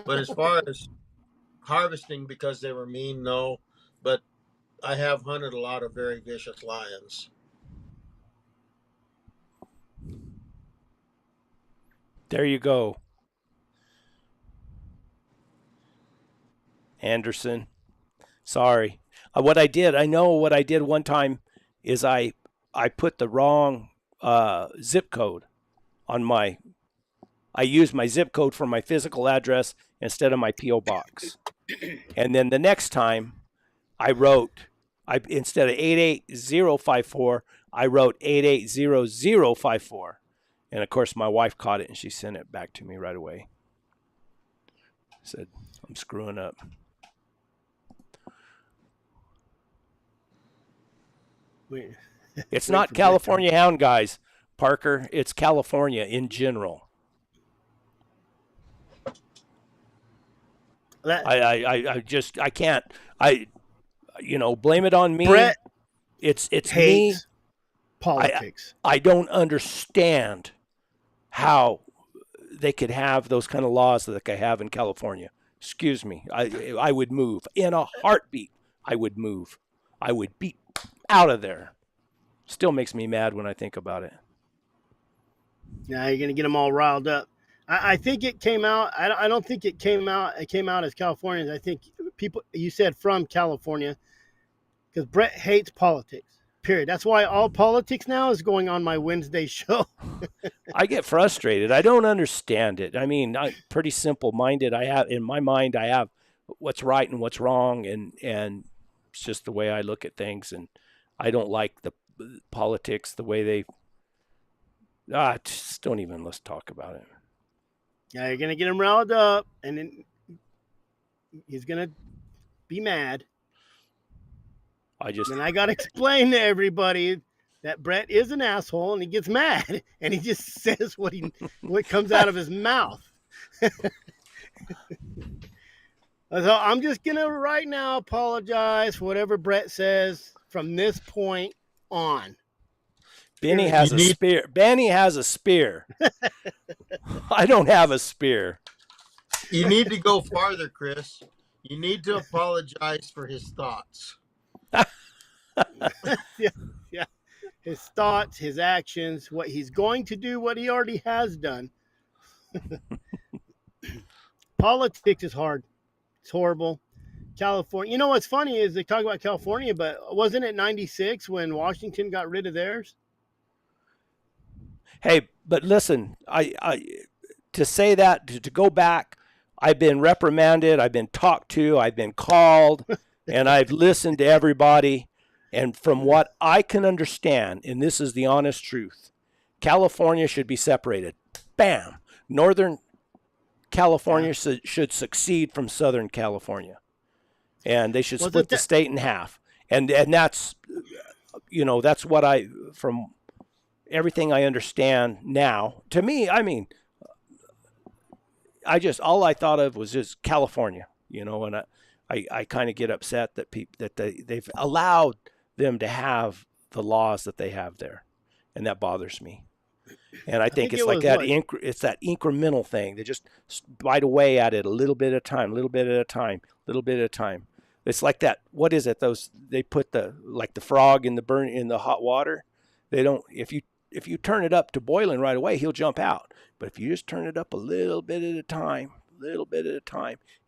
but as far as harvesting because they were mean, no. But I have hunted a lot of very vicious lions. There you go, Anderson. Sorry. What I did one time is I put the wrong zip code on my. I used my zip code for my physical address instead of my P.O. box. And then the next time I wrote, instead of 88054, I wrote 880054. And of course, my wife caught it and she sent it back to me right away. Said, I'm screwing up. It's not California Hound, guys. Parker, it's California in general. I can't. Blame it on me. Brett it's hates me. Politics. I don't understand how they could have those kind of laws that they have in California. Excuse me. I would move in a heartbeat. I would move. I would be out of there. Still makes me mad when I think about it. Yeah, you're gonna get them all riled up. I think it came out. I don't think it came out. It came out as Californians. I think people. You said from California, because Brett hates politics. Period. That's why all politics now is going on my Wednesday show. I get frustrated. I don't understand it. I mean, I'm pretty simple-minded. I have in my mind. I have what's right and what's wrong, and it's just the way I look at things. And I don't like the politics the way they. Just don't even. Let's talk about it. Yeah, you're gonna get him riled up, and then he's gonna be mad. And I gotta explain to everybody that Brett is an asshole, and he gets mad, and he just says what comes out of his mouth. So I'm just gonna right now apologize for whatever Brett says from this point on. Benny has a spear. Benny has a spear. I don't have a spear. You need to go farther, Chris. You need to apologize for his thoughts. Yeah. His thoughts, his actions, what he's going to do, what he already has done. Politics is hard. It's horrible. California. You know what's funny is they talk about California, but wasn't it 96 when Washington got rid of theirs? Hey, but listen, I to say that, to go back, I've been reprimanded, I've been talked to, I've been called, and I've listened to everybody. And from what I can understand, and this is the honest truth, California should be separated. Bam! Northern California should succeed from Southern California. And they should split the state in half. And that's, that's what from everything I understand now. To me, I mean, all I thought of was just California, and I kind of get upset that they've allowed them to have the laws that they have there, and that bothers me. And I think it's like that. It's that incremental thing. They just bite away at it a little bit at a time, little bit at a time, little bit at a time. It's like that. What is it? They put the frog in the hot water. They don't. If you turn it up to boiling right away, he'll jump out. But if you just turn it up a little bit at a time,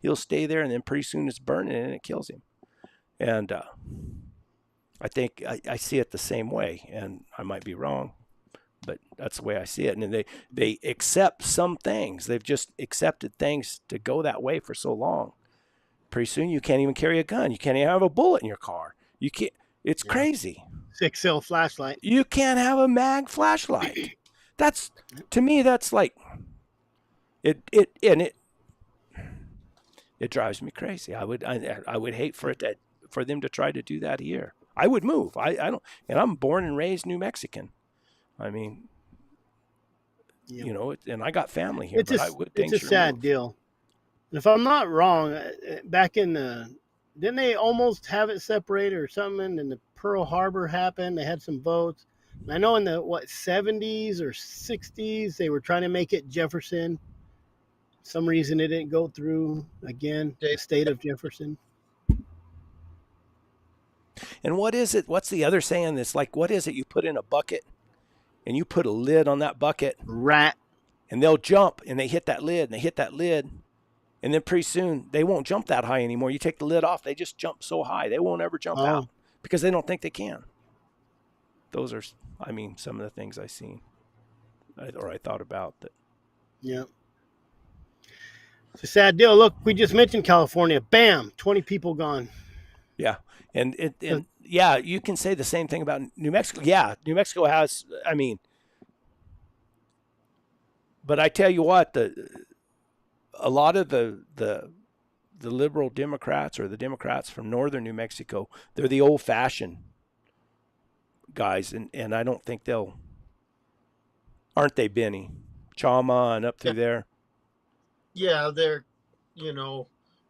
he'll stay there, and then pretty soon it's burning and it kills him. And I think I see it the same way, and I might be wrong, but that's the way I see it. And then they accept some things. They've just accepted things to go that way for so long. Pretty soon you can't even carry a gun. You can't even have a bullet in your car. You can't. It's crazy. 6L flashlight. You can't have a mag flashlight. That's, to me, that's like it drives me crazy. I would hate for them to try to do that here. I would move. I don't, and I'm born and raised New Mexican. I mean, and I got family here. It's a sad deal. And if I'm not wrong, back in the didn't they almost have it separated or something? And the Pearl Harbor happened. They had some votes. And I know in the 70s or 60s they were trying to make it Jefferson. Some reason it didn't go through again. The state of Jefferson. And what is it? What's the other saying? That's like, what is it? You put in a bucket and you put a lid on that bucket. Rat. And they'll jump and they hit that lid and they hit that lid. And then pretty soon they won't jump that high anymore. You take the lid off, they just jump so high. They won't ever jump out because they don't think they can. Those are, I mean, some of the things I've seen or I thought about that. Yeah. It's a sad deal. Look, we just mentioned California. Bam, 20 people gone. Yeah. And yeah, you can say the same thing about New Mexico. Yeah, New Mexico has, I mean, but I tell you what, a lot of the liberal Democrats or the Democrats from northern New Mexico, they're the old-fashioned guys, and I don't think aren't they, Benny? Chama and up through there. Yeah, they're,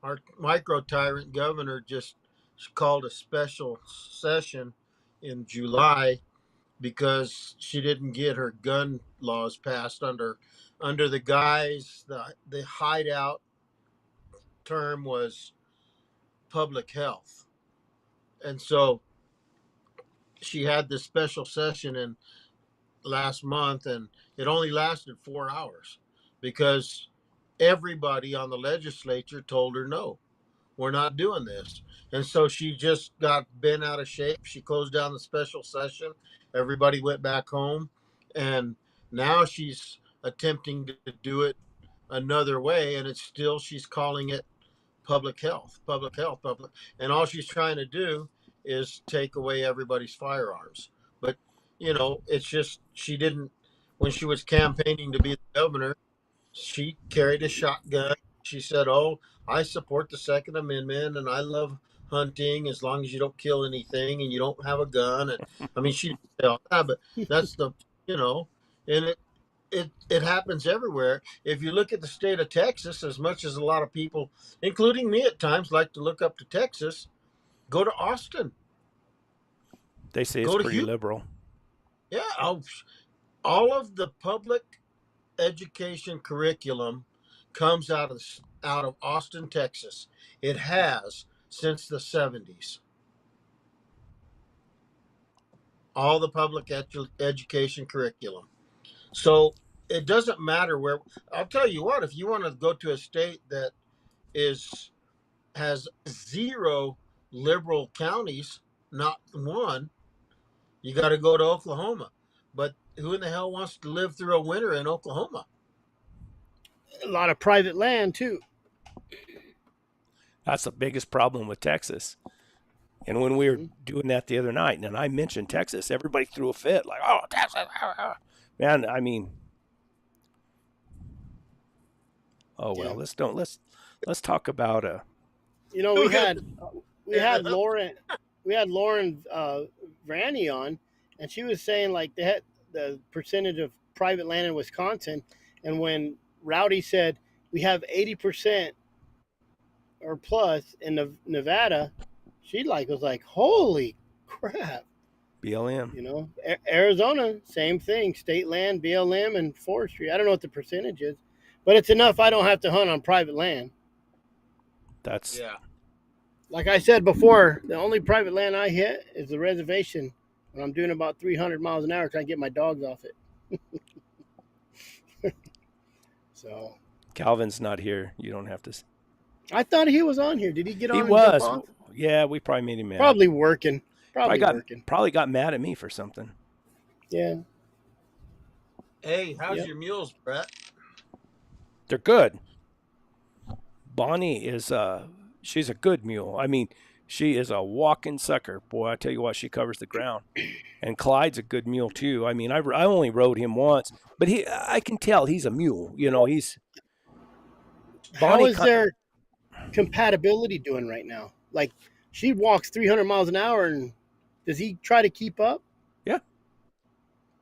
our micro tyrant governor just called a special session in July because she didn't get her gun laws passed under the guise the hideout term was public health. And so she had this special session in last month, and it only lasted 4 hours because everybody on the legislature told her no, we're not doing this. And so she just got bent out of shape. She closed down the special session. Everybody went back home. And now she's attempting to do it another way. And it's still, she's calling it public health. And all she's trying to do is take away everybody's firearms. But, it's just, she didn't, when she was campaigning to be the governor, she carried a shotgun. She said, "Oh, I support the Second Amendment and I love hunting as long as you don't kill anything and you don't have a gun." And I mean, she didn't say all that, but that's and it happens everywhere. If you look at the state of Texas, as much as a lot of people, including me at times, like to look up to Texas, go to Austin. They say it's pretty liberal. Yeah, all of the public education curriculum comes out of Austin, Texas. It has since the 70s. All the public education curriculum. So it doesn't matter where. I'll tell you what, if you want to go to a state that has 0 liberal counties, not one, you got to go to Oklahoma. But who in the hell wants to live through a winter in Oklahoma? A lot of private land too. That's the biggest problem with Texas. And when we were doing that the other night, and I mentioned Texas, everybody threw a fit, like, "Oh, Texas!" Man, I mean, oh well. Let's talk about we had Lauren Vanny on, and she was saying like they had the percentage of private land in Wisconsin, and when Rowdy said we have 80% or plus in Nevada, she was like, "Holy crap!" BLM. Arizona, same thing, state land, BLM, and forestry. I don't know what the percentage is, but it's enough. I don't have to hunt on private land. That's like I said before. The only private land I hit is the reservation when I'm doing about 300 miles an hour trying to get my dogs off it. So Calvin's not here. You don't have to. I thought he was on here. Did he get on? He was. Yeah, we probably made him mad. Probably working. Probably got mad at me for something. Yeah. Hey, how's your mules, Brett? They're good. Bonnie is she's a good mule. I mean, she is a walking sucker. Boy, I tell you what, she covers the ground. And Clyde's a good mule too. I mean, I only rode him once, but I can tell he's a mule. He's. How is their compatibility doing right now? Like, she walks 300 miles an hour, and does he try to keep up? Yeah.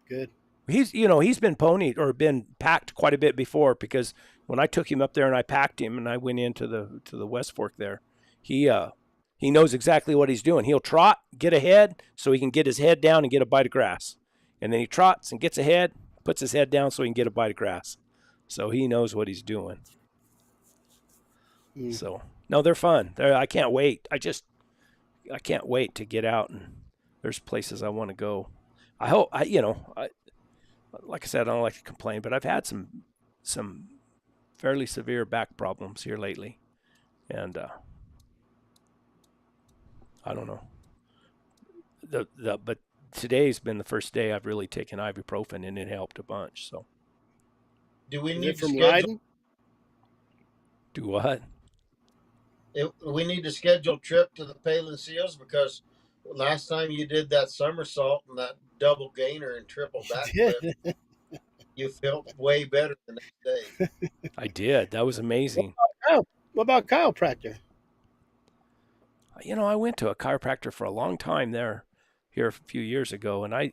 Good. He's been ponied or been packed quite a bit before, because when I took him up there and I packed him and I went into the West Fork there, he knows exactly what he's doing. He'll trot, get ahead so he can get his head down and get a bite of grass. And then he trots and gets ahead, puts his head down so he can get a bite of grass. So he knows what he's doing. So, no, they're fun. I can't wait. I can't wait to get out, and there's places I want to go. I hope, like I said, I don't like to complain, but I've had some fairly severe back problems here lately. And I don't know. But today's been the first day I've really taken ibuprofen, and it helped a bunch. So, do we Is need it to from schedule? riding? do what? We need to schedule a trip to the Palin Seals, because last time you did that somersault and that double gainer and triple backflip, you felt way better the next day. I did. That was amazing. What about chiropractor? I went to a chiropractor for a long time here a few years ago, and I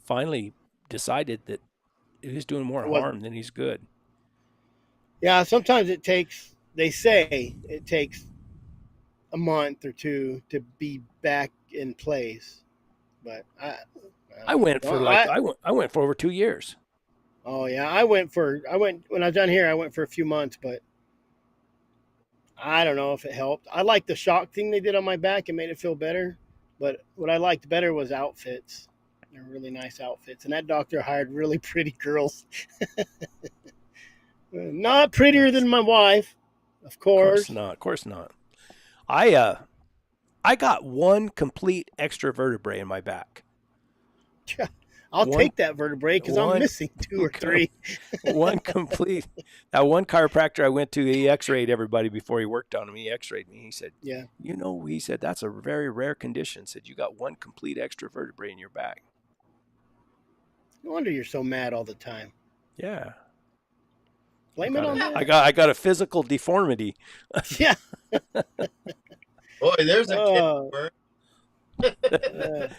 finally decided that he was doing more harm than he's good. Yeah, sometimes they say it takes a month or two to be back in place. But I went for I went for over 2 years. Oh yeah, I went when I was down here. I went for a few months, but I don't know if it helped. I liked the shock thing they did on my back. It made it feel better. But what I liked better was outfits. They're really nice outfits, and that doctor hired really pretty girls. Not prettier than my wife, of course. Of course not. I got one complete extra vertebrae in my back. I'll take that vertebrae because I'm missing 2 or 3. That one chiropractor I went to, he x-rayed everybody before he worked on him. He x-rayed me. He said, yeah. He said, that's a very rare condition. Said, you got one complete extra vertebrae in your back. No wonder you're so mad all the time. Yeah. Blame it on that. I got a physical deformity. Yeah. Boy, there's a kid.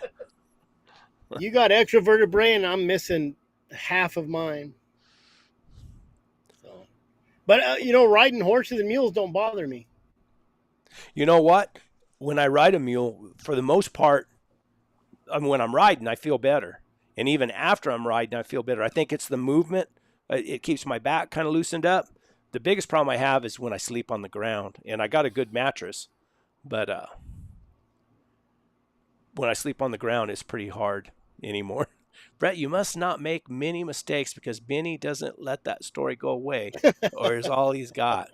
You got extra vertebrae, and I'm missing half of mine. So, but riding horses and mules don't bother me. You know what? When I ride a mule, for the most part, when I'm riding, I feel better. And even after I'm riding, I feel better. I think it's the movement. It keeps my back kind of loosened up. The biggest problem I have is when I sleep on the ground. And I got a good mattress, but when I sleep on the ground, it's pretty hard anymore. Brett, you must not make many mistakes, because Benny doesn't let that story go away, or is all he's got.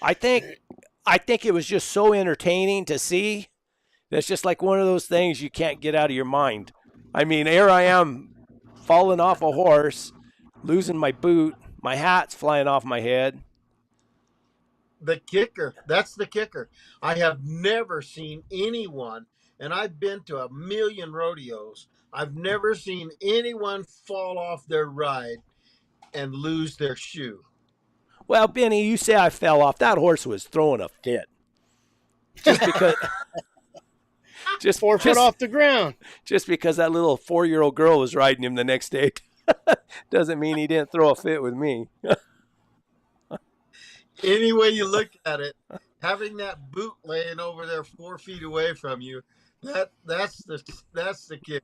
I think it was just so entertaining to see. That's just like one of those things you can't get out of your mind. I mean, here I am falling off a horse, losing my boot, my hat's flying off my head. That's the kicker. I have never seen anyone, and I've been to a million rodeos, I've never seen anyone fall off their ride and lose their shoe. Well, Benny, you say I fell off. That horse was throwing a fit. Just because... Just 4 foot off the ground. Just because that little 4-year-old girl was riding him the next day doesn't mean he didn't throw a fit with me. Any way you look at it, having that boot laying over there 4 feet away from you, that's the kick.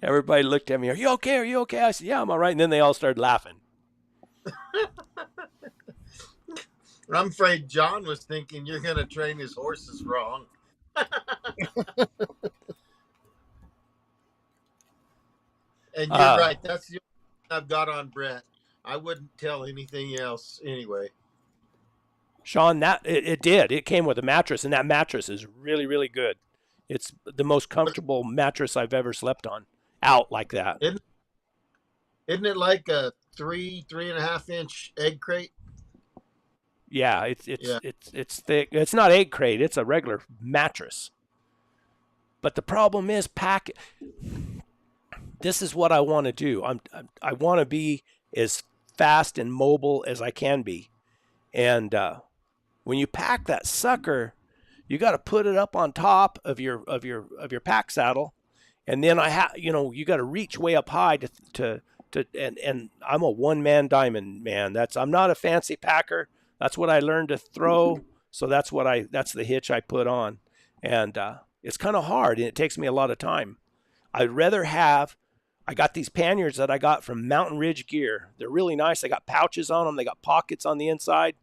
Everybody looked at me. Are you okay? Are you okay? I said, yeah, I'm all right. And then they all started laughing. I'm afraid John was thinking you're going to train his horses wrong. And you're right. That's the only thing I've got on Brett. I wouldn't tell anything else anyway. Sean, it did. It came with a mattress, and that mattress is really, really good. It's the most comfortable mattress I've ever slept on, out like that. Isn't it like a 3.5 inch egg crate? Yeah, it's thick. It's not egg crate. It's a regular mattress. But the problem is this is what I want to do. I want to be as fast and mobile as I can be. And when you pack that sucker, you got to put it up on top of your pack saddle, And then you got to reach way up high and I'm a one-man diamond man. I'm not a fancy packer. That's what I learned to throw. So that's the hitch I put on. And it's kind of hard, and it takes me a lot of time. I got these panniers that I got from Mountain Ridge Gear. They're really nice. They got pouches on them. They got pockets on the inside.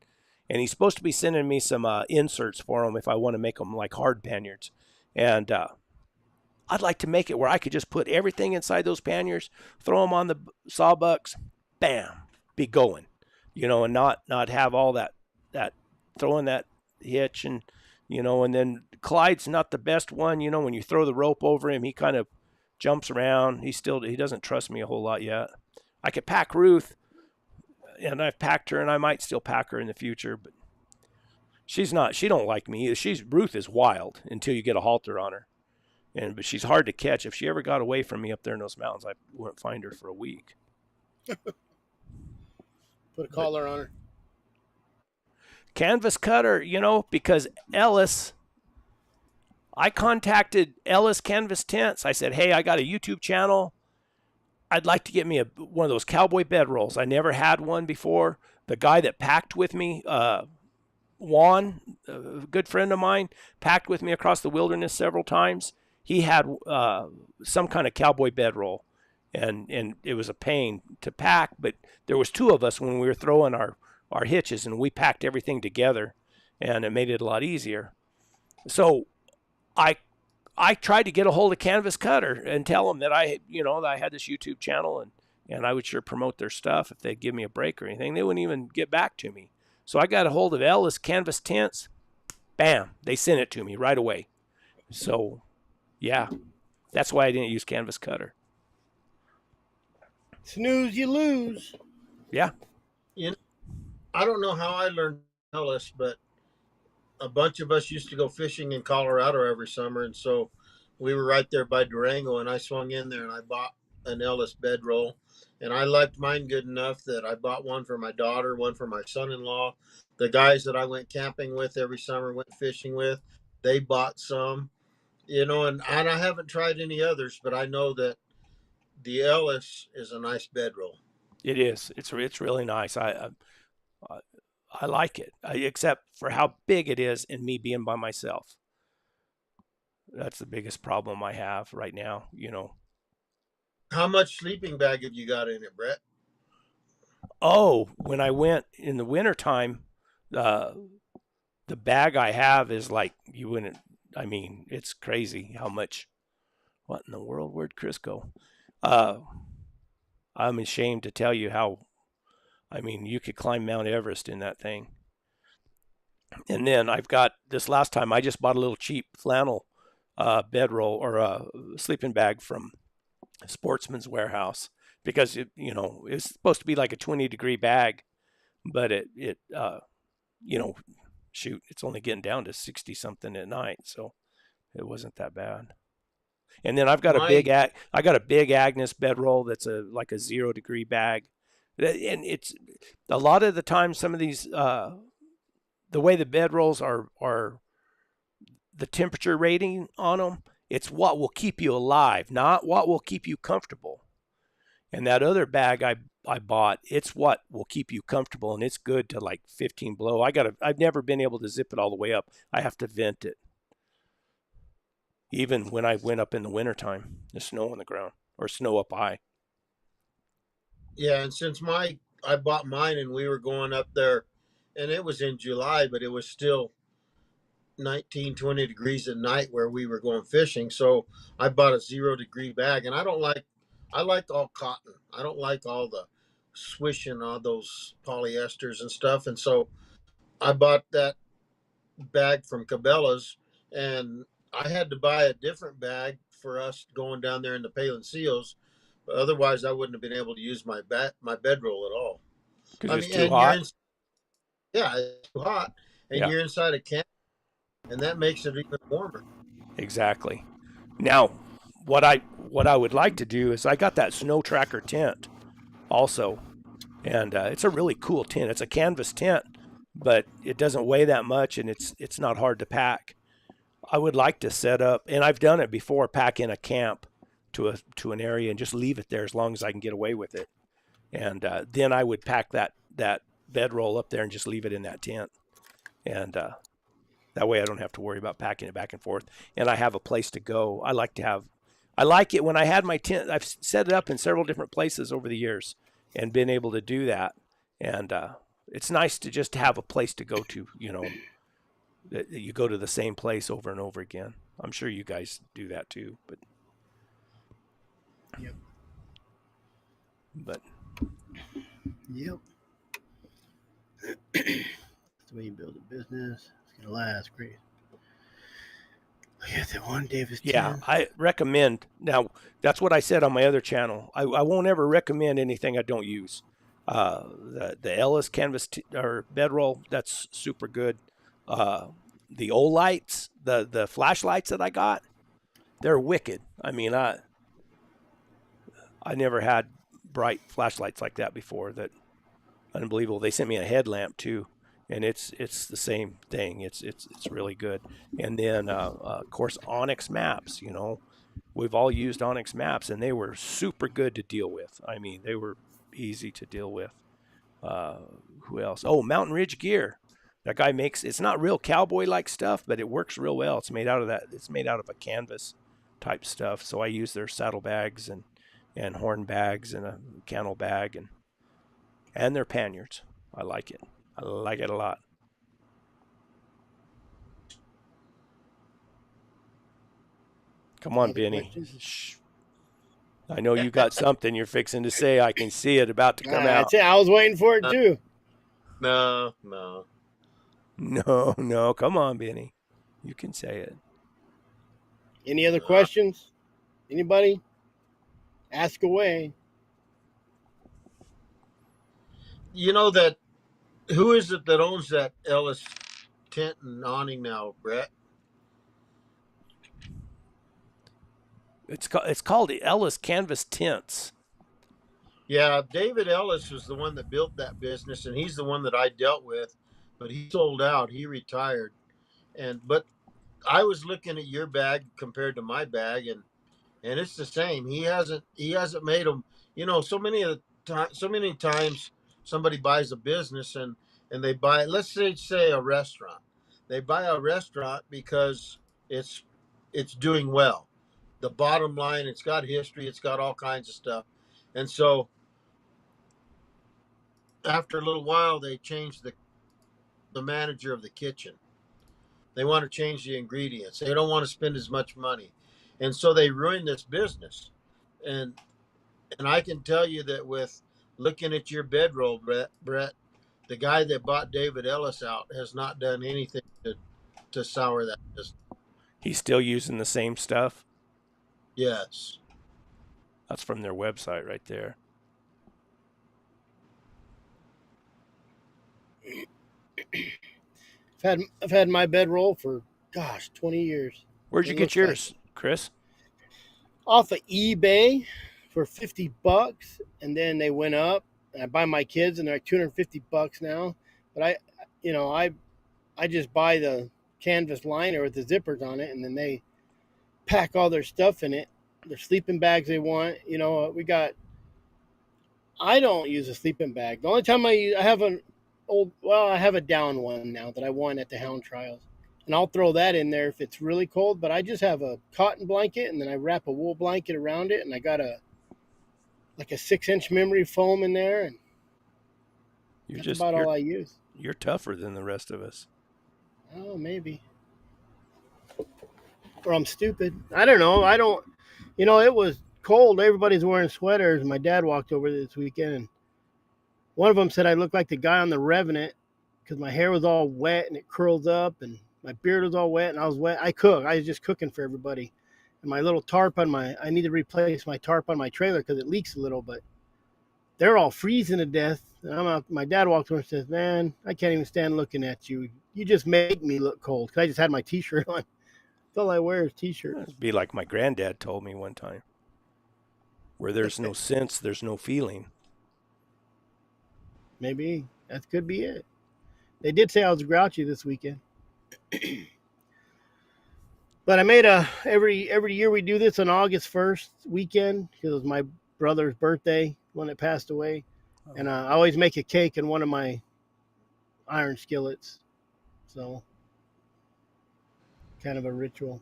And he's supposed to be sending me some inserts for them if I want to make them like hard panniers. And I'd like to make it where I could just put everything inside those panniers, throw them on the sawbucks, bam, be going, and not have all that throwing that hitch and then Clyde's not the best one. When you throw the rope over him, he kind of jumps around. He doesn't trust me a whole lot yet. I could pack Ruth, and I've packed her, and I might still pack her in the future, but she don't like me either. Ruth is wild until you get a halter on her. But she's hard to catch. If she ever got away from me up there in those mountains, I wouldn't find her for a week. Put a collar on her. Canvas cutter, because I contacted Ellis Canvas Tents. I said, hey, I got a YouTube channel. I'd like to get me one of those cowboy bedrolls. I never had one before. The guy that packed with me, Juan, a good friend of mine, packed with me across the wilderness several times. He had some kind of cowboy bedroll, and it was a pain to pack, but there was two of us when we were throwing our hitches, and we packed everything together, and it made it a lot easier. So I tried to get a hold of Canvas Cutter and tell them that I had this YouTube channel, and I would sure promote their stuff if they'd give me a break or anything. They wouldn't even get back to me. So I got a hold of Ellis Canvas Tents. Bam, they sent it to me right away. So yeah, that's why I didn't use Canvas Cutter. Snooze, you lose. Yeah. I don't know how I learned Ellis, but a bunch of us used to go fishing in Colorado every summer, and so we were right there by Durango, and I swung in there and I bought an Ellis bedroll, and I liked mine good enough that I bought one for my daughter, one for my son-in-law. The guys that I went camping with every summer, went fishing with, they bought some, and I haven't tried any others, but I know that the Ellis is a nice bedroll. It is. It's really nice. I like it, except for how big it is and me being by myself. That's the biggest problem I have right now, How much sleeping bag have you got in it, Brett? Oh, when I went in the wintertime, the bag I have is like, it's crazy how much. What in the world? Where'd Chris go? I'm ashamed to tell you how. You could climb Mount Everest in that thing. And then I've got this last time, I just bought a little cheap flannel bedroll or a sleeping bag from Sportsman's Warehouse because it's supposed to be like a 20-degree bag, but it's only getting down to 60 something at night, so it wasn't that bad. And then I've got a big Agnes bedroll that's like a 0-degree bag. And it's a lot of the time, some of these, the way the bedrolls are the temperature rating on them, it's what will keep you alive, not what will keep you comfortable. And that other bag I bought, it's what will keep you comfortable, and it's good to like 15 below. I've never been able to zip it all the way up. I have to vent it. Even when I went up in the wintertime, there's snow on the ground or snow up high. Yeah, and since I bought mine and we were going up there, and it was in July, but it was still 19, 20 degrees at night where we were going fishing. So I bought a 0-degree bag, and I like all cotton. I don't like all the swishing on those polyesters and stuff. And so I bought that bag from Cabela's, and I had to buy a different bag for us going down there in the Palin Seals. Otherwise, I wouldn't have been able to use my bedroll at all. Because it's too hot. It's too hot, and Yeah. you're inside a camp, and that makes it even warmer. Exactly. Now, what I would like to do is I got that Snow Tracker tent also, and it's a really cool tent. It's a canvas tent, but it doesn't weigh that much, and it's not hard to pack. I would like to set up, and I've done it before, pack in a camp to an area and just leave it there as long as I can get away with it. And then I would pack that bedroll up there and just leave it in that tent. And that way I don't have to worry about packing it back and forth. And I have a place to go. I like it when I had my tent. I've set it up in several different places over the years and been able to do that. And it's nice to just have a place to go to, that you go to the same place over and over again. I'm sure you guys do that too, but. Yep. But. Yep. That's the way you build a business. It's going to last. Great. Look at that one, Davis. Yeah, I recommend. Now, that's what I said on my other channel. I won't ever recommend anything I don't use. The Ellis canvas or bedroll, that's super good. The Olights, the flashlights that I got, they're wicked. I mean, I never had bright flashlights like that before. That unbelievable. They sent me a headlamp too, and it's the same thing. It's really good. And then of course OnX Maps. We've all used OnX Maps, and they were super good to deal with. I mean, they were easy to deal with. Who else? Oh, Mountain Ridge Gear. That guy makes, it's not real cowboy like stuff, but it works real well. It's made out of a canvas type stuff. So I use their saddlebags and horn bags and a cantle bag and their panniers. I like it. I like it a lot. Come on, Benny. Shh. I know you got something you're fixing to say. I can see it about to come out. That's it. I was waiting for it too. No. No. Come on, Benny. You can say it. Any other questions? Anybody? Ask away. That who is it that owns that Ellis tent and awning now, Brett? It's called the Ellis Canvas Tents. Yeah, David Ellis was the one that built that business, and he's the one that I dealt with, but he sold out. He retired, but I was looking at your bag compared to my bag, and it's the same. He hasn't made them. So many times somebody buys a business and they buy, let's say a restaurant. They buy a restaurant because it's doing well. The bottom line, it's got history, it's got all kinds of stuff, and so after a little while, they change the manager of the kitchen. They want to change the ingredients. They don't want to spend as much money, and so they ruin this business. And I can tell you that with looking at your bedroll, Brett, the guy that bought David Ellis out has not done anything to sour that business. He's still using the same stuff? Yes. That's from their website right there. I've had my bedroll for 20 years. Where'd you get yours, Chris? Off of eBay for $50, and then they went up. And I buy my kids, and they're like $250 now. But I just buy the canvas liner with the zippers on it, and then they pack all their stuff in it. Their sleeping bags they want. I don't use a sleeping bag. The only time I have I have a down one now that I won at the Hound trials. And I'll throw that in there if it's really cold. But I just have a cotton blanket, and then I wrap a wool blanket around it, and I got a 6-inch memory foam in there, and that's about all I use. You're tougher than the rest of us. Oh, maybe. Or I'm stupid. I don't know. It was cold. Everybody's wearing sweaters. My dad walked over this weekend, and one of them said I looked like the guy on The Revenant because my hair was all wet and it curls up, and my beard was all wet and I was wet. I was just cooking for everybody. And my little tarp I need to replace my tarp on my trailer because it leaks a little, but they're all freezing to death. And my dad walked over and says, "Man, I can't even stand looking at you. You just make me look cold." Because I just had my T-shirt on. That's all I wear is T-shirts. It'd be like my granddad told me one time. Where there's no sense, there's no feeling. Maybe that could be it. They did say I was grouchy this weekend. But I made every year we do this on August 1st weekend because it was my brother's birthday when it passed away, and I always make a cake in one of my iron skillets, so kind of a ritual.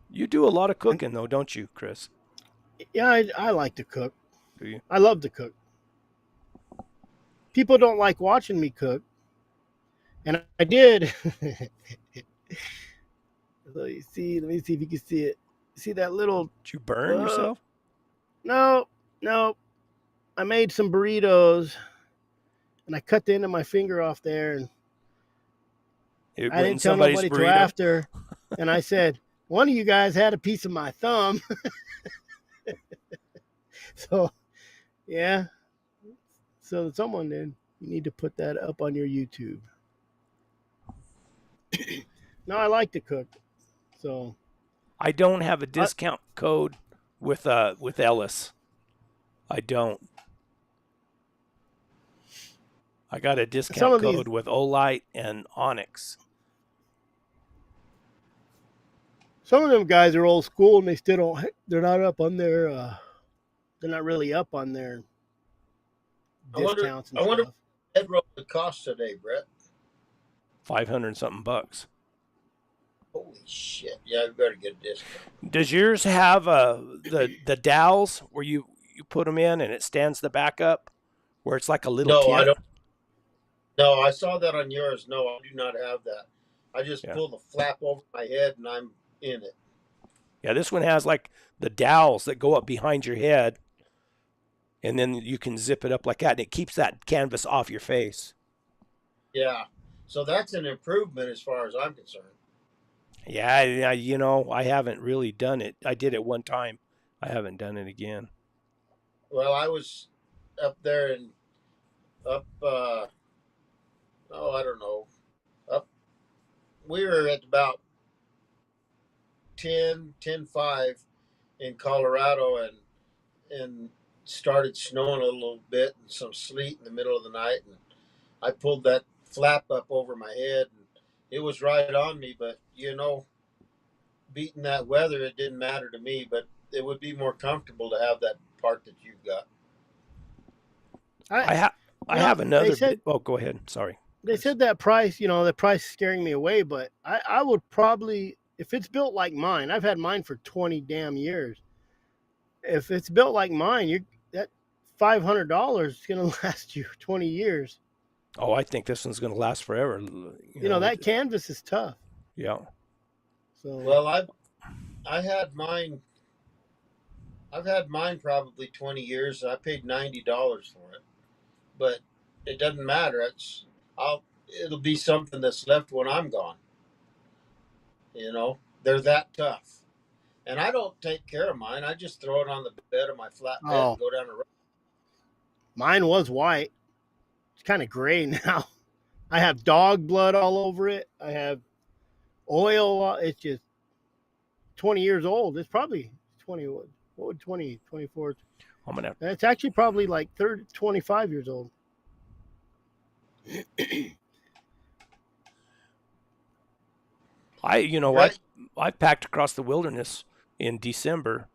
You do a lot of cooking though, don't you, Chris? Yeah, I like to cook. Do you? I love to cook. People don't like watching me cook, and I did. So you see, let me see if you can see it. See that little? Did you burn yourself? No, no. I made some burritos, and I cut the end of my finger off there, and It I went in didn't tell somebody's nobody till burrito? after. And I said, one of you guys had a piece of my thumb. So, yeah. So someone did. You need to put that up on your YouTube. No, I like to cook. So I don't have a discount code with Ellis. I don't. I got a discount code with Olight and OnX. Some of them guys are old school and they still don't. They're not up on their. They're not really up on their discounts and I wonder stuff. what head roll would cost today, Brett. 500 something bucks. Holy shit! Yeah, I better get a discount. Does yours have the dowels where you put them in and it stands the back up, where it's like a little tent? I don't. No, I saw that on yours. No, I do not have that. I just pull the flap over my head and I'm in it. Yeah, this one has like the dowels that go up behind your head, and then you can zip it up like that, and it keeps that canvas off your face. Yeah, so that's an improvement as far as I'm concerned. Yeah, you know, I haven't really done it. I did it one time. I haven't done it again. Well, I was up there and up, I don't know. We were at about 10:5 in Colorado, and started snowing a little bit and some sleet in the middle of the night, and I pulled that flap up over my head and it was right on me. But beating that weather, it didn't matter to me, but it would be more comfortable to have that part that you've got. I have another bit. Oh, go ahead. Sorry. They said that price, the price is scaring me away, but I would probably, if it's built like mine, I've had mine for 20 damn years. If it's built like mine, that $500 is going to last you 20 years. Oh, I think this one's going to last forever. You know that canvas is tough. Yeah. So well, I've had mine probably 20 years. I paid $90 for it, but it doesn't matter. It'll be something that's left when I'm gone. They're that tough. And I don't take care of mine. I just throw it on the bed of my flat bed and go down the road. Mine was white. It's kind of gray now. I have dog blood all over it. I have oil. It's just 20 years old. It's probably 20. What would 20, 24? It's actually probably like 30, 25 years old. I packed across the wilderness in December,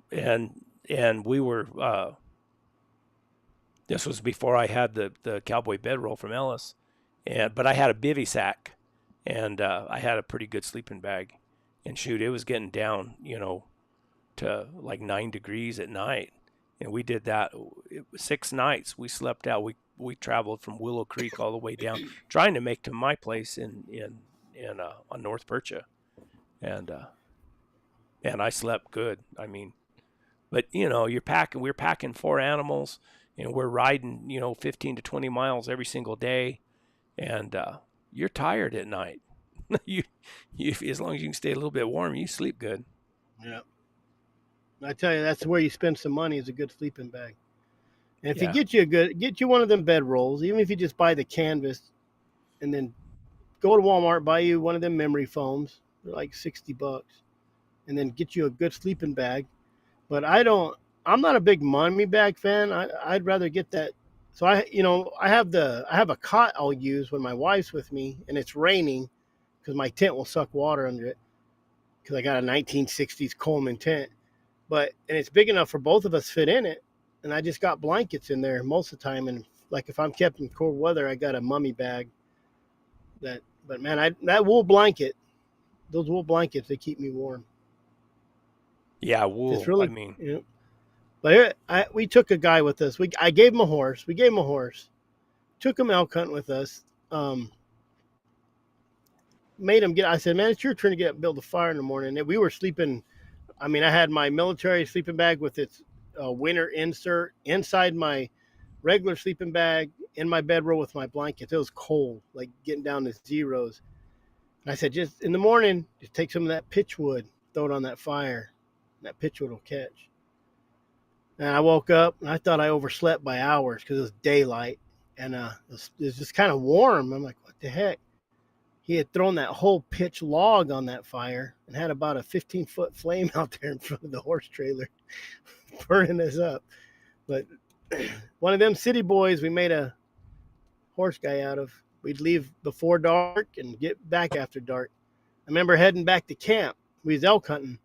and we were. This was before I had the cowboy bedroll from Ellis, but I had a bivy sack, and I had a pretty good sleeping bag, and shoot, it was getting down, to like 9 degrees at night, and we did that 6 nights. We slept out. We traveled from Willow Creek all the way down, trying to make to my place on North Percha, and I slept good. I mean, but we're packing 4 animals, and we're riding 15 to 20 miles every single day, and you're tired at night. you as long as you can stay a little bit warm, you sleep good. Yeah, I tell you, that's where you spend some money, is a good sleeping bag. And if you get you one of them bed rolls, even if you just buy the canvas, and then go to Walmart, buy you one of them memory foams. They're like $60, and then get you a good sleeping bag. But I'm not a big mommy bag fan. I'd rather get that. So I have a cot I'll use when my wife's with me and it's raining, because my tent will suck water under it. because I got a 1960s Coleman tent. And it's big enough for both of us to fit in it. And I just got blankets in there most of the time. And like if I'm kept in cold weather, I got a mummy bag. But man, that wool blanket, those wool blankets, they keep me warm. Yeah, It's wool. really, I mean, you know. But we took a guy with us. I gave him a horse. We gave him a horse. Took him elk hunting with us. Made him get. I said, man, it's your turn to get up and build a fire in the morning. And we were sleeping. I mean, I had my military sleeping bag with its winter insert inside my regular sleeping bag in my bedroll with my blankets. It was cold, like getting down to zeros. And I said, just in the morning, just take some of that pitch wood, throw it on that fire. And that pitch wood will catch. And I woke up and I thought I overslept by hours because it was daylight and it was just kind of warm. I'm like, what the heck? He had thrown that whole pitch log on that fire and had about a 15-foot flame out there in front of the horse trailer burning us up. But one of them city boys we made a horse guy out of. We'd leave before dark and get back after dark. I remember heading back to camp. We was elk hunting.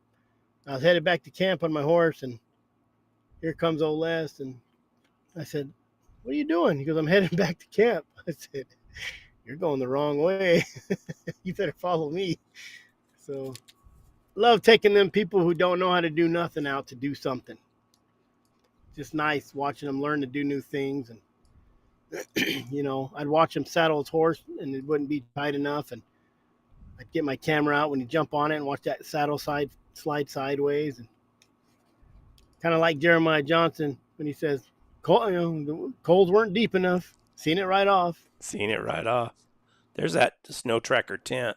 I was headed back to camp on my horse, and here comes old Les. And I said, what are you doing? He goes, I'm heading back to camp. I said, you're going the wrong way. You better follow me. So love taking them people who don't know how to do nothing out to do something. Just nice watching them learn to do new things. And you know, I'd watch him saddle his horse and it wouldn't be tight enough, and I'd get my camera out when he'd jump on it and watch that saddle slide sideways. And kind of like Jeremiah Johnson when he says, the coals weren't deep enough. Seen it right off. Seen it right off. There's that snow tracker tent.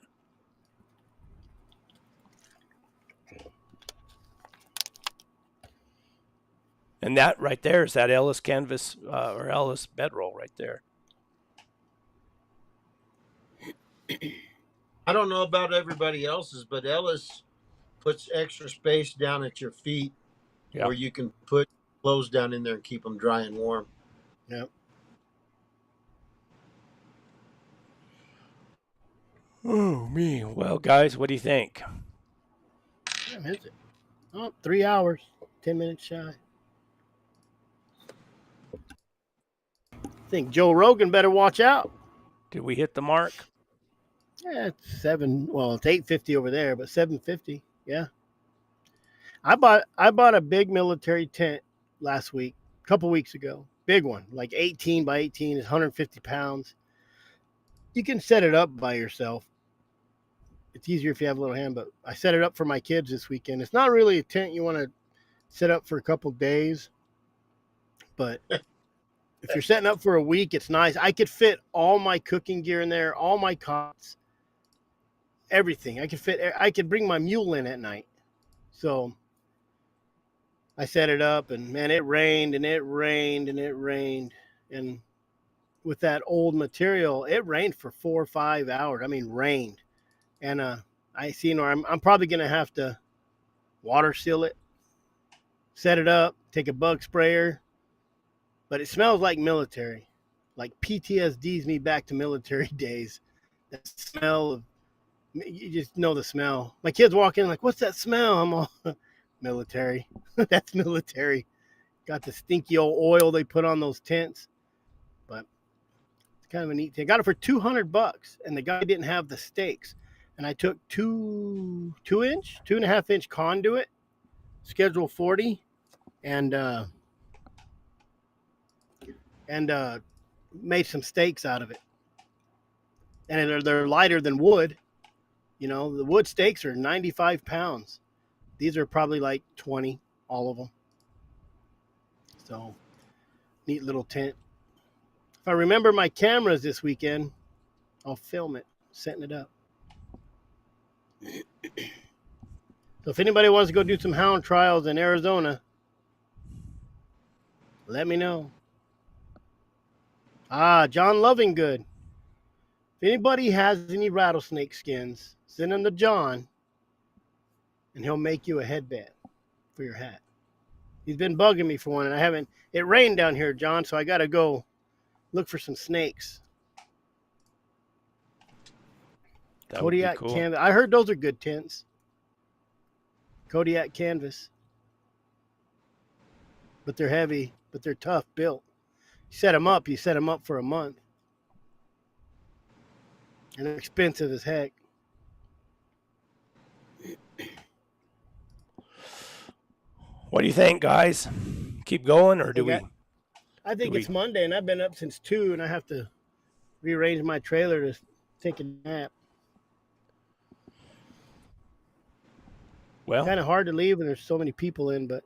And that right there is that Ellis canvas or Ellis bedroll right there. I don't know about everybody else's, but Ellis puts extra space down at your feet where you can put clothes down in there and keep them dry and warm. Yep. Oh, me. Well, guys, what do you think? Damn, is it? Oh, 3 hours, 10 minutes shy. I think Joe Rogan better watch out. Did we hit the mark? Yeah, it's 850 over there, but 750. Yeah. I bought a big military tent last week, a couple weeks ago. Big one, like 18 by 18, is 150 pounds. You can set it up by yourself. It's easier if you have a little hand, but I set it up for my kids this weekend. It's not really a tent you want to set up for a couple days, but if you're setting up for a week, it's nice. I could fit all my cooking gear in there, all my cots, everything. I could bring my mule in at night. So I set it up, and man, it rained and it rained and it rained. And with that old material, it rained for 4 or 5 hours. I mean, rained. And I'm probably going to have to water seal it, set it up, take a bug sprayer. But it smells like military. Like PTSDs me back to military days. That smell of, you just know the smell. My kids walk in like, what's that smell? I'm all, military. That's military. Got the stinky old oil they put on those tents. But it's kind of a neat thing. Got it for $200, and the guy didn't have the stakes. And I took 2.5 inch conduit, schedule 40, and made some stakes out of it. And they're lighter than wood. You know, the wood stakes are 95 pounds. These are probably like 20, all of them. So, neat little tent. If I remember my cameras this weekend, I'll film it, setting it up. So if anybody wants to go do some hound trials in Arizona, let me know. John Lovinggood. If anybody has any rattlesnake skins, send them to John, and he'll make you a headband for your hat. He's been bugging me for one, and I haven't. It rained down here, John, so I got to go look for some snakes. That would be cool. I heard those are good tents. Kodiak canvas. But they're heavy, but they're tough built. You set them up for a month. And they're expensive as heck. What do you think, guys? Keep going, or do we? I think it's Monday, and I've been up since 2, and I have to rearrange my trailer to take a nap. Well, kind of hard to leave when there's so many people in, but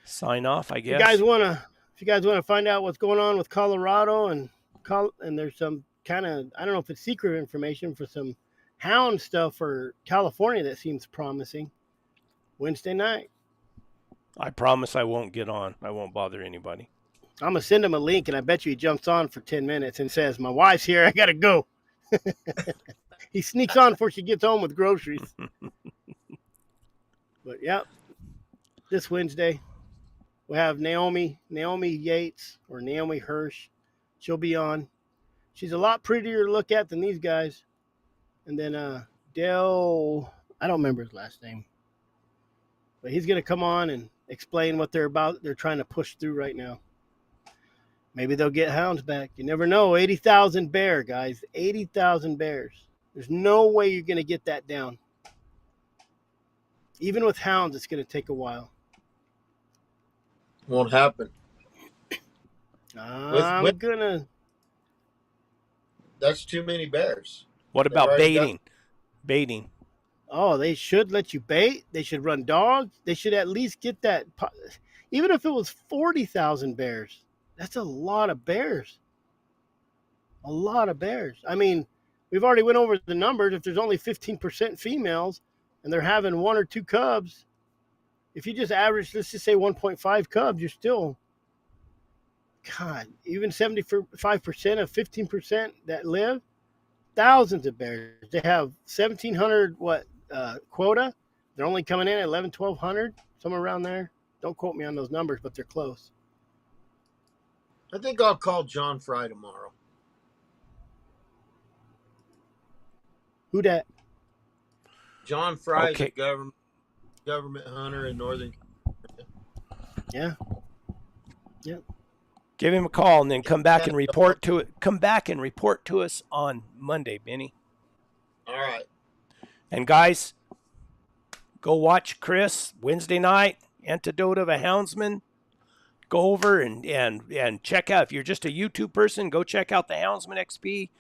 sign off, I guess. If you guys wanna find out what's going on with Colorado and there's some kind of, I don't know if it's secret information for some Hound stuff for California that seems promising. Wednesday night. I promise I won't get on. I won't bother anybody. I'm going to send him a link, and I bet you he jumps on for 10 minutes and says, my wife's here, I got to go. He sneaks on before she gets home with groceries. But, yeah, this Wednesday, we have Naomi Yates, or Naomi Hirsch. She'll be on. She's a lot prettier to look at than these guys. And then Dale, I don't remember his last name. But he's going to come on and explain what they're trying to push through right now. Maybe they'll get hounds back. You never know. 80,000 bear, guys. 80,000 bears. There's no way you're going to get that down. Even with hounds, it's going to take a while. Won't happen. I'm going to. That's too many bears. What about baiting? Baiting. Oh, they should let you bait. They should run dogs. They should at least get that. Even if it was 40,000 bears, that's a lot of bears. A lot of bears. I mean, we've already went over the numbers. If there's only 15% females and they're having 1 or 2 cubs, if you just average, let's just say 1.5 cubs, you're still, God, even 75% of 15% that live, thousands of bears. They have 1,700 quota. They're only coming in at 1,100, somewhere around there. Don't quote me on those numbers, but they're close. I think I'll call John Fry tomorrow. Who dat? John Fry is a government hunter in Northern California. Yeah. Yeah. Give him a call and then come back and report to it. Come back and report to us on Monday, Benny. All right. And guys, go watch Chris Wednesday night, Antidote of a Houndsman. Go over and check out. If you're just a YouTube person, go check out the Houndsman XP.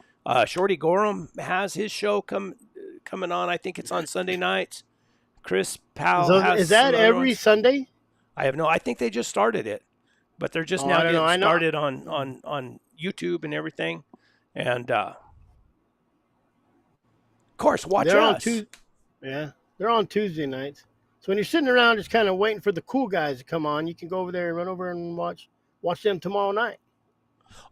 Shorty Gorham has his show coming on. I think it's on Sunday nights. Chris Powell has. Is that every Sunday? I have no. I think they just started it, but they're just now getting started on YouTube and everything. And of course, watch us. They're on Tuesday nights. So when you're sitting around just kind of waiting for the cool guys to come on, you can go over there and run over and watch them tomorrow night.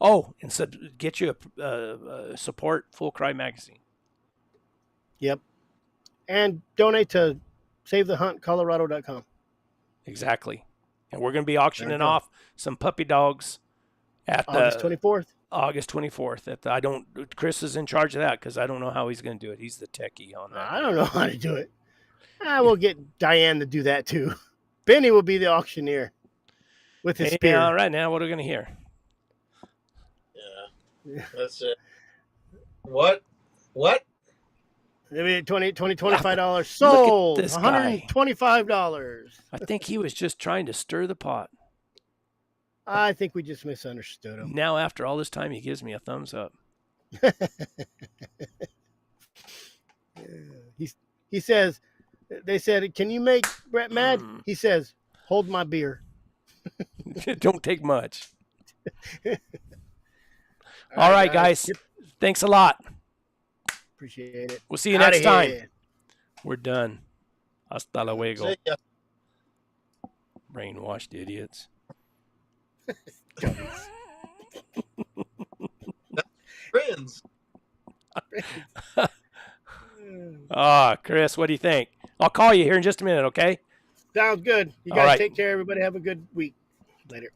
Oh, and so get you a support Full Cry magazine. Yep. And donate to SaveTheHuntColorado.com. Exactly. And we're going to be auctioning off some puppy dogs at August 24th. August 24th. Chris is in charge of that because I don't know how he's going to do it. He's the techie on that. I don't know how to do it. We'll get Diane to do that too. Benny will be the auctioneer with his spear. All right, now what are we going to hear? Yeah, that's it. What? Maybe $25 sold. Look at this guy. $125. I think he was just trying to stir the pot. I think we just misunderstood him. Now, after all this time, he gives me a thumbs up. He says, they said, can you make Brett mad? He says, hold my beer. Don't take much. All right, guys. Thanks a lot. Appreciate it. We'll see you next time. We're done. Hasta luego. Brainwashed idiots. Friends. Chris, what do you think? I'll call you here in just a minute, okay? Sounds good. You guys take care, everybody. Have a good week. Later.